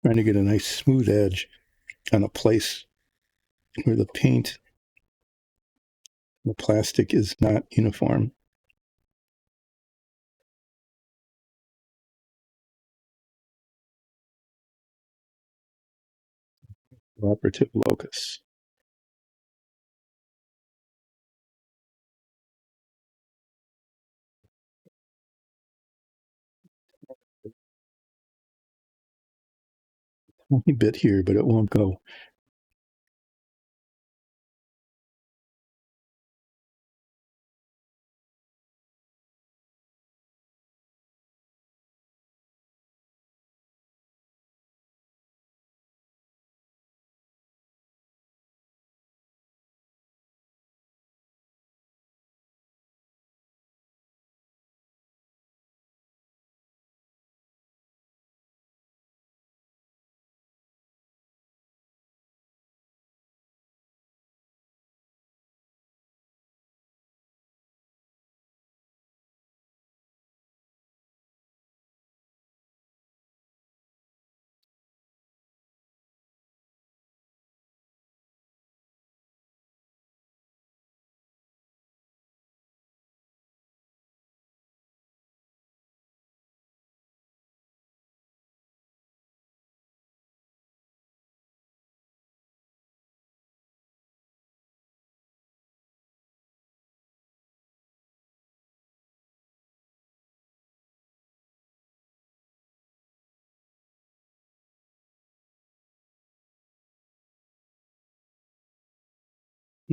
Trying to get a nice smooth edge on a place where the paint, the plastic is not uniform. Operative locus. Only bit here, but it won't go.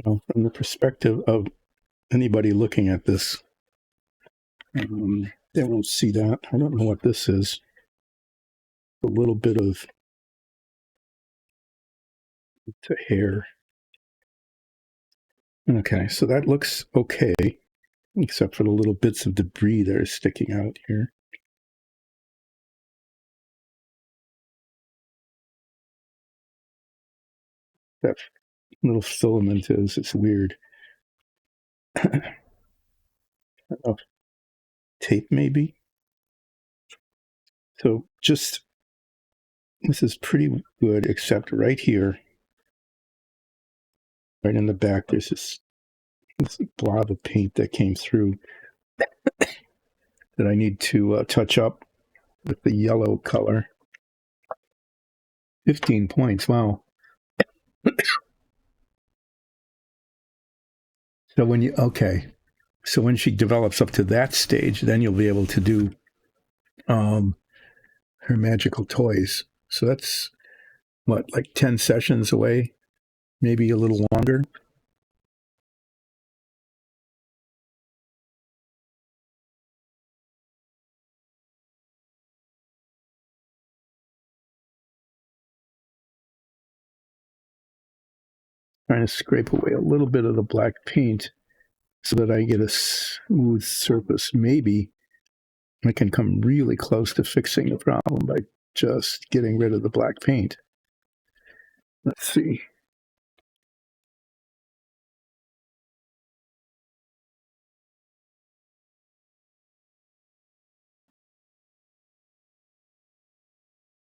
From the perspective of anybody looking at this, they won't see that. I don't know what this is. A little bit of hair. Okay, so that looks okay, except for the little bits of debris that are sticking out here. That little filament is, it's weird. Oh, tape maybe? So just, this is pretty good, except right here, right in the back, there's this blob of paint that came through that I need to touch up with the yellow color. 15 points, wow. So so when she develops up to that stage, then you'll be able to do her magical toys. So that's what, like 10 sessions away, maybe a little longer. Trying to scrape away a little bit of the black paint so that I get a smooth surface. Maybe I can come really close to fixing the problem by just getting rid of the black paint. Let's see.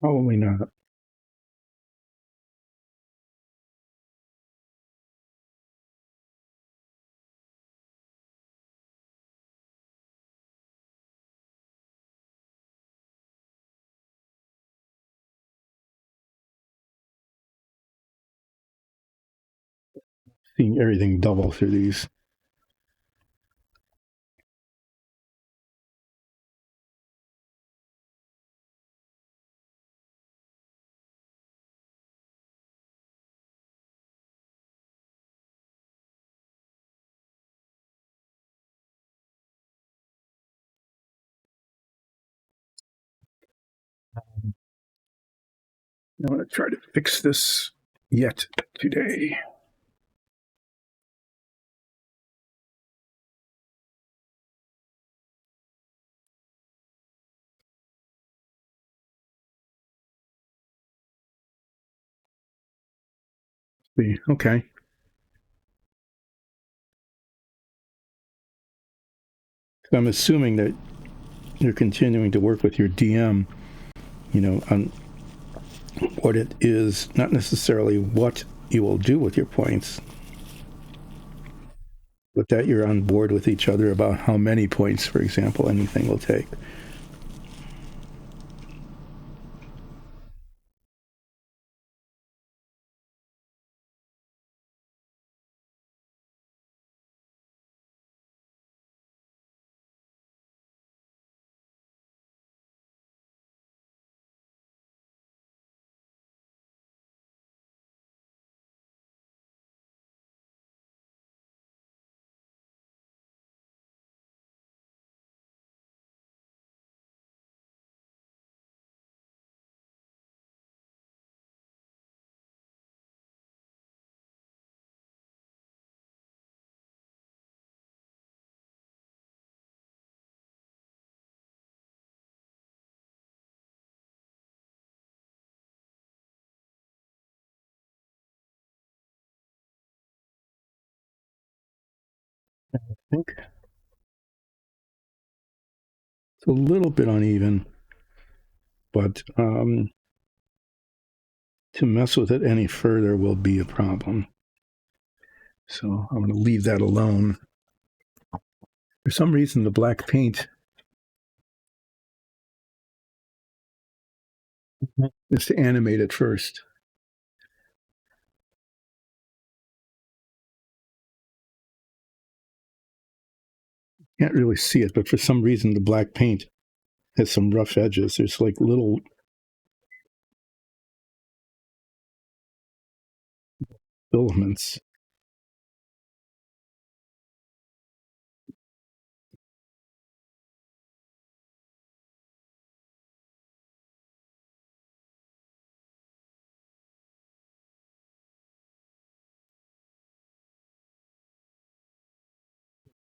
Probably not. Seeing everything double through these. I want to try to fix this yet today. Okay. So I'm assuming that you're continuing to work with your DM, on what it is, not necessarily what you will do with your points, but that you're on board with each other about how many points, for example, anything will take. I think it's a little bit uneven, but to mess with it any further will be a problem. So I'm going to leave that alone. For some reason, the black paint is to animate it first. Can't really see it, but for some reason, the black paint has some rough edges. There's like little filaments.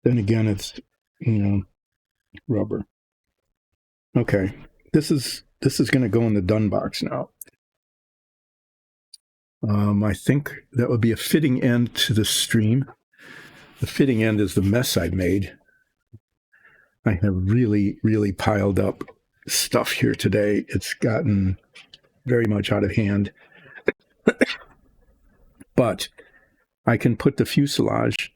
Then again, it's, rubber. Okay, this is going to go in the done box now. I think that would be a fitting end to the stream. The fitting end is the mess I made. I have really, really piled up stuff here today. It's gotten very much out of hand. But I can put the fuselage.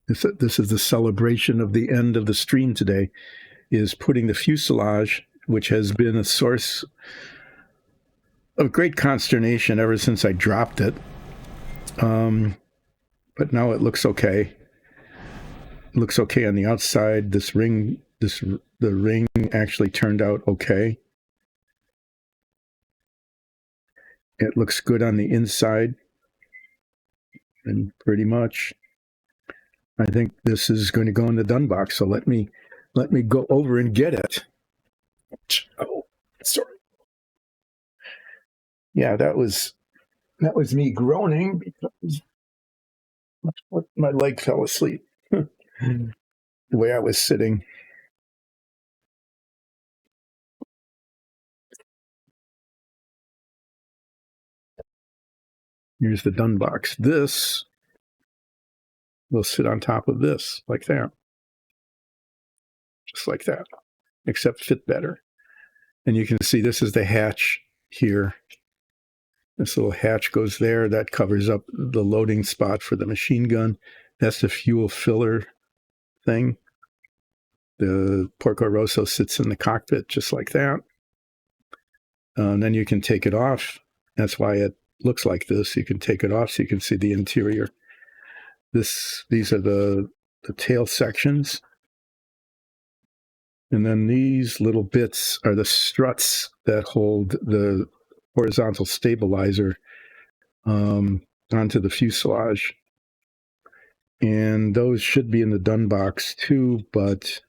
This is the celebration of the end of the stream today, is putting the fuselage, which has been a source of great consternation ever since I dropped it. But now it looks okay. It looks okay on the outside. The ring actually turned out okay. It looks good on the inside. And pretty much, I think this is going to go in the done box. So let me go over and get it. Oh, sorry. Yeah, that was me groaning because my leg fell asleep. The way I was sitting. Here's the done box. This will sit on top of this, like that. Just like that, except fit better. And you can see this is the hatch here. This little hatch goes there. That covers up the loading spot for the machine gun. That's the fuel filler thing. The Porco Rosso sits in the cockpit just like that. And then you can take it off. That's why it looks like this. You can take it off so you can see the interior. These are the tail sections. And then these little bits are the struts that hold the horizontal stabilizer onto the fuselage. And those should be in the done box too, but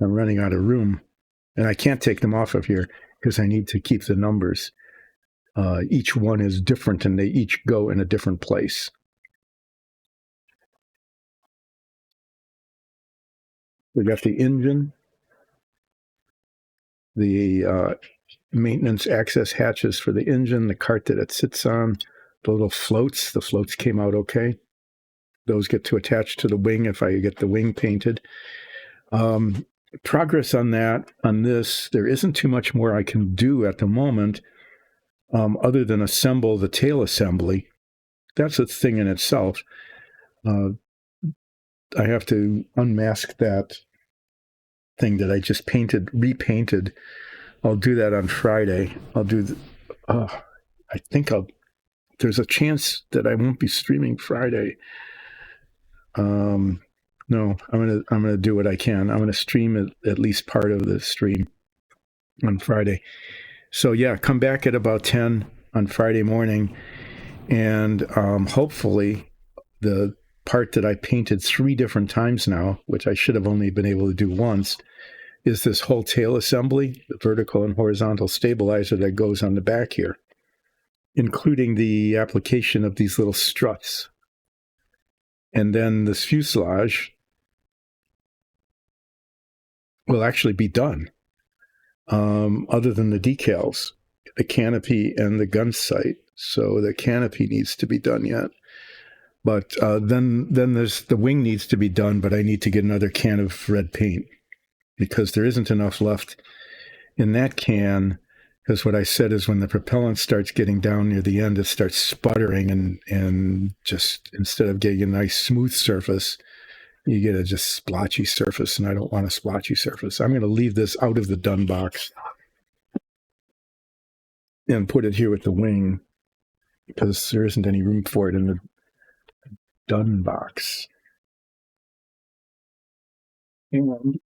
I'm running out of room. And I can't take them off of here because I need to keep the numbers. Each one is different and they each go in a different place. We got the engine, the maintenance access hatches for the engine, the cart that it sits on, the little floats. The floats came out okay. Those get to attach to the wing if I get the wing painted. progress on this. There isn't too much more I can do at the moment, other than assemble the tail assembly. That's a thing in itself. I have to unmask that thing that I just repainted. I'll do that on Friday. I think there's a chance that I won't be streaming Friday. No, I'm gonna do what I can. I'm gonna stream at least part of the stream on Friday. So yeah, come back at about 10 on Friday morning, and hopefully the part that I painted 3 different times now, which I should have only been able to do once, is this whole tail assembly, the vertical and horizontal stabilizer that goes on the back here, including the application of these little struts. And then this fuselage will actually be done, other than the decals, the canopy and the gun sight. So the canopy needs to be done yet. But then there's the wing needs to be done, but I need to get another can of red paint because there isn't enough left in that can. Because what I said is when the propellant starts getting down near the end, it starts sputtering, and just instead of getting a nice smooth surface, you get a just splotchy surface, and I don't want a splotchy surface. I'm going to leave this out of the done box and put it here with the wing because there isn't any room for it in the done box. And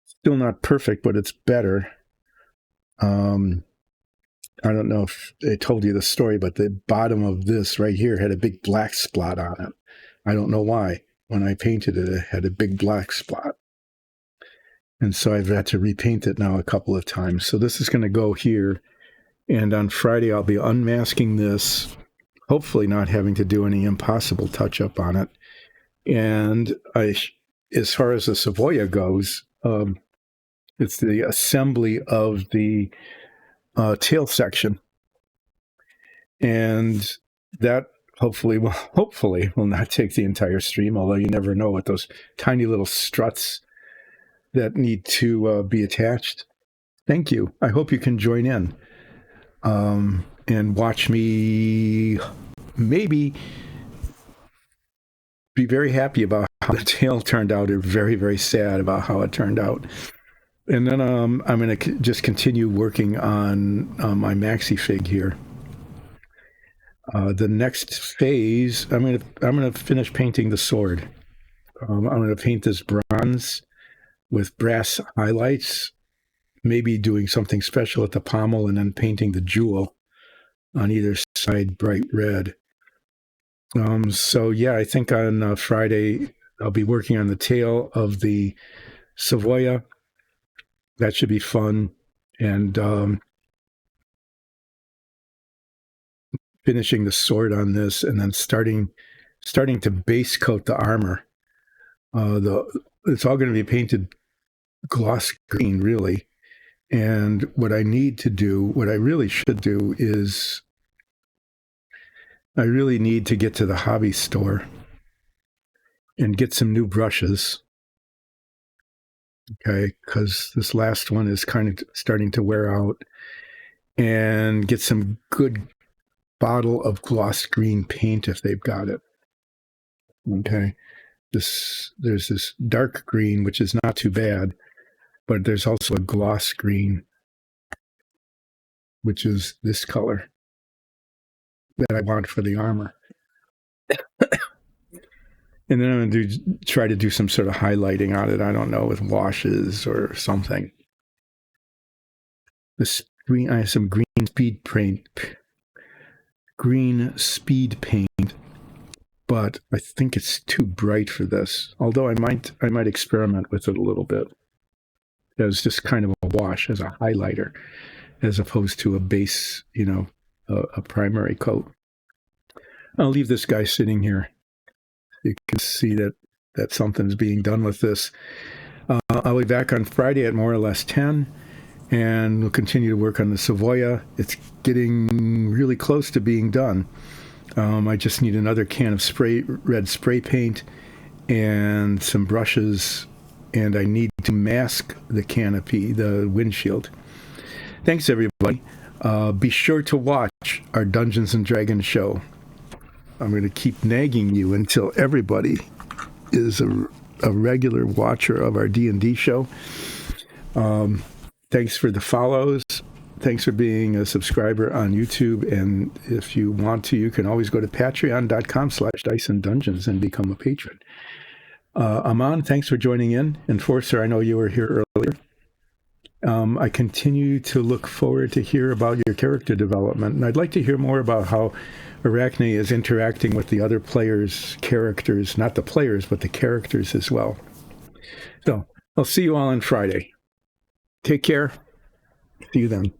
still not perfect, but it's better. I don't know if I told you the story, but the bottom of this right here had a big black spot on it. I don't know why. When I painted it, it had a big black spot. And so I've had to repaint it now a couple of times. So this is going to go here. And on Friday, I'll be unmasking this, hopefully not having to do any impossible touch-up on it. And as far as the Savoia goes, it's the assembly of the tail section. And that hopefully will not take the entire stream, although you never know with those tiny little struts that need to be attached. Thank you. I hope you can join in and watch me maybe be very happy about how the tail turned out or very, very sad about how it turned out. And then I'm going to just continue working on my maxi fig here. The next phase, I'm going to finish painting the sword. I'm going to paint this bronze with brass highlights, maybe doing something special at the pommel, and then painting the jewel on either side bright red. So yeah, I think on Friday I'll be working on the tail of the Savoia. That should be fun. And finishing the sword on this, and then starting to base coat the armor. It's all going to be painted gloss green, really. And what I really should do is I really need to get to the hobby store and get some new brushes. Okay, because this last one is kind of starting to wear out, and get some good bottle of gloss green paint if they've got it. Okay, there's this dark green, which is not too bad, but there's also a gloss green, which is this color that I want for the armor. And then I'm going to try to do some sort of highlighting on it. I don't know, with washes or something. I have some green speed paint, but I think it's too bright for this. Although I might experiment with it a little bit as just kind of a wash, as a highlighter, as opposed to a base, a primary coat. I'll leave this guy sitting here. You can see that something's being done with this. I'll be back on Friday at more or less 10, and we'll continue to work on the Savoia. It's getting really close to being done. I just need another can of red spray paint and some brushes, and I need to mask the canopy, the windshield. Thanks, everybody. Be sure to watch our Dungeons and Dragons show. I'm going to keep nagging you until everybody is a regular watcher of our D&D show. Thanks for the follows. Thanks for being a subscriber on YouTube. And if you want to, you can always go to patreon.com/DiceAndDungeons and become a patron. Aman, thanks for joining in. Enforcer, I know you were here earlier. I continue to look forward to hear about your character development. And I'd like to hear more about how Arachne is interacting with the other players' characters, not the players, but the characters as well. So I'll see you all on Friday. Take care. See you then.